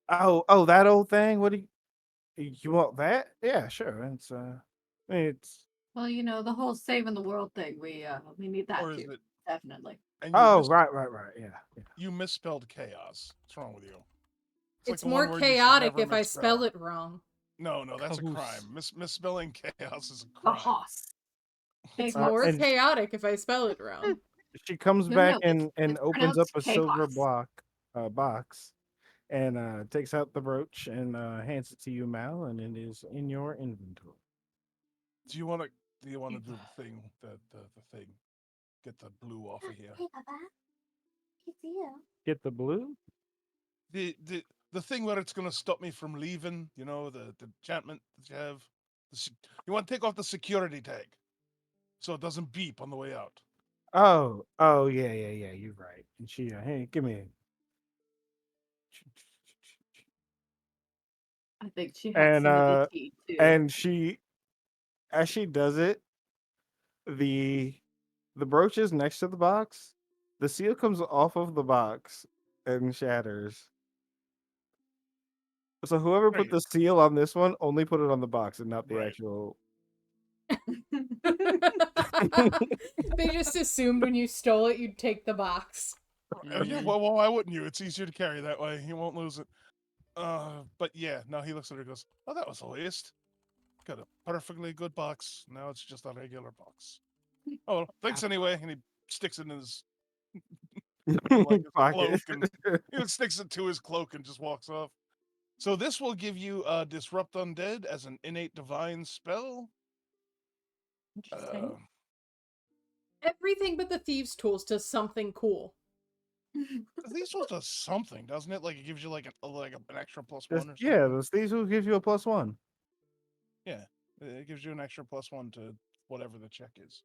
Oh, that old thing. What do you want that? Yeah, sure. It's it's. Well, the whole saving the world thing. We need that Or is too. it? Definitely. And Oh, right. Yeah. You misspelled chaos. What's wrong with you? It's like the more one word you should chaotic never if I misspell. spell it wrong. No, that's a Cahoos. crime. Misspelling chaos is a The crime. hoss. It's Chaos. more And chaotic if I spell it wrong. she comes No, back it's and opens up pronounced a silver chaos. box and takes out the brooch and hands it to you, Mal, and it is in your inventory. Do you want to do the thing, the thing? Get the blue off of here. Hey, Papa. It's you. Get the blue? The thing where it's gonna stop me from leaving. You know, the enchantment that you have. You want to take off the security tag, so it doesn't beep on the way out. Oh, yeah. You're right. And she, hey, give me. I think she had And some of the tea too. and she, as she does it, the brooch is next to the box. The seal comes off of the box and shatters. So whoever put Great. the seal on this one only put it on the box and not the Right. actual. They just assumed when you stole it, you'd take the box. Yeah, well, why wouldn't you? It's easier to carry that way. You won't lose it. But yeah, no, he looks at her and goes, "Oh, that was a waste. Got a perfectly good box. Now it's just a regular box." Oh, well, thanks anyway. And he sticks it in his like his Pocket. cloak, and he sticks it to his cloak and just walks off. So this will give you Disrupt Undead as an innate divine spell. Interesting. Everything but the thieves' tools does something cool. These ones does something, doesn't it? Like it gives you like an extra plus Just, one or yeah, something. these will give you a +1. Yeah, it gives you an extra +1 to whatever the check is.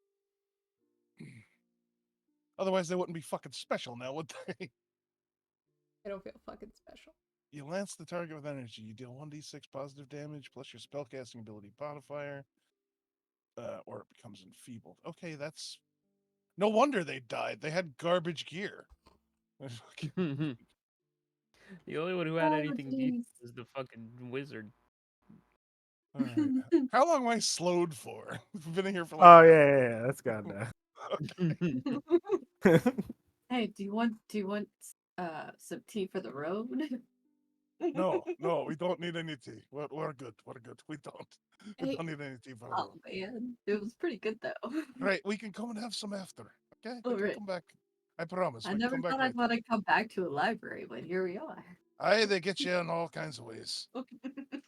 Otherwise, they wouldn't be fucking special now, would they? I don't feel fucking special. You lance the target with energy. You deal 1d6 positive damage plus your spellcasting ability modifier, or it becomes enfeebled. Okay, that's no wonder they died. They had garbage gear. The only one who had Oh, anything decent jeez. was the fucking wizard. All right. How long am I slowed for? We've been in here for Oh like. yeah. That's got that. Hey, do you want some tea for the road? No, we don't need any tea. We're good. We're good. We don't. We Hey. don't need any tea for the Oh road. man, it was pretty good though. Right, we can come and have some after. Okay, we All can right. come back. I promise. I We can never come back thought I'd later. want to come back to a library, but here we are. Aye, they get you in all kinds of ways.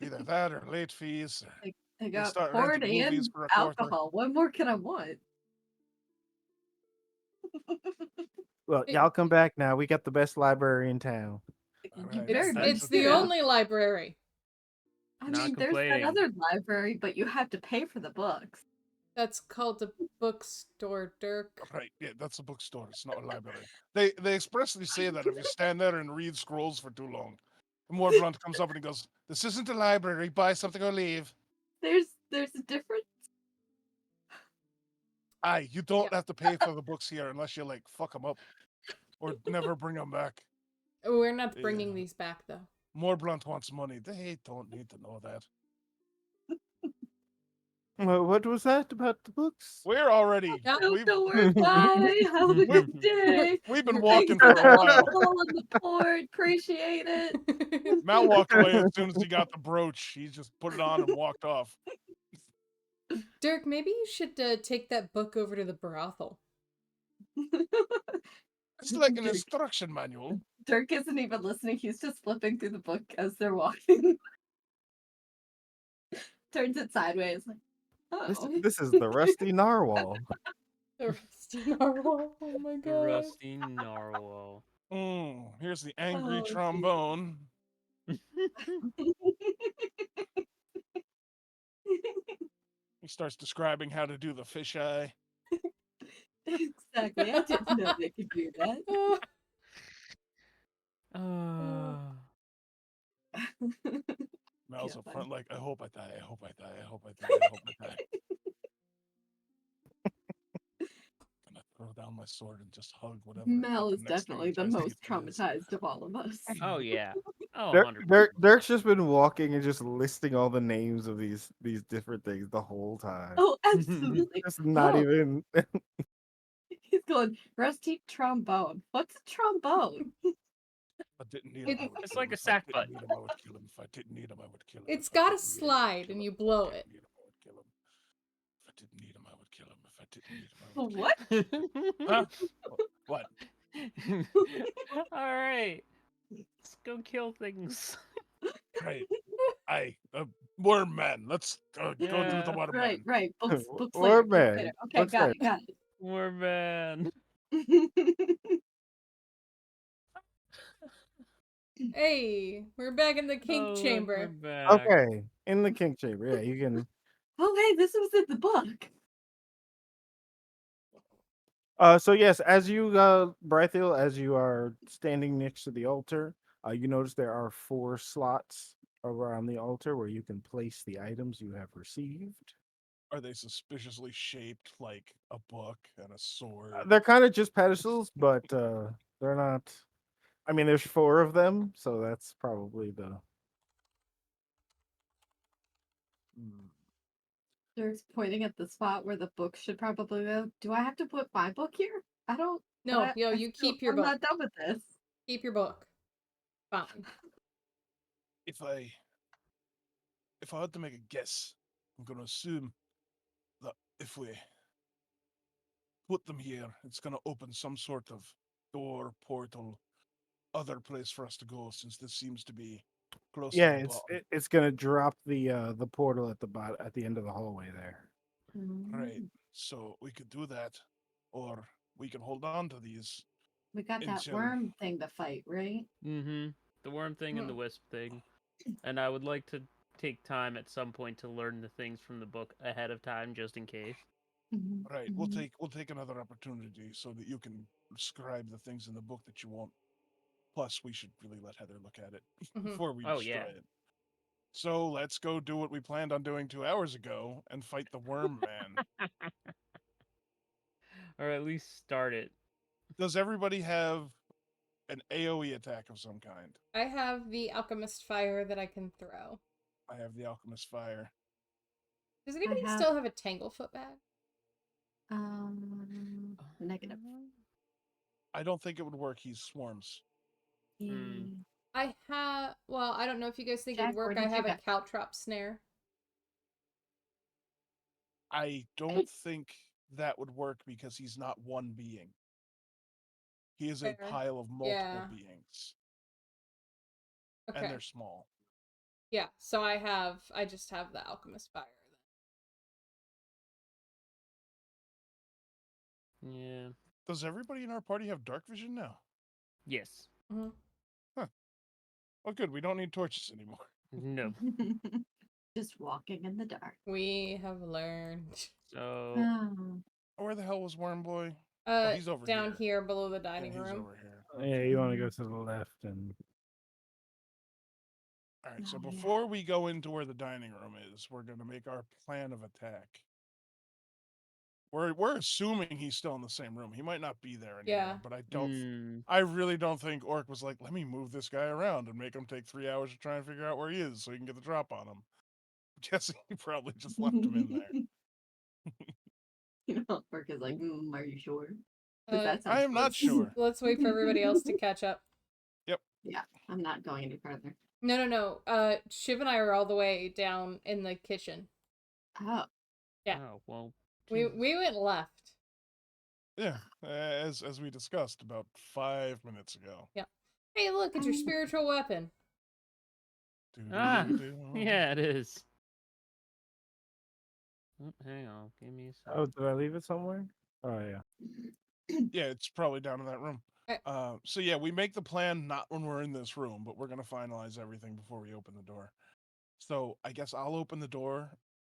Either that or late fees. Or I we'll got start porn renting movies and for a quarter. alcohol. What more can I want? Well, y'all come back now. We got the best library in town. Alright, Very It's, much thanks it's for the do. only library. I Not mean, there's that complaining. other library, but you have to pay for the books. That's called a bookstore, Dirk. Right, yeah, that's a bookstore. It's not a library. They expressly say that if you stand there and read scrolls for too long. Morblunt comes up and he goes, "This isn't a library. Buy something or leave." There's a difference. Aye, you don't Yeah. have to pay for the books here unless you like fuck them up or never bring them back. We're not bringing Yeah. these back, though. Morblunt wants money. They don't need to know that. What was that about the books? We're already Yeah. we've, Don't worry, bye. Have a good day. we've been Thanks walking for for a while. on the port. Appreciate it. Mal walked away as soon as he got the brooch. He just put it on and walked off. Dirk, maybe you should take that book over to the brothel. It's like an Dirk. instruction manual. Dirk isn't even listening. He's just flipping through the book as they're walking. Turns it sideways. Like, oh. This is the Rusty Narwhal. The rusty narwhal. Oh my The god. rusty narwhal. Here's the angry Oh, trombone. He starts describing how to do the fisheye. Exactly. I didn't know they could do that. Mal's Yeah, up front like, I hope I die, I hope I die, I hope I die, I hope I die. Gonna throw down my sword and just hug whatever. Mel fucking is next thing definitely the tries to most eat me is. traumatized of all of us. Oh yeah. Oh, Dirk, 100%. Dirk's just been walking and just listing all the names of these different things the whole time. Oh, absolutely. Just not Oh, even. he's going, rusty trombone. What's a trombone? If I didn't need him, I would It's kill like him. a If I sack didn't butt. need him, I would kill him. If I didn't need him, I would kill him. It's If I got a didn't need him, I would slide kill and him. you If I blow didn't it. need him, I would kill him. If I didn't need him, I would kill him. If I didn't need him, I would kill What? him. Huh? What? All right. Let's go kill things. Right. Worm man. Let's go do the Yeah. worm Right, man. right. Books Or later. Books man. later. Okay, Books got later. it, got More man. it. Hey, we're back in the kink Oh, look, chamber. we're back. Okay, in the king chamber. Yeah, you can. Oh, hey, this was in the book. So yes, as you, Brythiel, as you are standing next to the altar, you notice there are 4 slots around the altar where you can place the items you have received. Are they suspiciously shaped like a book and a sword? They're kind of just pedestals, but they're not. I mean, there's 4 of them, so that's probably the. Dirk's pointing at the spot where the book should probably go. Do I have to put my book here? I don't. No, yo, you keep your I'm book. not done with this. Keep your book. Fine. If I had to make a guess, I'm gonna assume that if we put them here, it's gonna open some sort of door, portal, other place for us to go, since this seems to be close Yeah, to the it's bottom. it's gonna drop the portal at the bottom at the end of the hallway there. Right. So we could do that, or we can hold on to these. We got that until- worm thing to fight, right? Mm-hmm. The worm thing and the wisp thing. And I would like to take time at some point to learn the things from the book ahead of time, just in case. Right. We'll take another opportunity so that you can describe the things in the book that you want. Plus, we should really let Heather look at it before we Oh, destroy yeah. it. So let's go do what we planned on doing 2 hours ago and fight the worm man. Or at least start it. Does everybody have an AoE attack of some kind? I have the alchemist fire that I can throw. I have the alchemist fire. Does anybody have- still have a tanglefoot bag? Negative. I don't think it would work. He swarms. I have. Well, I don't know if you guys think it Jack, would work. where I did you have a go? caltrop snare. I don't think that would work because he's not one being. He is a Fair. pile of multiple Yeah. beings. Okay. And they're small. Yeah. So I just have the alchemist fire. Yeah. Does everybody in our party have dark vision now? Yes. Mhm. Oh, good. We don't need torches anymore. No. Just walking in the dark. We have learned. So Oh. Where the hell was Worm Boy? Oh, he's over Down here. here below the Yeah, dining he's room. over here. Yeah, you want to go to the left and All right, so Oh, yeah. before we go into where the dining room is, we're going to make our plan of attack. We're assuming he's still in the same room. He might not be there anymore, Yeah. but I don't. mm, I really don't think Orc was like, let me move this guy around and make him take 3 hours to try and figure out where he is so he can get the drop on him. I'm guessing he probably just left him in there. You know, Orc is like, are you sure? 'Cause Uh, that I sounds am not close. sure. Let's wait for everybody else to catch up. Yeah, I'm not going any further. No. Shiv and I are all the way down in the kitchen. Oh, Yeah. Oh well. We Jesus. we went left. Yeah, as we discussed about 5 minutes ago. Hey, look, it's your spiritual weapon. Ah, Doo-doo-doo-doo. Yeah, it is. Oh, hang on. Give me a second. oh, did I leave it somewhere? Oh yeah. Yeah, it's probably down in that room. Okay. So yeah, we make the plan not when we're in this room, but we're gonna finalize everything before we open the door. So I guess I'll open the door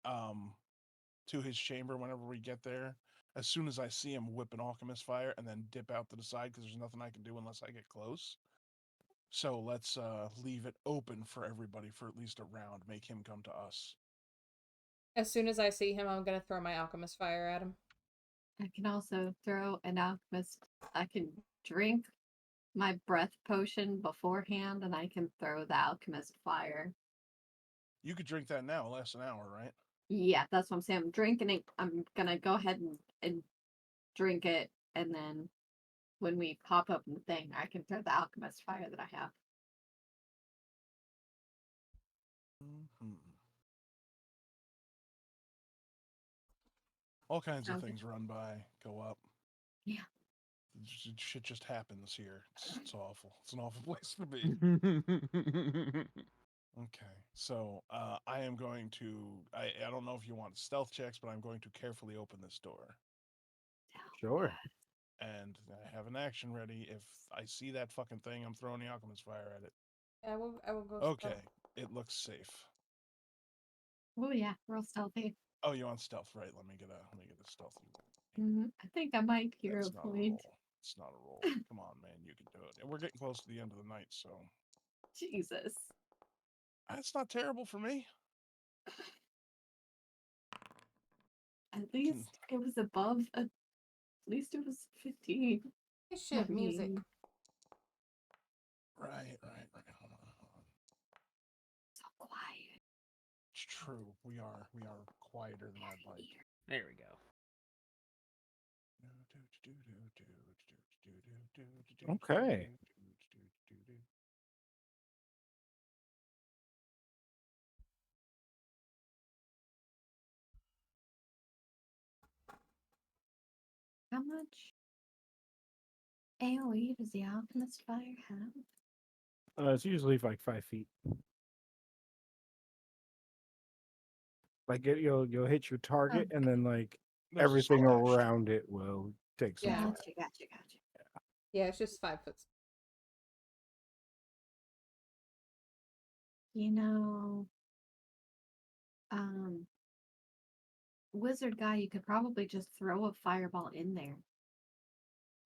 to his chamber whenever we get there. As soon as I see him whip an alchemist fire and then dip out to the side because there's nothing I can do unless I get close. So let's leave it open for everybody for at least a round. Make him come to us. As soon as I see him, I'm gonna throw my alchemist fire at him. I can also throw an alchemist. I can drink my breath potion beforehand, and I can throw the alchemist fire. You could drink that now. It lasts an hour, right? Yeah, that's what I'm saying. I'm drinking it. I'm gonna go ahead and drink it, and then when we pop up the thing, I can throw the alchemist fire that I have. Mhm. All kinds of Okay. things run by, go up. Yeah. Shit just happens here. It's awful. It's an awful place to be. Okay, so I am going to. I don't know if you want stealth checks, but I'm going to carefully open this door. Sure. And I have an action ready. If I see that fucking thing, I'm throwing the alchemist fire at it. I will go. Okay, it looks safe. Oh yeah, real stealthy. Oh, you want stealth, right? Let me get a stealthy. I think I might hear That's a not a point. roll. It's not a roll. Come on, man, you can do it. And we're getting close to the end of the night, so Jesus. that's not terrible for me. At least it was above. At least it was 15. Hey, shit, music. mean, Right. Hold on. So quiet. It's true. We are quieter than I'd like. There we go. Okay. How much AoE does the alchemist fire have? It's usually like 5 feet. Like you'll hit your target, and then like There's a everything splash. around it will take some Yeah. fire. Gotcha. Yeah, it's just 5 foot. You know, wizard guy, you could probably just throw a fireball in there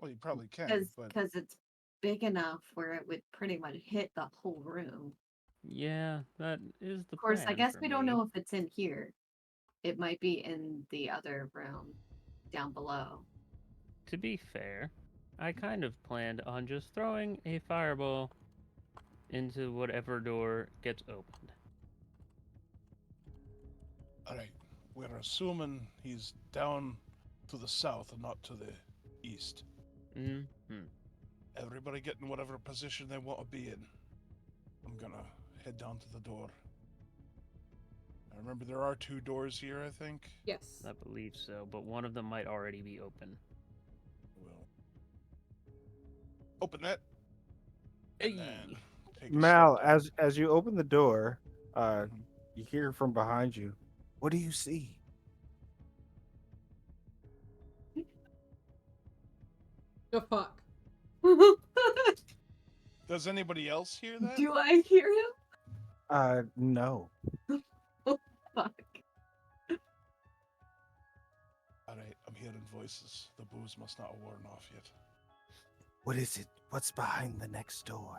Well, you probably can, but because it's big enough where it would pretty much hit the whole room. Yeah, that is the Of course, I plan guess for we don't me. know if it's in here. It might be in the other room down below. To be fair, I kind of planned on just throwing a fireball into whatever door gets opened. all right. We're assuming he's down to the south and not to the east. Mm-hmm. Everybody get in whatever position they want to be in. I'm gonna head down to the door. I remember there are 2 doors here, I think. Yes. I believe so, but one of them might already be open. We'll open that. And then take a Mal, step down. as you open the door, Mhm. you hear from behind you. What do you see? The fuck? Does anybody else hear that? Do I hear him? No. Oh, fuck. Alright, I'm hearing voices. The booze must not have worn off yet. What is it? What's behind the next door?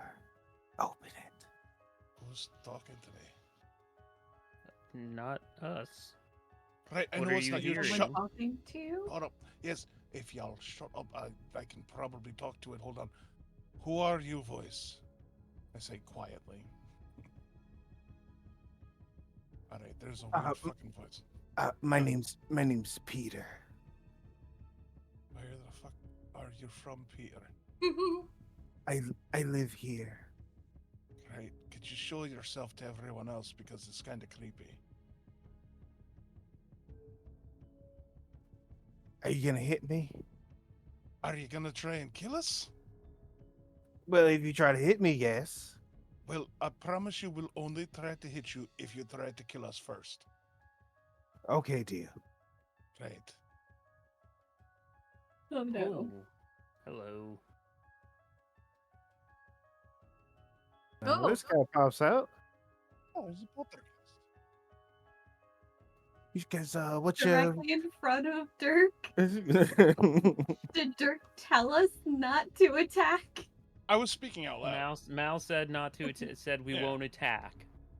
Open it. Who's talking to me? Not us. Right, I What know are it's you not you. hearing? Shut Someone talking to you? Hold up. Yes, if y'all shut up, I can probably talk to it. Hold on. Who are you, voice? I say quietly. Alright, there's a weird fucking voice. My name's Peter. Where the fuck are you from, Peter? I live here. Right, could you show yourself to everyone else because it's kind of creepy? Are you gonna hit me? Are you gonna try and kill us? Well, if you try to hit me, yes. Well, I promise you we'll only try to hit you if you try to kill us first. Okay, deal. Right. Oh no. Oh, hello. Now, Oh. this guy pops out. Oh, there's a poltergeist. You guys, what's your? Directly in front of Dirk. Well, Did Dirk tell us not to attack? I was speaking out loud. Mal said not to. Said we Yeah. won't attack.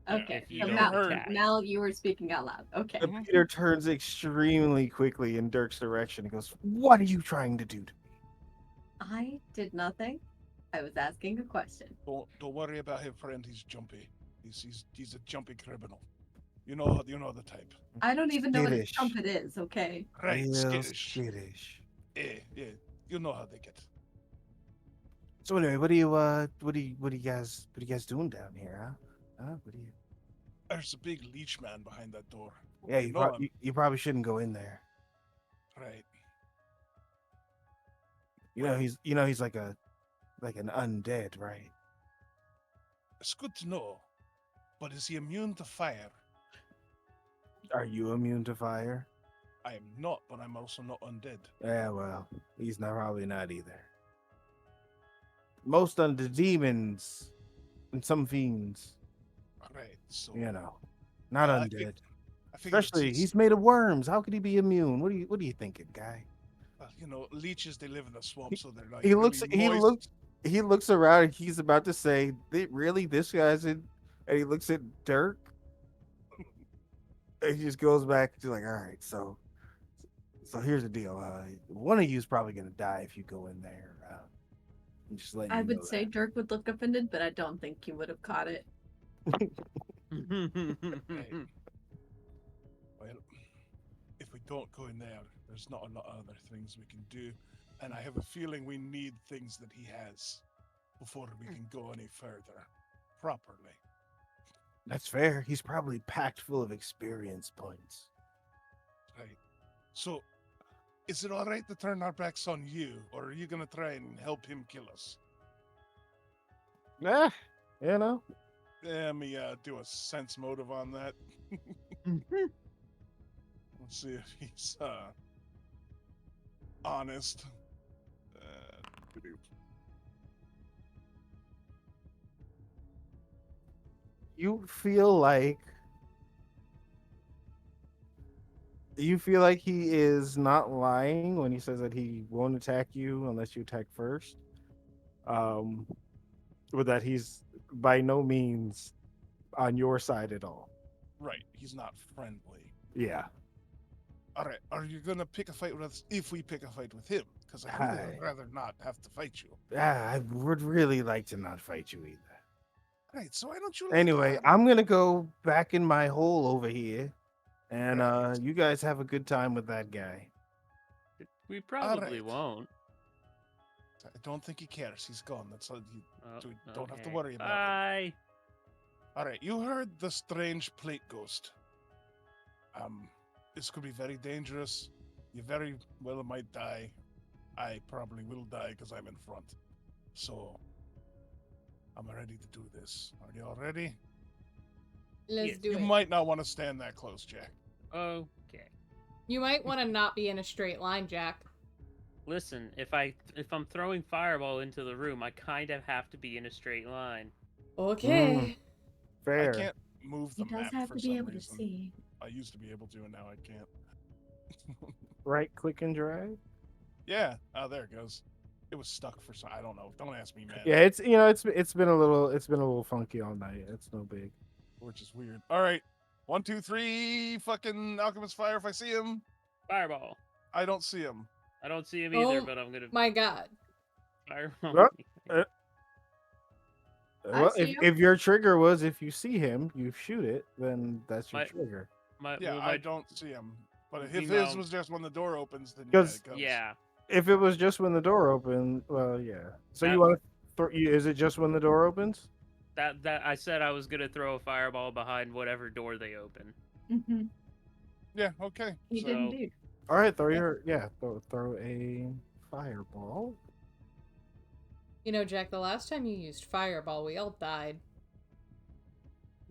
Okay, If you so don't Mal, attack. Mal, you were speaking out loud. Okay. Peter turns extremely quickly in Dirk's direction. He goes, "What are you trying to do to me?" I did nothing. I was asking a question. Don't worry about him, friend. He's jumpy. He's a jumpy criminal. You know the type. I don't even know what a Skittish. trumpet is, okay? Right, Real skittish. skittish. Yeah. You know how they get. So anyway, what are you guys doing down here, huh? What are you? There's a big leech man behind that door. Yeah, You you, know him. you probably shouldn't go in there. Right. You know he's like an undead, right? It's good to know. But is he immune to fire? Are you immune to fire? I am not, but I'm also not undead. Yeah, well, he's probably not either. Most undead demons and some fiends, Right, so not yeah, undead. I figured Especially he's made of worms. How could he be immune? What are you thinking, guy? leeches, they live in the swamp, so they're like He really moist. he looks around and he's about to say, really, this guy's in, and he looks at Dirk. And he just goes back to like, all right, so here's the deal. One of you is probably gonna die if you go in there. I'm just letting I you know would say that. Dirk would look offended, but I don't think he would have caught it. Right. Well, if we don't go in there, there's not a lot of other things we can do, and I have a feeling we need things that he has before we can go any further properly. That's fair. He's probably packed full of experience points. Right. So, is it all right to turn our backs on you, or are you gonna try and help him kill us? Nah, Let me do a sense motive on that. Let's see if he's honest. You feel like he is not lying when he says that he won't attack you unless you attack first. But that he's by no means on your side at all. Right, he's not friendly. Yeah. All right, are you gonna pick a fight with us if we pick a fight with him? Because I would rather not have to fight you. Yeah, I would really like to not fight you either. Right, so why don't you? Anyway, I'm gonna go back in my hole over here, and Right. you guys have a good time with that guy. We probably right. won't. I don't think he cares. He's gone. That's all. You don't have to Okay. worry about it. Bye. All right, you heard the strange plate ghost. This could be very dangerous. You very well might die. I probably will die because I'm in front. So, I'm ready to do this. Are you all ready? Let's do You it. might not want to stand that close, Jack. Okay. You might want to not be in a straight line, Jack. Listen, if I'm throwing fireball into the room, I kind of have to be in a straight line. Okay. I Fair. can't move He the does map have for to be some able to reason. see. I used to be able to, and now I can't. Right click and drag. Yeah. Oh, there it goes. It was stuck for some. I don't know. Don't ask me, man. Yeah, it's been a little funky all night. It's no big. Which is weird. All right. 1, 2, 3. Fucking alchemist fire. If I see him, Fireball. I don't see him. I don't see him either, Oh but I'm gonna my god. fireball. Well, I well, see him. if your trigger was if you see him, you shoot it, then that's your My- trigger. Yeah, well, I don't see him. But if his Meanwhile- was just when the door opens, then yeah, 'Cause- it goes. Yeah. If it was just when the door opened, well, yeah. So you That- want to throw? Is it just when the door opens? That I said I was gonna throw a fireball behind whatever door they open. Mm-hmm. Yeah. Okay. He so, did indeed. All right, throw a fireball. You know, Jack, the last time you used fireball, we all died.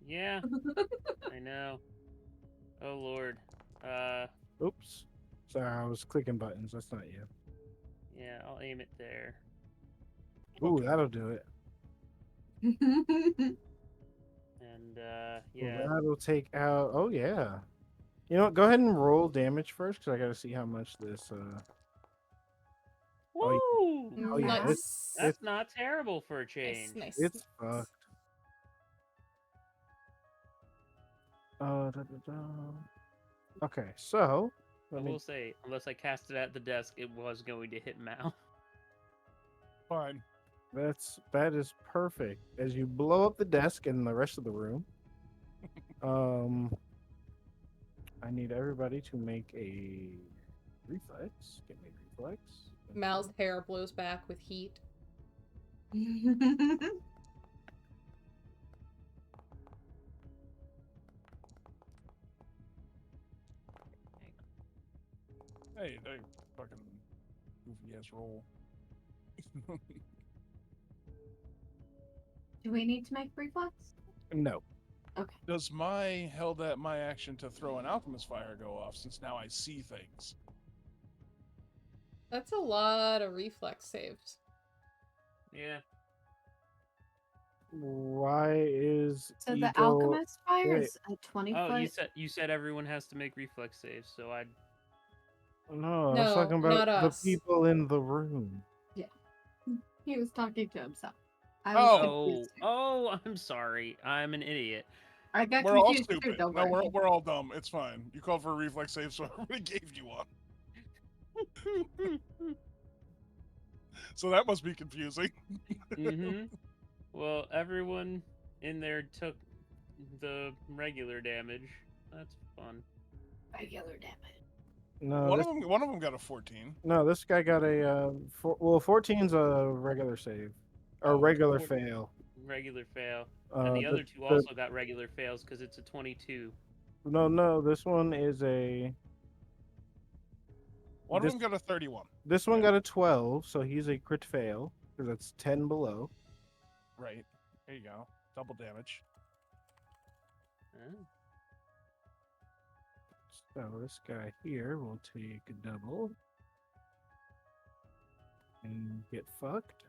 Yeah, I know. Oh lord. Oops. Sorry, I was clicking buttons. That's not you. Yeah, I'll aim it there. Ooh, Okay. that'll do it. And Well, yeah. that'll take out. Oh yeah. You know what? Go ahead and roll damage first, because I got to see how much this. Woo! Oh, yeah, Nice. That's not terrible for a change. Nice. It's fucked. Da, da, da. Okay, so I let me. will say, unless I cast it at the desk, it was going to hit Mal. fine. That is perfect. As you blow up the desk and the rest of the room, I need everybody to make a reflex. Give me a reflex. Mal's hair blows back with heat. Hey, they fucking goofy ass roll. Do we need to make reflex? No. Okay. Does my held at my action to throw an alchemist fire go off since now I see things? That's a lot of reflex saves. Yeah. Why is So the Eagle... alchemist fire Wait. is a 20 Oh, foot. you said everyone has to make reflex saves, so I. No, I was No, talking about not the us. people in the room. He was talking to himself. I Oh. was Oh, confused. oh, I'm sorry. I'm an idiot. I got We're all confused too. stupid. Don't No, worry. we're all dumb. It's fine. You called for a reflex save, so everybody gave you one. So that must be confusing. Mm-hmm. Well, everyone in there took the regular damage. That's fun. Regular damage. No, One of them got a 14. this guy got a 14's a regular save, or Oh, regular four- fail. Regular fail. And the other two also got regular fails because it's a 22. No, this one is a. One This- of them got a 31. This one got a 12, so he's a crit fail because that's 10 below. Right. There you go. Double damage. Oh. So this guy here will take a double and get fucked.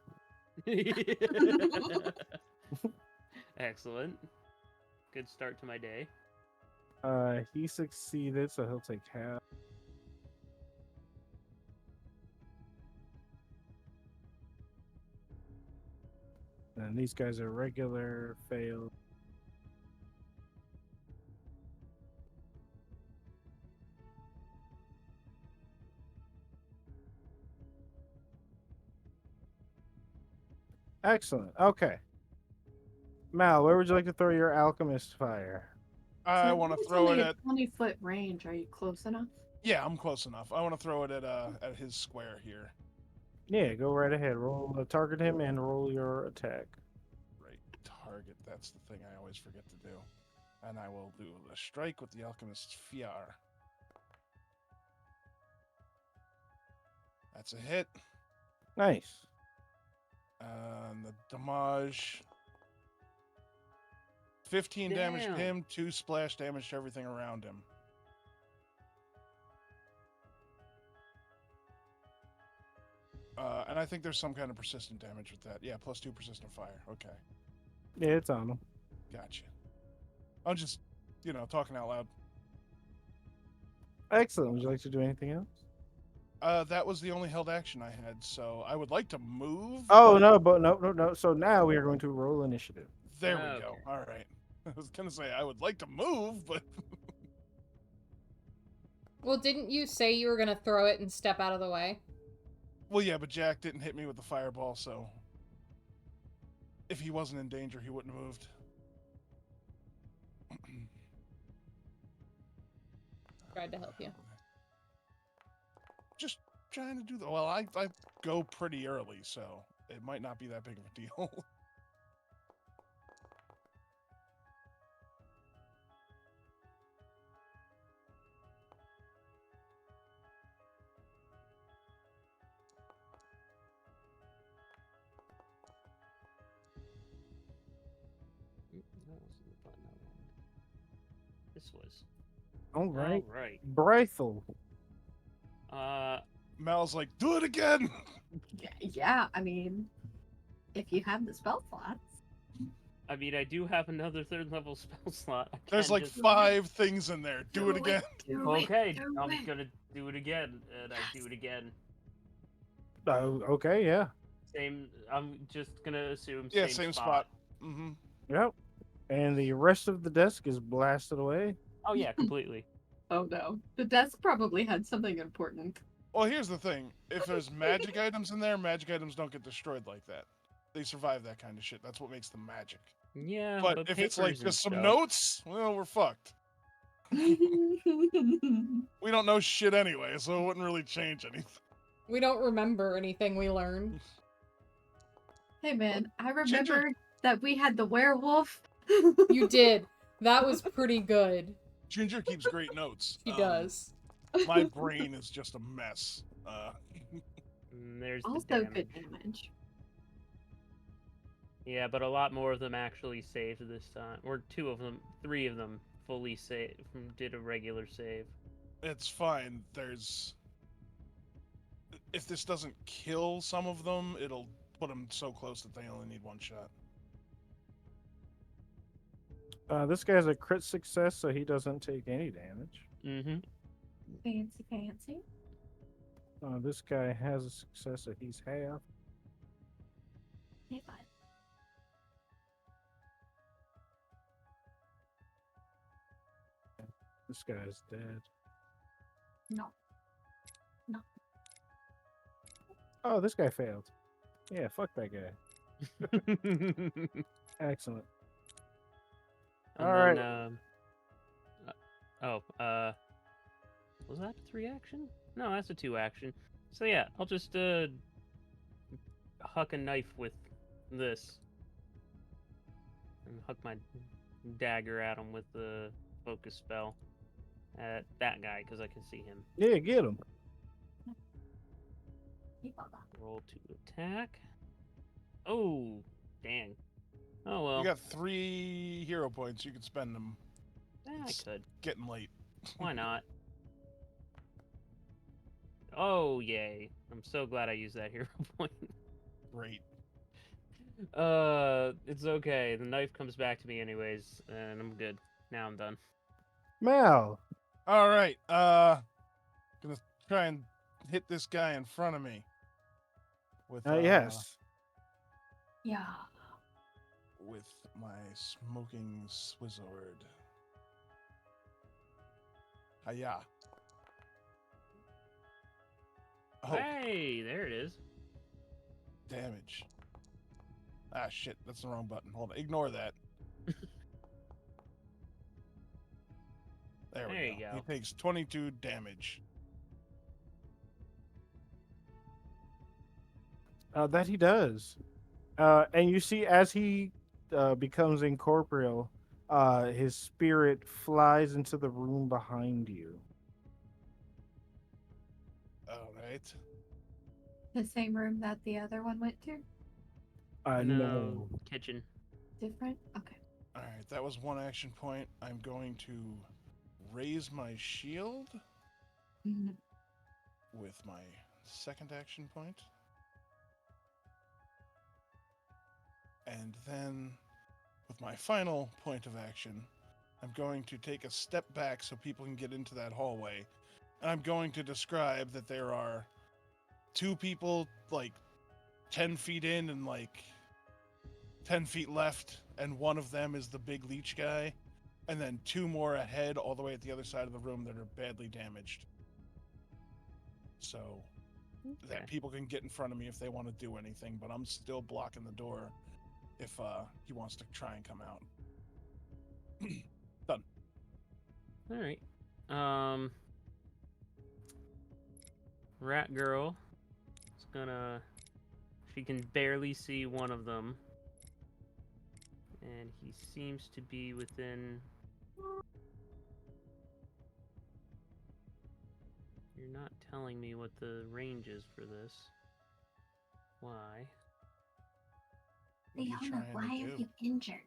Excellent. Good start to my day. He succeeded, so he'll take half. And these guys are regular fail. Excellent. Okay. Mal, where would you like to throw your alchemist fire? I So want to it's throw only it a at. 20-foot range. Are you close enough? Yeah, I'm close enough. I want to throw it at his square here. Yeah, go right ahead. Roll target him and roll your attack. Right. Target. That's the thing I always forget to do. And I will do a strike with the alchemist's fiar. That's a hit. Nice. And the damage. 15 damage to Damn. him, 2 splash damage to everything around him. And I think there's some kind of persistent damage with that. Yeah, +2 persistent fire. Okay, Yeah, it's on him. gotcha. I'm just, talking out loud. Excellent. Would you like to do anything else? That was the only held action I had, so I would like to move. Oh but no, but no. So now we are going to roll initiative. There we Okay. go. All right. I was gonna say I would like to move, but Well, didn't you say you were gonna throw it and step out of the way? well, yeah, but Jack didn't hit me with the fireball, so if he wasn't in danger, he wouldn't have moved. Tried to help you. Just trying to do the. Well, I go pretty early, so it might not be that big of a deal. That wasn't the button I wanted. This was. All right. All right. Brythel. Mal's like, do it again. Yeah, I mean, if you have the spell slots. I mean, I do have another 3rd level spell slot. I There's can like just- 5 things in there. Do it again. Okay, I'm gonna do it again, and I do it again. Okay, yeah. Same. I'm just gonna assume. Yeah, same spot. Mm-hmm. Yep. And the rest of the desk is blasted away. Oh yeah, completely. Oh no. The desk probably had something important. Well, here's the thing. If there's magic items in there, magic items don't get destroyed like that. They survive that kind of shit. That's what makes them magic. Yeah, But if it's like papers and just some stuff- notes, well, we're fucked. We don't know shit anyway, so it wouldn't really change anything. We don't remember anything we learned. Hey man, I Ginger- remember that we had the werewolf. You did. That was pretty good. Ginger keeps great notes. She does. My brain is just a mess. There's the Also damage. good damage. Yeah, but a lot more of them actually saved this time, or 2 of them, 3 of them fully saved. Did a regular save. It's fine. If this doesn't kill some of them, it'll put them so close that they only need 1 shot. This guy's a crit success, so he doesn't take any damage. Mm-hmm. Fancy, fancy. This guy has a success, so he's half. Hey, bud. This guy's dead. No. Oh, this guy failed. Yeah, fuck that guy. Excellent. And All then, right. Was that a 3 action? No, that's a 2 action. So yeah, I'll just huck a knife with this, and huck my dagger at him with the focus spell at that guy because I can see him. Yeah, get him. Hey, Bubba. Roll to attack. Oh, dang. Oh well. You got 3 hero points. You can spend them. I could. Getting late. Why not? Oh, yay. I'm so glad I used that hero point. Great. It's okay. The knife comes back to me anyways, and I'm good. Now I'm done. Mal. All right. Gonna try and hit this guy in front of me. With Yes. Yeah. with my smoking swizzard. Hiya. Oh, Hey, there it is. damage. Ah, shit. That's the wrong button. Hold on. Ignore that. There we There you go. go. He takes 22 damage. That he does. And you see, as he becomes incorporeal, his spirit flies into the room behind you. All right. The same room that the other one went to? No. Kitchen. Different? Okay. All right. That was 1 action point. I'm going to raise my shield Mhm. with my 2nd action point. And then, with my final point of action, I'm going to take a step back so people can get into that hallway. And I'm going to describe that there are 2 people, like, 10 feet in and, like, 10 feet left. And one of them is the big leech guy. And then 2 more ahead, all the way at the other side of the room that are badly damaged. So that people can get in front of me if they want to do anything, but I'm still blocking the door if he wants to try and come out. Done. All right. Rat girl is gonna. She can barely see one of them, and he seems to be within. You're not telling me what the range is for this. Why? What are you Leona, trying why to are do? you injured?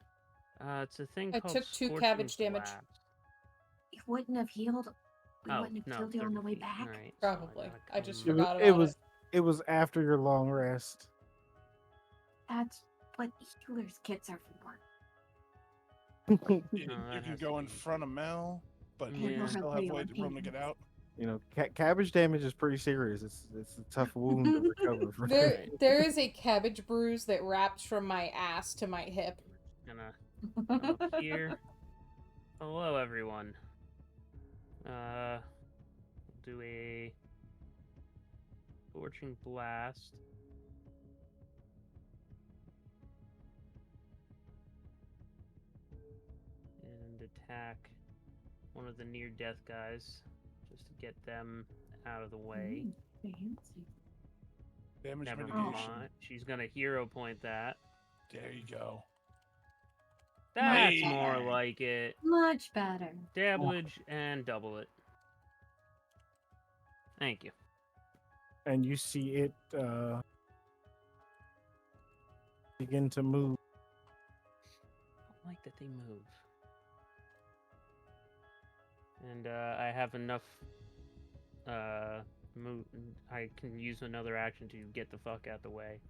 It's a thing I called took 2 Scorching cabbage damage. Blast. You wouldn't have healed. We Oh, wouldn't have no, killed you on 30 the way feet. back. All right, so Probably. gotta I just come- forgot It about was it was after your long rest. That's what healers' kits are for. You, Oh, you that can has go to in be- front of Mel, but Yeah. you still have room to get out. You know, cabbage damage is pretty serious. It's a tough wound to recover from. there is a cabbage bruise that wraps from my ass to my hip. Gonna come up here. Hello, everyone. Do a Scorching Blast. And attack one of the near-death guys, just to get them out of the way. Damage Never mitigation. mind. She's gonna hero point that. There you go. That's Hey. more like it. Much better. Damage and double it. Thank you. And you see it begin to move. I don't like that they move. And I have enough move. I can use another action to get the fuck out the way.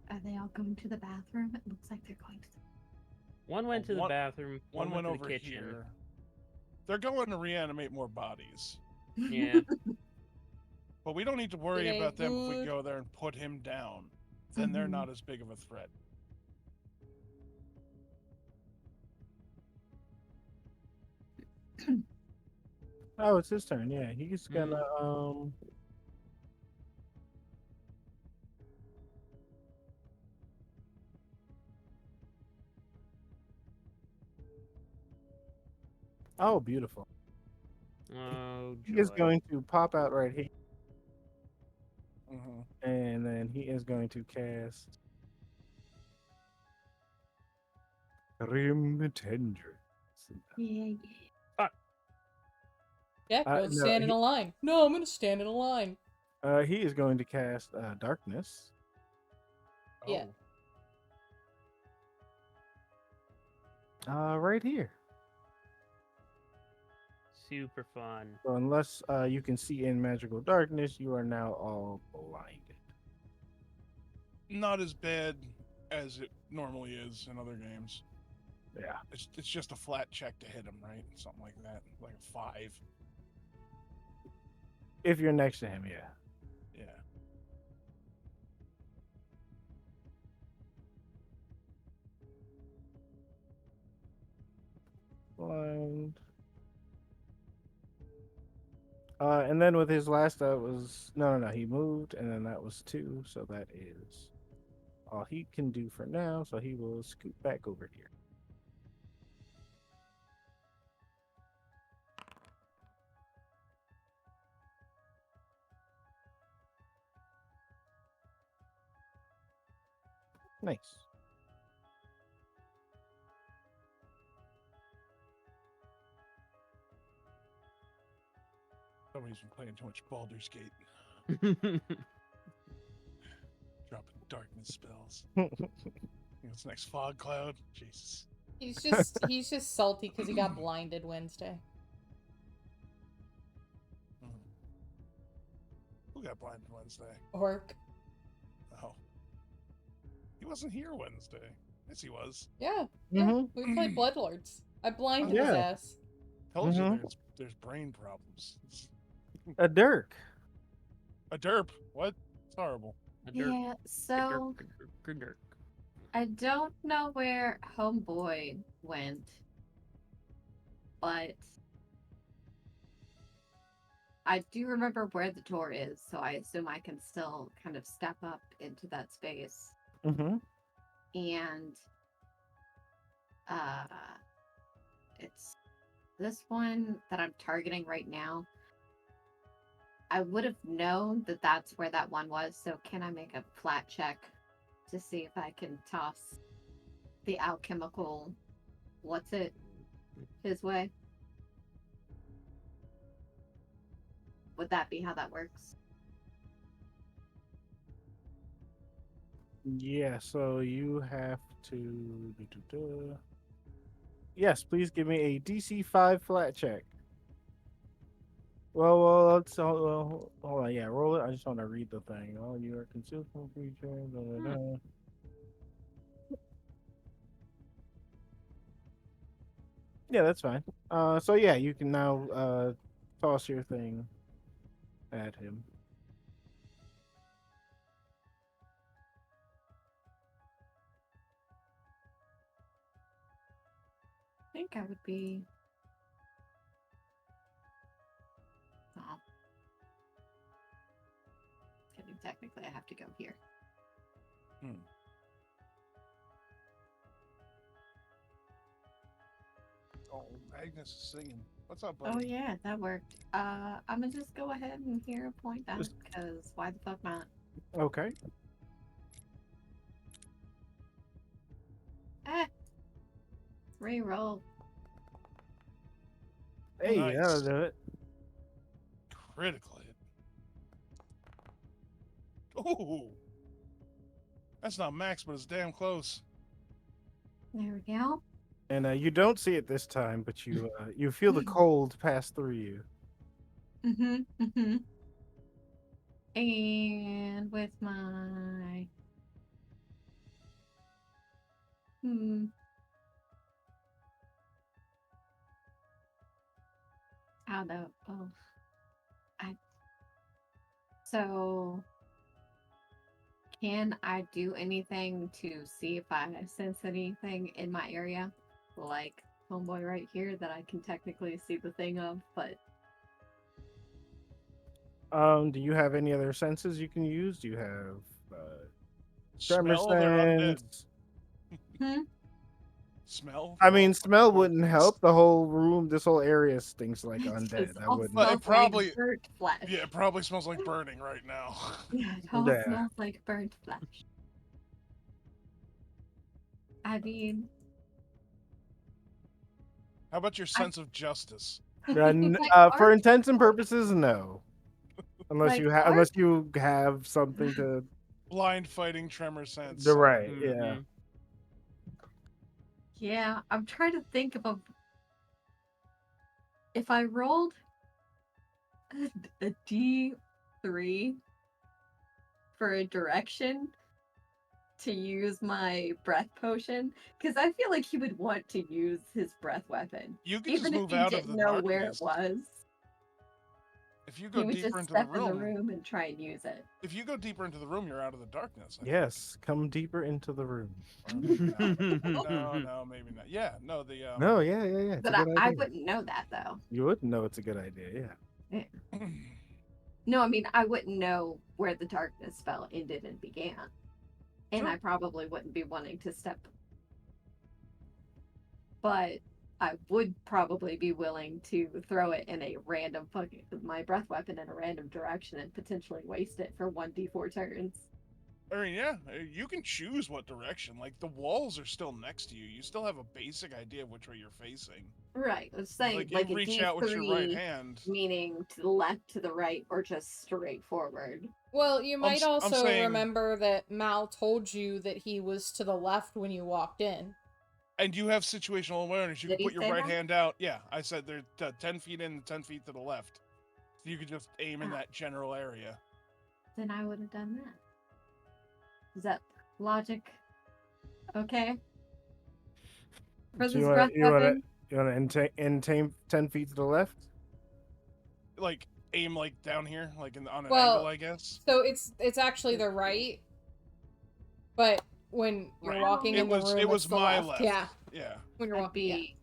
Are they all going to the bathroom? It looks like they're going to. One went to the bathroom. One went to over the kitchen. here. They're going to reanimate more bodies. Yeah. But we don't need to worry It about them if we ain't go there and put him down. Then they're Mhm. not as big of a threat. Oh, it's his turn. Yeah, he's gonna Oh, beautiful. Oh, He is joy. going to pop out right here, Mm-hmm. and then he is going to cast Grim Tendrils. Yeah. Yeah, go No, stand in a line. No, I'm gonna stand in a line. He is going to cast Darkness. Yeah. Right here. Super fun. So unless you can see in magical darkness, you are now all blinded. Not as bad as it normally is in other games. Yeah. It's just a flat check to hit him, right? Something like that. Like a 5. If you're next to him, yeah. Yeah. Blind. And then with his last, that was no. He moved, and then that was 2, so that is all he can do for now. So he will scoot back over here. Nice. Somebody's been playing too much Baldur's Gate. Dropping darkness spells. What's next? Fog cloud? Jesus. He's just salty because he got blinded Wednesday. Who got blinded Wednesday? Orc. Oh. He wasn't here Wednesday. Yes, he was. Yeah. Mhm. We played Bloodlords. I blinded his Yeah. ass. Told you Mhm. there's brain problems. It's A Dirk. a derp. What? It's horrible. A dirk, Yeah, a dirk, so a dirk. I don't know where Homeboy went, but I do remember where the door is, so I assume I can still kind of step up into that space. Mhm. And uh it's this one that I'm targeting right now. I would have known that that's where that one was, so can I make a flat check to see if I can toss the alchemical what's it his way? Would that be how that works? Yeah, so you have to. Yes, please give me a DC 5 flat check. Well, let's hold on. Yeah, roll it. I just want to read the thing. Oh, you are concealed from creature. Blah, blah, blah. Yeah, that's fine. So yeah, you can now toss your thing at him. I think I would be. Well, kidding. Technically, I have to go here. Oh, Agnes is singing. What's up, Oh buddy? yeah, that worked. I'm gonna just go ahead and hero point that Just- because why the fuck not? Okay. Eh, reroll. Hey, that'll Nice. do it. Critical hit. Ooh. That's not max, but it's damn close. There we go. And you don't see it this time, but you feel the cold pass through you. Mm-hmm. And with my how the I so can I do anything to see if I sense anything in my area? Like homeboy right here that I can technically see the thing of, but Do you have any other senses you can use? Do you have tremor Smell? They're undead. sense? Smell? I They're mean, all smell fucking wouldn't corpse. help. The whole room, this whole area stinks like it undead. just That all wouldn't. But it smells like probably, burnt flesh. yeah, it probably smells like burning right now. Yeah, it all Yeah. smells like burnt flesh. I mean, How about your sense of justice? like For art, intents and purposes, no. Unless like you have, art. unless you have something to Blind fighting tremor sense. the right. Mhm. Yeah. Yeah, I'm trying to think of if I rolled a D3 for a direction to use my breath potion, because I feel like he would want to use his breath weapon, You can even just if move he out of didn't the know where it darkness. was. If you He go would deeper just into the step in the room, room and try and use it. if you go deeper into the room, you're out of the darkness. I Yes. Come deeper into the room. think. No, maybe not. Yeah, no, the No. Yeah. It's But a good I idea. wouldn't know that though. You wouldn't know it's a good idea. Yeah. No, I mean I wouldn't know where the darkness spell ended and began. And Sure. I probably wouldn't be wanting to step. But I would probably be willing to throw it in a random fucking my breath weapon in a random direction and potentially waste it for 1d4 turns. I mean, yeah, you can choose what direction. Like the walls are still next to you. You still have a basic idea of which way you're facing. Right. I was saying Like like you a reach out with your right D3 hand. meaning to the left, to the right, or just straight forward. Well, you might I'm also saying- remember that Mal told you that he was to the left when you walked in. And you have situational awareness. You Did can he put your say right that? hand out. Yeah, I said they're 10 feet in, 10 feet to the left. You could just aim in Ah. that general area. Then I would have done that. Is that logic? Okay. Prison's you breath weapon. want to entain 10 feet to the left? Like aim like down here, like on an Well, angle, I guess. So it's actually the right, but when you're Right. walking in the room, it was it's the my left. Yeah, Yeah. when you're I'd walking, yeah. be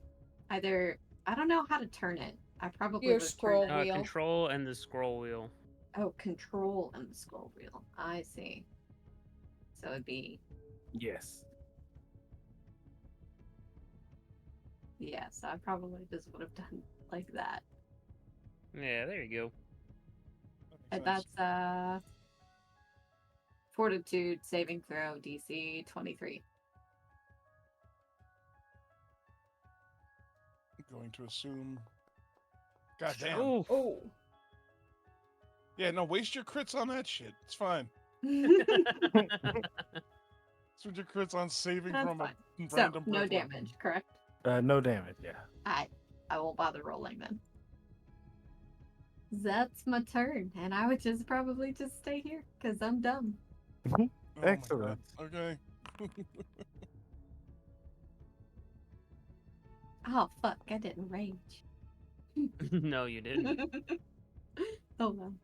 either. I don't know how to turn it. I probably Your would have scroll turned it. wheel. Control and the scroll wheel. Oh, control and the scroll wheel. I see. So it'd be Yes. so I probably just would have done like that. Yeah, there you go. That makes sense. That's Fortitude saving throw DC 23. I'm going to assume. God damn. Oh, Oh, Yeah, no, waste your crits on that shit. It's fine. Waste your crits on saving That's from fine. a So random no breath weapon. damage, correct? No damage. Yeah. I won't bother rolling then. That's my turn, and I would just probably just stay here because I'm dumb. Oh my God. Excellent. Okay. Oh fuck! I didn't rage. no, you didn't. Oh well.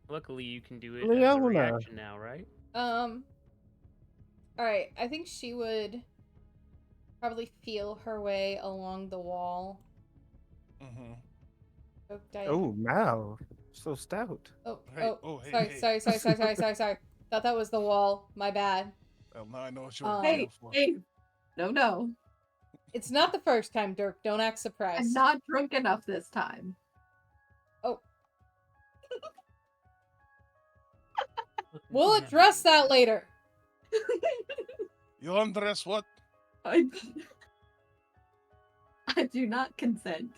Luckily, you can do it as a Leona. reaction now, right? all right. I think she would probably feel her way along the wall. Mm-hmm. Oh, Mal. So stout. Hey, hey, Sorry. Thought that was the wall. My bad. Well, now I know what you were Hey, going for. hey! No. It's not the first time, Dirk. Don't act surprised. I'm not drunk enough this time. Oh. We'll address that later. You undress what? I do not consent.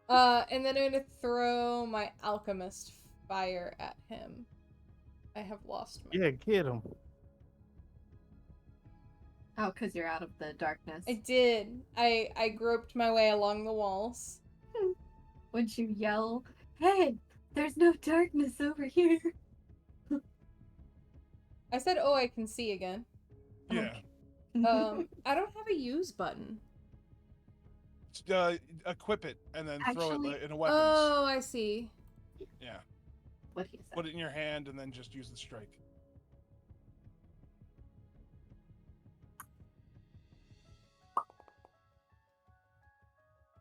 And then I'm gonna throw my alchemist fire at him. I have lost my. Yeah, get him. Oh, because you're out of the darkness. I did. I groped my way along the walls. Would you yell, "Hey, there's no darkness over here"? I said, "Oh, I can see again." Yeah. I don't have a use button. Equip it and then throw Actually- it in a weapons. Oh, I see. Yeah. What he said. Put it in your hand and then just use the strike.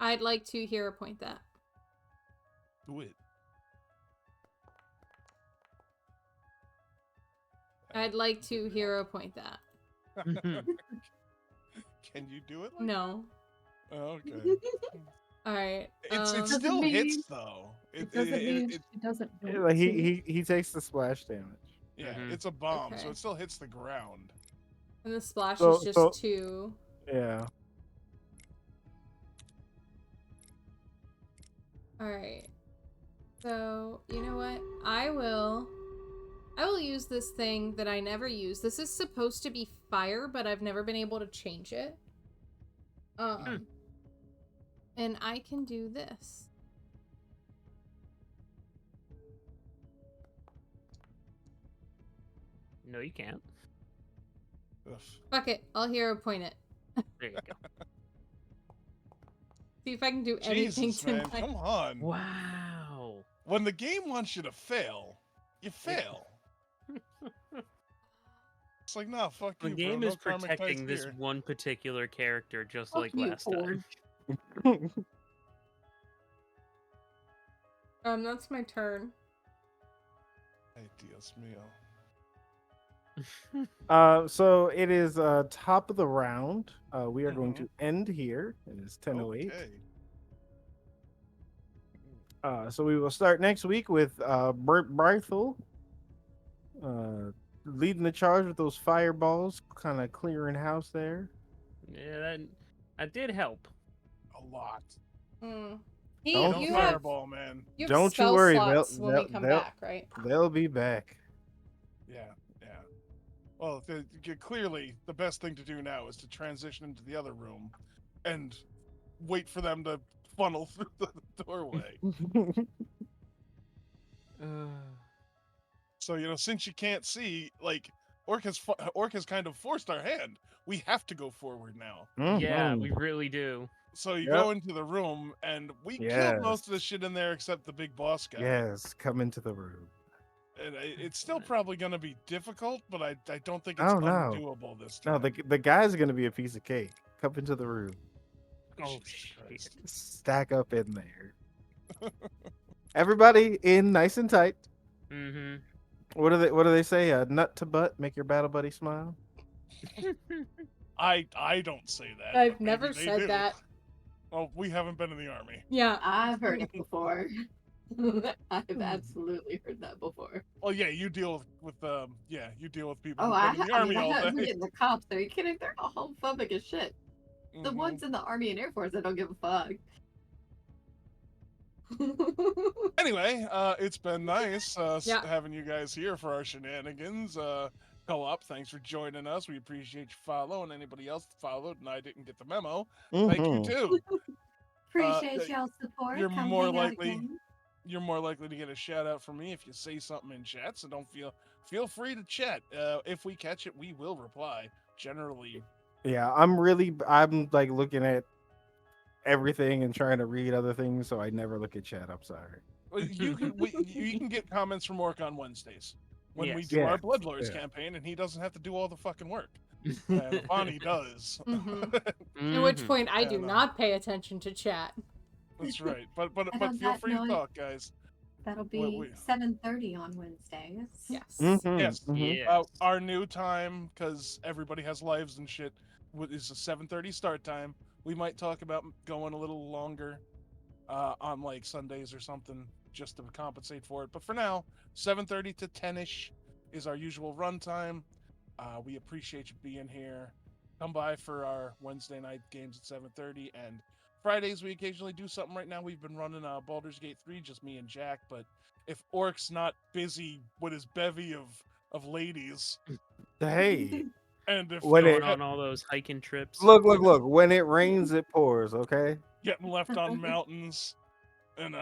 I'd like to hero point that. Do it. I'd like to hero point that. Can you do it? Like No. that? Oh, okay. All right. It still hits though. It doesn't mean it doesn't. Yeah, like he takes the splash damage. Yeah, Mhm. it's a bomb, so Okay. it still hits the ground. And the splash So- is just so- 2. Yeah. All right. So, you know what? I will use this thing that I never use. This is supposed to be fire, but I've never been able to change it. And I can do this. No, you can't. Ugh. Fuck it. I'll hero point it. There you go. See if I can do anything Jesus, man, tonight. come on. Wow. When the game wants you to fail, you fail. It's like, no, fuck The you, game bro. is No karmic protecting ties this here. one particular character, just Fuck like you, last time. Forge. That's my turn. Ay, Dios mío. So it is top of the round. We are going to end here. It is 10:08. Okay. So we will start next week with Bert Brythel leading the charge with those fireballs, kind of clearing house there. Yeah, that did help. A lot. Mm. Don't You Don't have fireball, man. you have Don't you spell worry, slots they'll- when we they'll- come they'll- back, right? They'll be back. Yeah. Well, clearly, the best thing to do now is to transition into the other room and wait for them to funnel through the doorway. So, since you can't see, like, Orc has kind of forced our hand. We have to go forward now. Yeah, Mhm. we really do. So you Yep. go into the room, and we killed most of the Yes. shit in there except the big boss guy. Yes, come into the room. And it's still probably going to be difficult, but I don't think it's Oh no, undoable this no, time. the guy's gonna be a piece of cake. Come into the room. Oh Jesus shit. Christ. Stack up in there. Everybody in nice and tight. Mm-hmm. What do they say? Nut to butt, make your battle buddy smile. I don't say that. I've but maybe never they said do. that. Well, we haven't been in the army. Yeah. I've heard it before. I've Hmm. absolutely heard that before. Well, yeah, you deal with you deal with people Oh, who've been in the I army mean, I all haven't heard day. it in the cops. Are you kidding? They're all homophobic as shit. The Mhm. ones in the Army and Air Force that don't give a fuck. Anyway, it's been nice Yeah. having you guys here for our shenanigans. Co-op, thanks for joining us. We appreciate you following. Anybody else that followed and I didn't get the memo, thank you Mhm. too. Appreciate y'all's support. You're Come more hang out likely again. you're more likely to get a shout out from me if you say something in chat. So don't feel free to chat. If we catch it, we will reply. Generally, Yeah, I'm like looking at everything and trying to read other things, so I never look at chat. I'm sorry. you can get comments from Orc on Wednesdays when we Yes. do our Yeah, Bloodlords yeah. campaign, and he doesn't have to do all the fucking work. And Bonnie does. Mhm. At which Mhm. point I do And, not pay attention to chat. That's right. And But on feel that free to note, talk, guys. that'll We- be we- 7:30 on Wednesdays. Yes. Mhm, Yes. mhm. Yeah. Our new time, because everybody has lives and shit, is a 7:30 start time. We might talk about going a little longer on like Sundays or something just to compensate for it. But for now, 7:30 to 10ish is our usual run time. We appreciate you being here. Come by for our Wednesday night games at 7:30, and Fridays we occasionally do something. Right now we've been running Baldur's Gate 3, just me and Jack. But if Orc's not busy with his bevy of ladies, Hey, and if when Going it on all those hiking trips. look, when it rains, it pours. Okay. getting left on mountains, and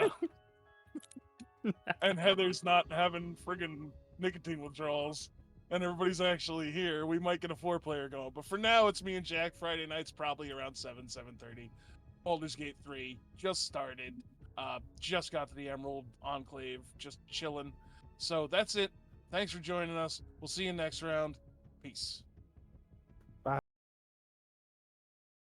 and Heather's not having friggin' nicotine withdrawals, and everybody's actually here, we might get a 4-player going. But for now, it's me and Jack. Friday nights probably around 7:30. Baldur's Gate 3 just started. Just got to the Emerald Enclave, just chilling. So that's it. Thanks for joining us. We'll see you next round. Peace.